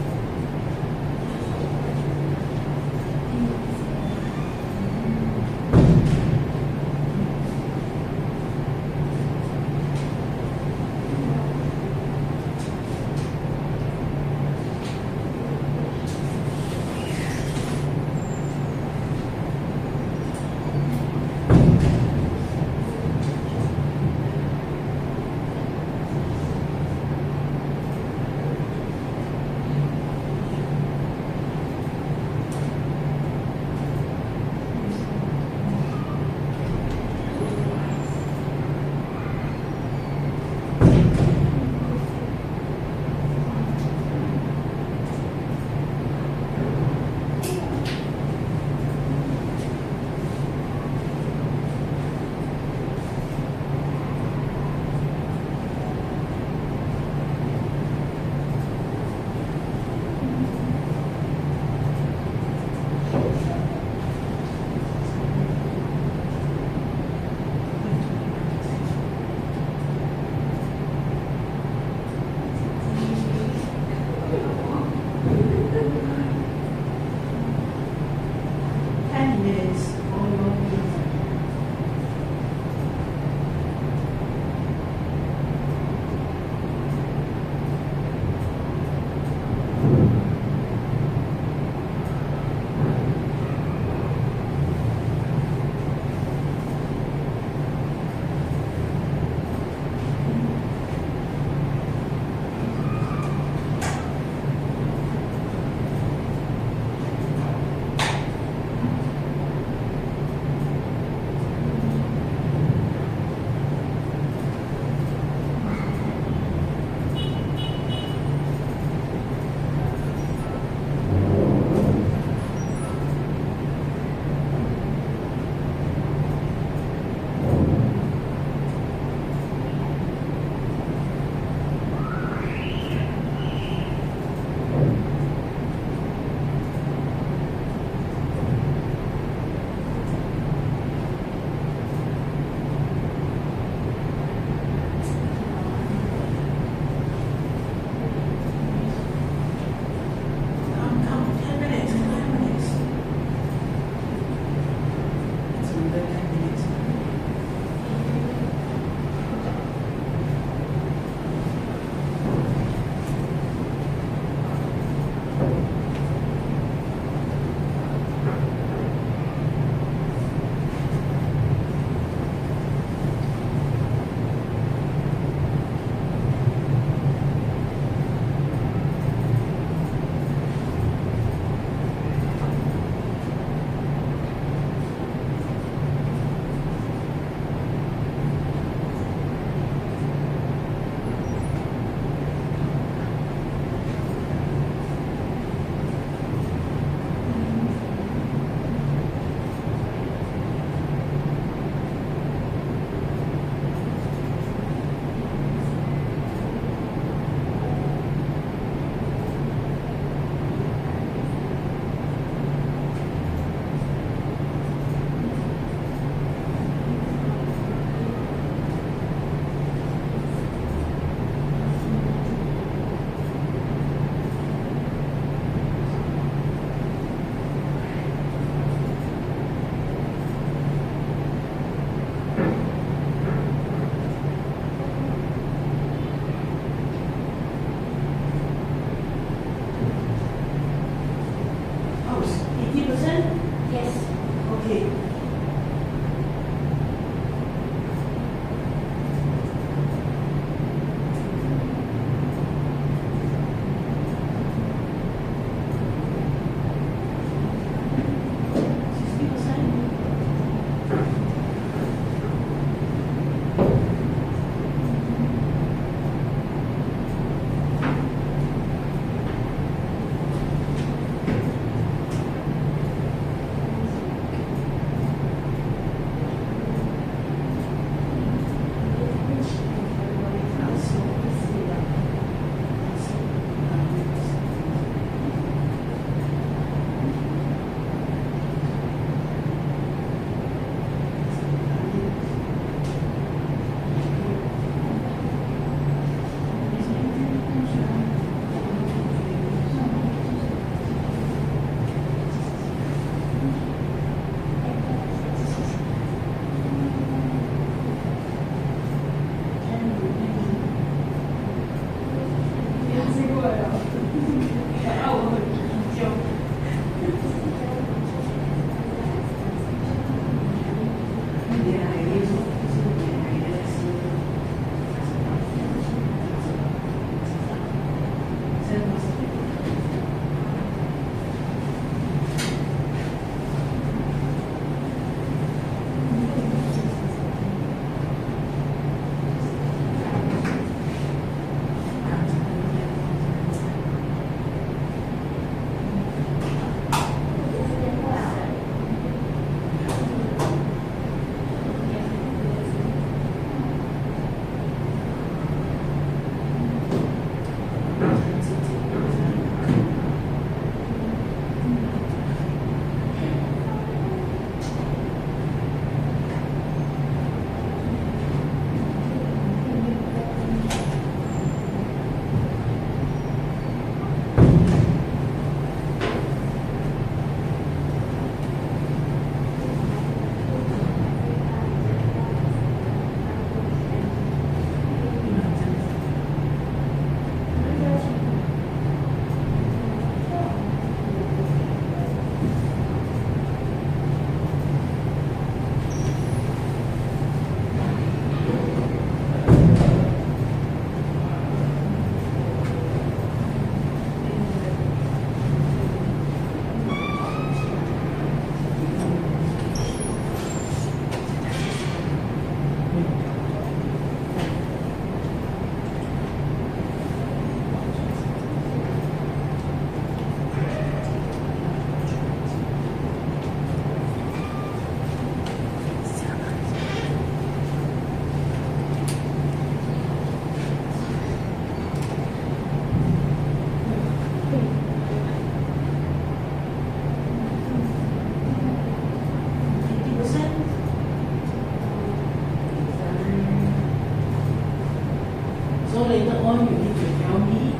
all, you need to tell me,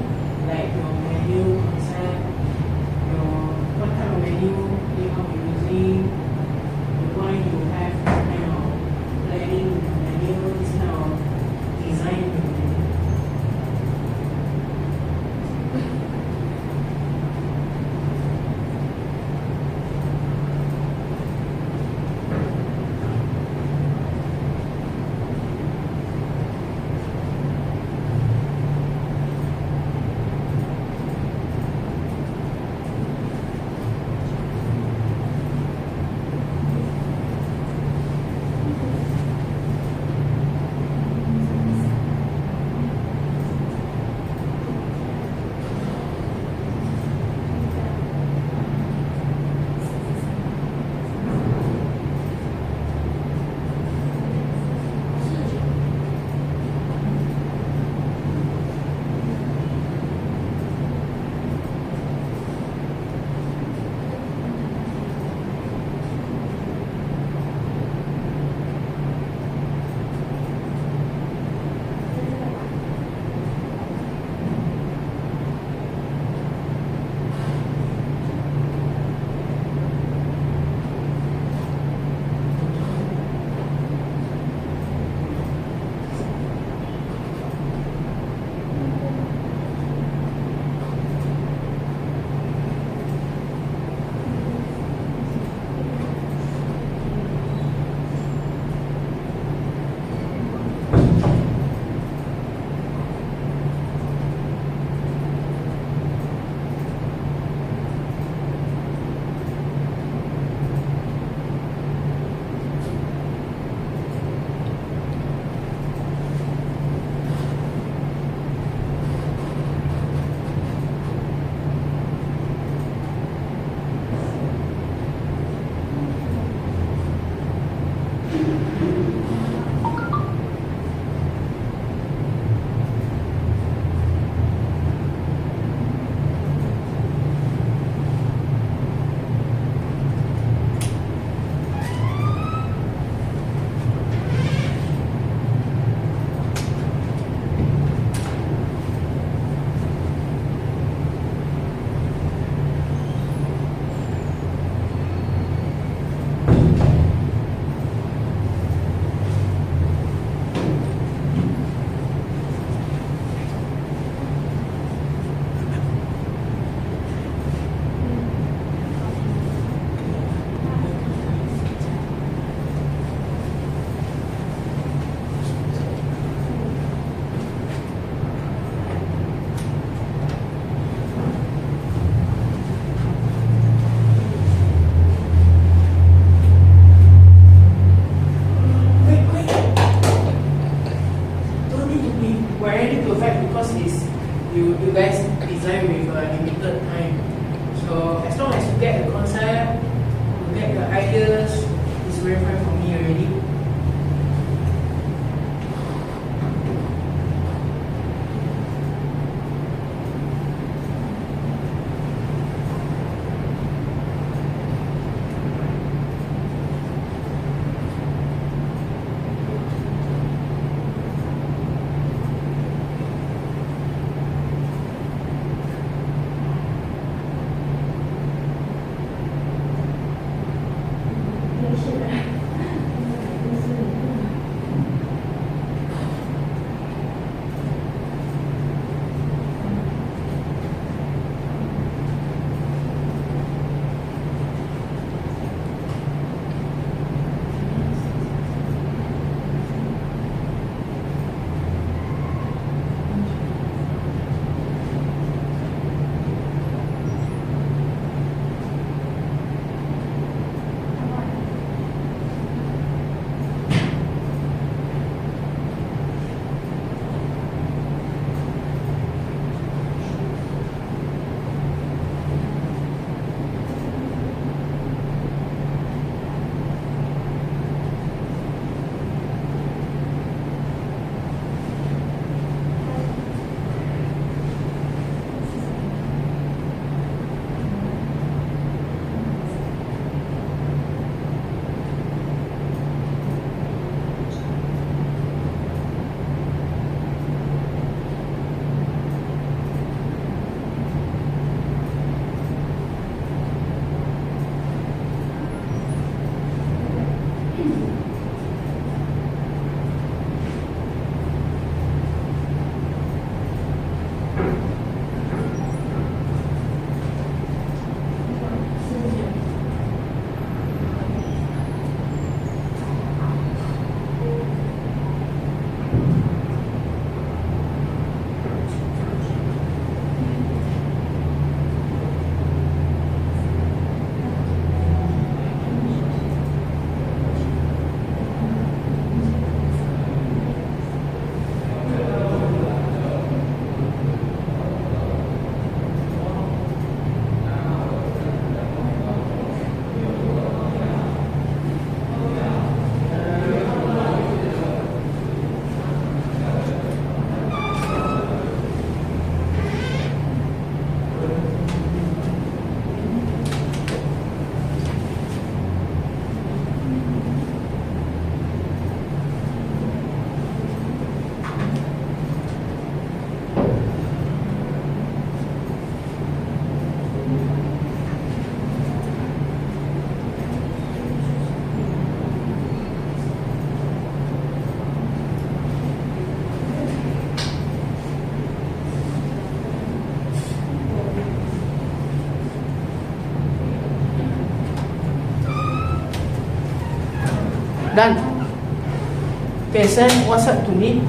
like your menu concept, what kind of menu you are using, why you have this kind of planning menu, this kind of design menu. You guys design with a limited time. So as long as you get the concept, you get the ideas, it's very fine for me already. Done. Okay, send WhatsApp to me.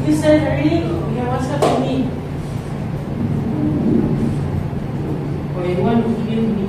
You send already? You can WhatsApp to me. Or you want to email me?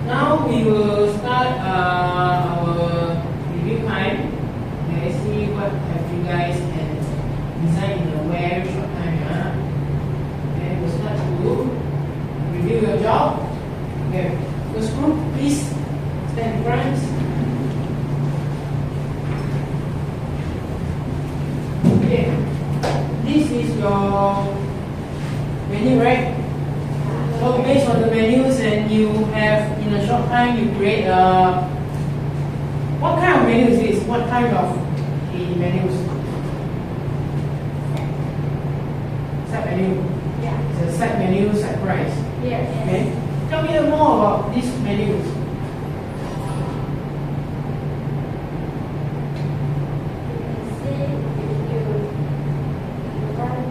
Now we will start our review time. Let's see what have you guys can design in a very short time. Okay, we'll start to review your job. Okay, first group, please stand in front. Okay, this is your menu, right? So based on the menus, and you have in a short time you create a. What kind of menu is this? What kind of the menus? Set menu. Yeah. It's a set menu, set price. Yes. Okay. Tell me more about these menus.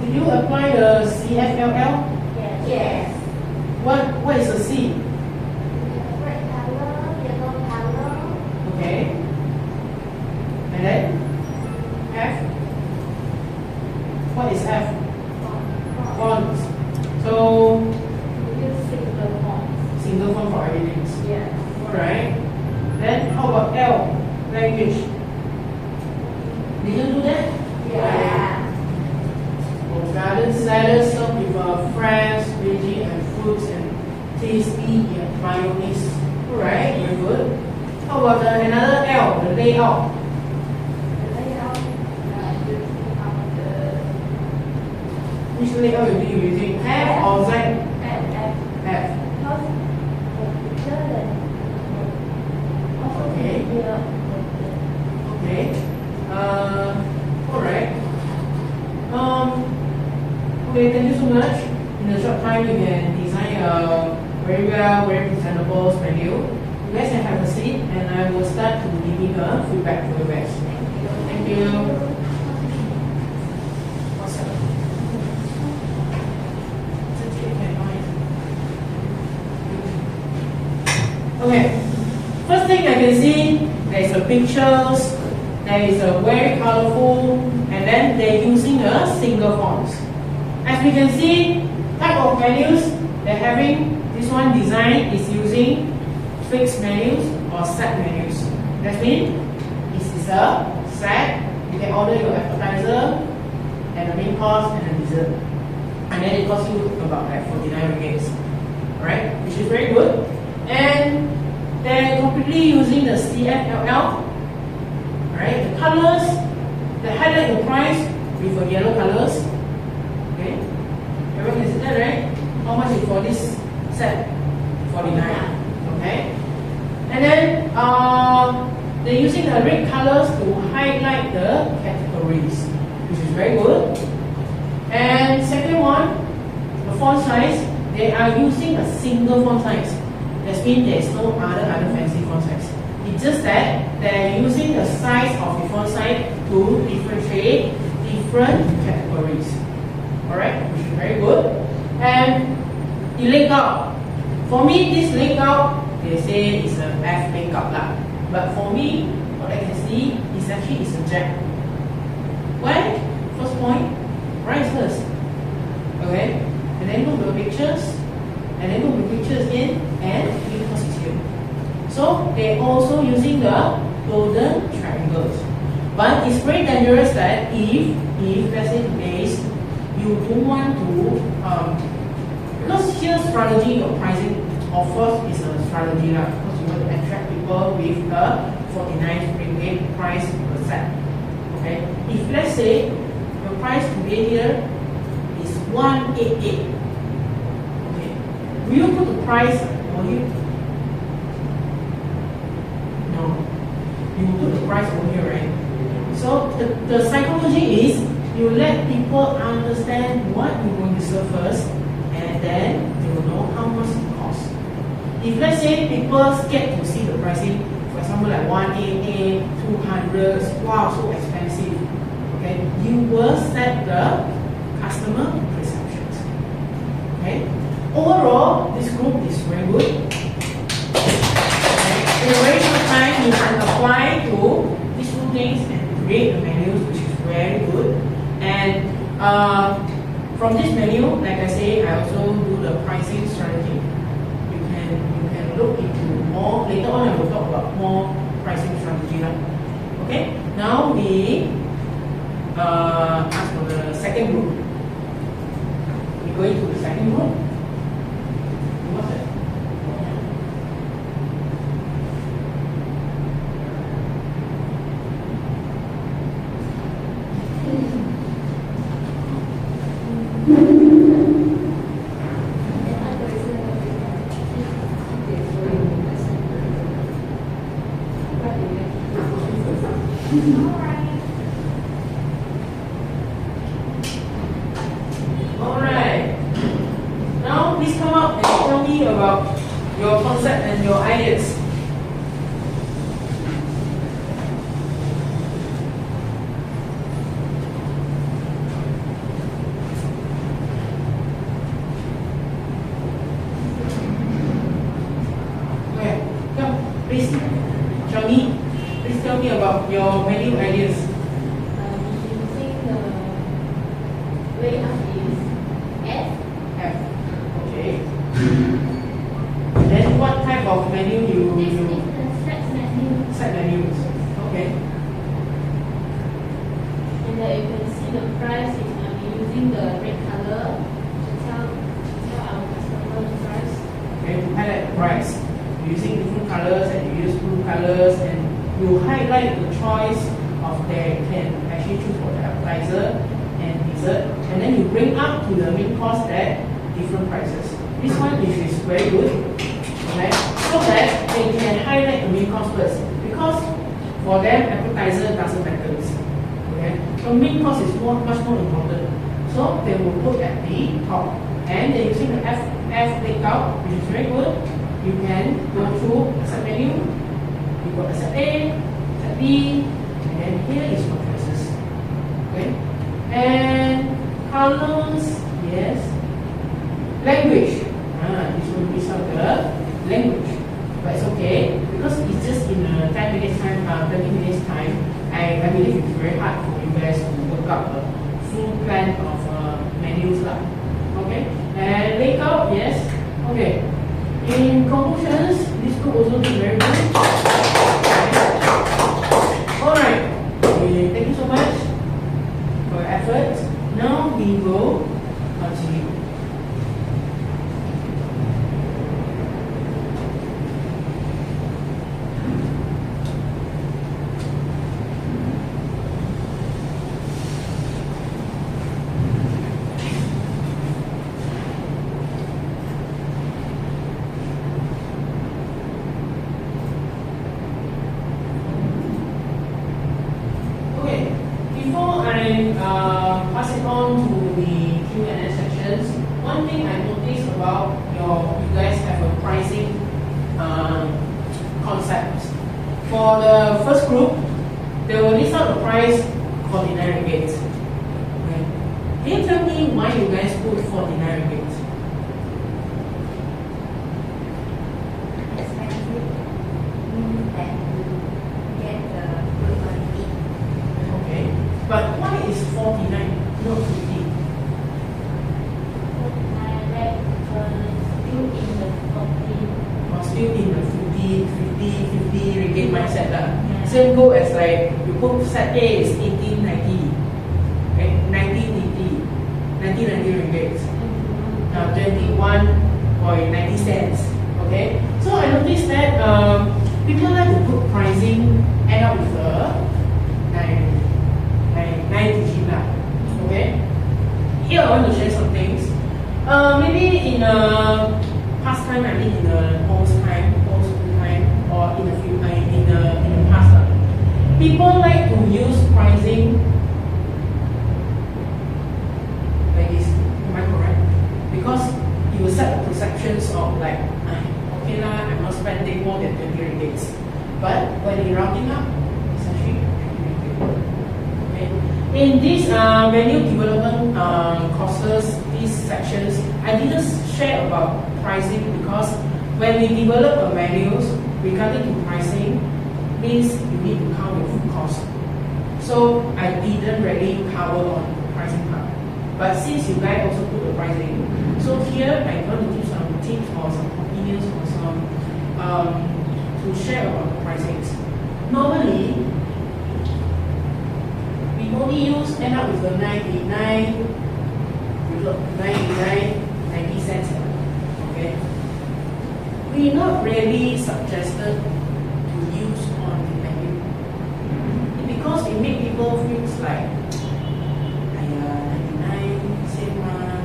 Did you apply the CFLL? Yes. What is a C? Red color, yellow color. Okay. And then F. What is F? Fonts. So Use single fonts. single font for everything. Yes. Alright. Then how about L? Language. Did you do that? Yeah. Garden salad served with fresh veggie and fruits and tasty mayonnaise. Alright, very good. How about another L, the layout? Which layout are you using? F or Z? F. Okay. Okay. Alright. Okay, thank you so much. In a short time, you can design a very well, very presentable menu. You guys can have a seat, and I will start to giving a feedback for the rest. Thank you. What's up? Okay. First thing I can see, there is a pictures. There is a very colorful, and then they're using a single fonts. As we can see, type of menus they're having, this one design is using fixed menus or set menus. That means this is a set. You can order your appetizer and the main course and the dessert, and then it costs you about like 49 ringgit. Alright, which is very good. And they're completely using the CFLL. Alright, the colors, they highlight the price with the yellow colors. Okay, everyone can see that, right? How much is for this set? 49. Okay, and then they're using the red colors to highlight the categories, which is very good. And second one, the font size, they are using a single font size. That means there is no other fancy font size. It's just that they're using the size of the font size to differentiate different categories. Alright, which is very good. And the layout. For me, this layout, they say is a F layout lah. But for me, what I can see is actually is a jack. Why? First point, price first. Okay, and then go to the pictures, and then go to the pictures again, and the cost is here. So they're also using the golden triangles. But it's very dangerous that if let's say today's you don't want to because here strategy of pricing of course is a strategy lah, because you want to attract people with the 49 ringgit price per set. Okay, if let's say your price today here is 188, okay, will you put the price on you? No, you put the price over here, right? So the psychology is you let people understand what you're going to serve first, and then they will know how much it costs. If let's say people get to see the pricing, for example like 188, 200, wow, so expensive. Okay, you will set the customer perceptions. Okay, overall this group is very good. Okay. In a very short time, you can apply to these two things and create the menus, which is very good. And from this menu, like I say, I also do the pricing strategy. You can look into more. Later on, I will talk about more pricing strategy. Okay. Now we ask for the second group. We go into the second group. What's that? Alright. Now please come up and tell me about your concept and your ideas. Okay, come, please tell me. Please tell me about your menu ideas. Using the layout is S. F. Okay. Then what type of menu This you is the set menu. set menus? Okay. And you can see the price is using the red color to tell our customer the price. Okay, to highlight the price. Using different colors and you use blue colors and you highlight the choice of they can actually choose for the appetizer and dessert, and then you bring up to the main course at different prices. This one is very good, okay? So that they can highlight the main course first, because for them appetizer doesn't matter. Okay? So main course is much more important. So they will put at the top, and they're using the F layout, which is very good. You can go through set menu. You got set A, set B, and then here is your choices. Okay? And colors, yes. Language. This will be some of the language. But it's okay, because it's just in 10 minutes time, 20 minutes time. I believe it's very hard for you guys to work out a full plan of menus. Okay? And layout, yes. Okay. In conclusions, this could also be very good. Alright, thank you so much for your effort. Now we will continue. Before I pass it on to the Q&A sections, one thing I noticed about you guys have a pricing concept. For the first group, they will list out the price 49 ringgit. Okay. Can you tell me why you guys put 49 ringgit? But why is 49, not 50? Still in the 50 ringgit mindset lah. Same go as like you put set A is 1890, okay? 1990 ringgit. Now 21.90 cents. Okay. So I noticed that people like to put pricing end up with a 9 digit lah. Okay. Here I want to share some things. Maybe in past time, I mean in the post time, or in the past. People like to use pricing like this. Am I correct? Because you will set the perceptions of like, okay lah, I'm not spending more than 20 ringgit. But when you're rounding up, it's actually 20 ringgit. Okay. In this menu development courses, these sections, I didn't share about pricing because when we develop a menus regarding to pricing, means you need to count your food cost. So I didn't really cover on the pricing part. But since you guys also put the pricing, so here I'm going to give some tips or some opinions or some to share about the pricings. Normally, we only end up with the 99, 90 cents. Okay. We're not really suggested to use on the menu because it makes people feel like 99 same lah.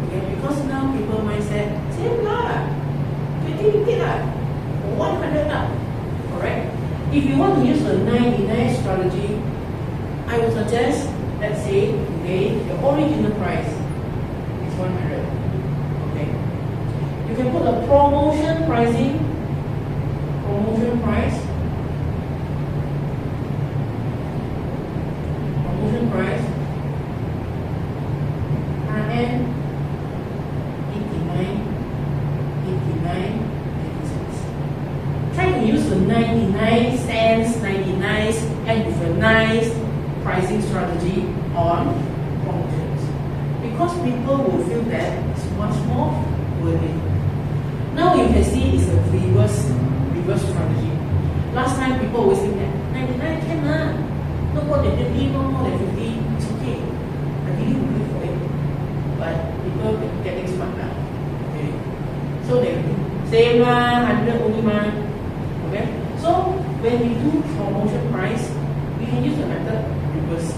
Okay, because now people mindset same lah, 20 ringgit lah, 100 lah. Correct. If you want to use the 99 strategy, I would suggest, let's say today the original price is 100. Okay. You can put a promotion pricing, promotion price, RN 89, 86. Try to use the 99 cents, 99 and with a nice pricing strategy on promotions, because people will feel that it's much more worth it. Now you can see it's a reverse strategy. Last time people always think that 99 can no more than 50, no more than 50, it's okay. I really will pay for it. But people getting smart now. Okay. So they same 100 only okay. So when we do promotion price, we can use the method reverse,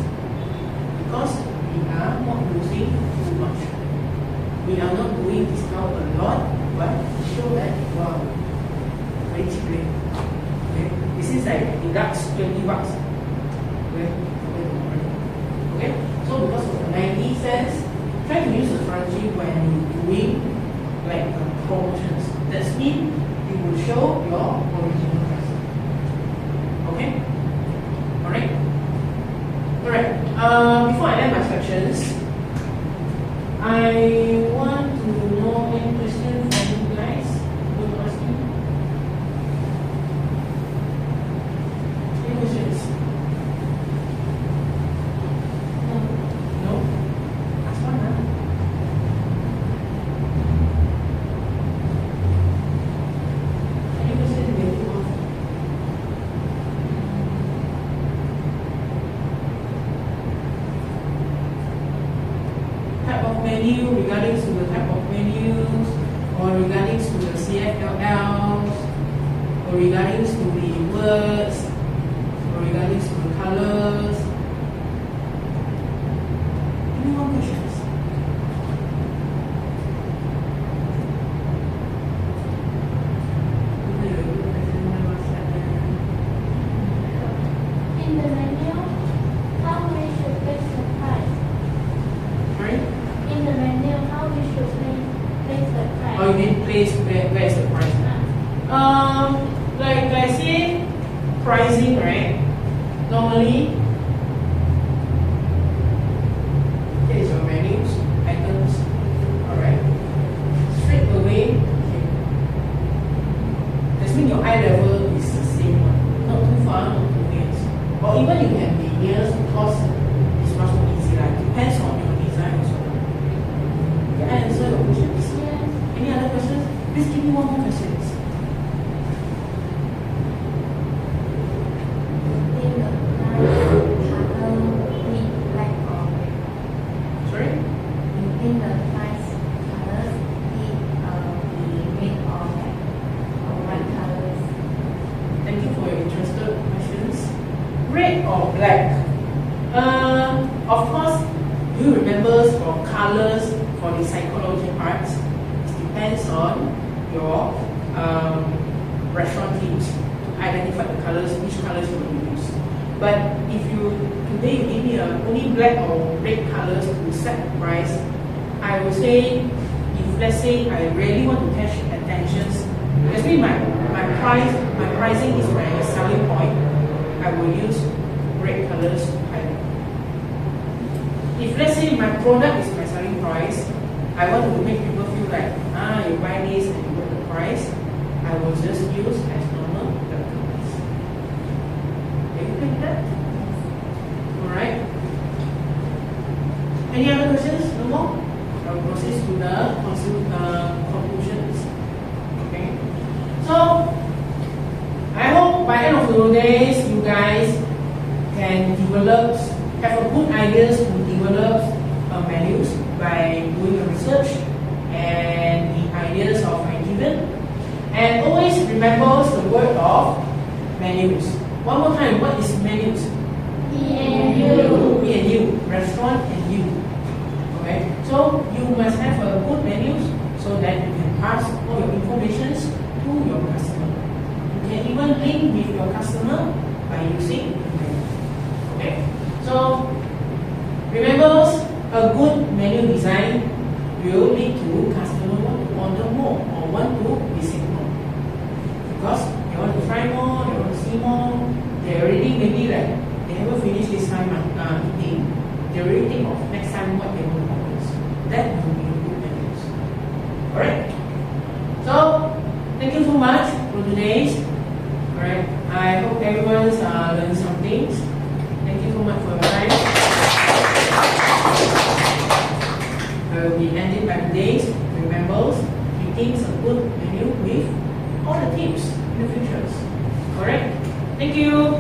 because we are not losing too much. We are not doing discount a lot, but show that wow, very cheap rate. Okay. This is like deducts 20 bucks. Okay, so because of the 90 cents, try to use the strategy when you're doing like promotions. That means you will show your original price. Okay, alright. Before I end my sections, I want to know any questions from you guys. You want to ask me? Any questions? Menu, regarding to the type of menus, or regarding to the CFLLs, or regarding to the words, or regarding to the colors. Any more questions? In the menu, how we should place the price? Sorry? In the menu, how we should place the price? Or you mean place where is the price? Like I say, pricing, right? Normally, here is your menus, items, alright. Straight away, okay. That means your eye level is the same one. Not too far, not too near. Or even you can be near because it's much more easy. Like, depends on your design also. Can I answer your questions? Yes. Any other questions? Please give me one more questions. In the price, color, need black or red? Sorry? In the price, colors, need red or black, or white colors? Thank you for your interested questions. Red or black? Of course, do you remember for colors, for the psychology part, it depends on your restaurant teams to identify the colors, which colors you will use. But if you today you give me only black or red colors to set the price, I would say, if let's say I really want to catch attentions, that means my pricing is my selling point, I will use red colors to highlight. If let's say my product is my selling price, I want to make people feel like, you buy this and you get the price, I will just use as normal black colors. Can you think that? Alright. Any other questions? No more? I will proceed to the conclusions. Okay. So, I hope by the end of the days, you guys can have a good ideas to develop menus by doing the research and the ideas of I given. And always remember the word of menus. One more time, what is menus? Me and you. Me and you, restaurant and you. Okay, so you must have a good menus so that you can pass all your information to your customer. You can even link with your customer see more, they already maybe like they haven't finished this time eating. They already think of next time what they want to do. That will be good manners. Alright? So thank you so much for today's. Alright, I hope everyone's learned some things. Thank you so much for your time. I will be ending by today's. Remember, eating a good menu with all the tips in the futures. Alright, thank you.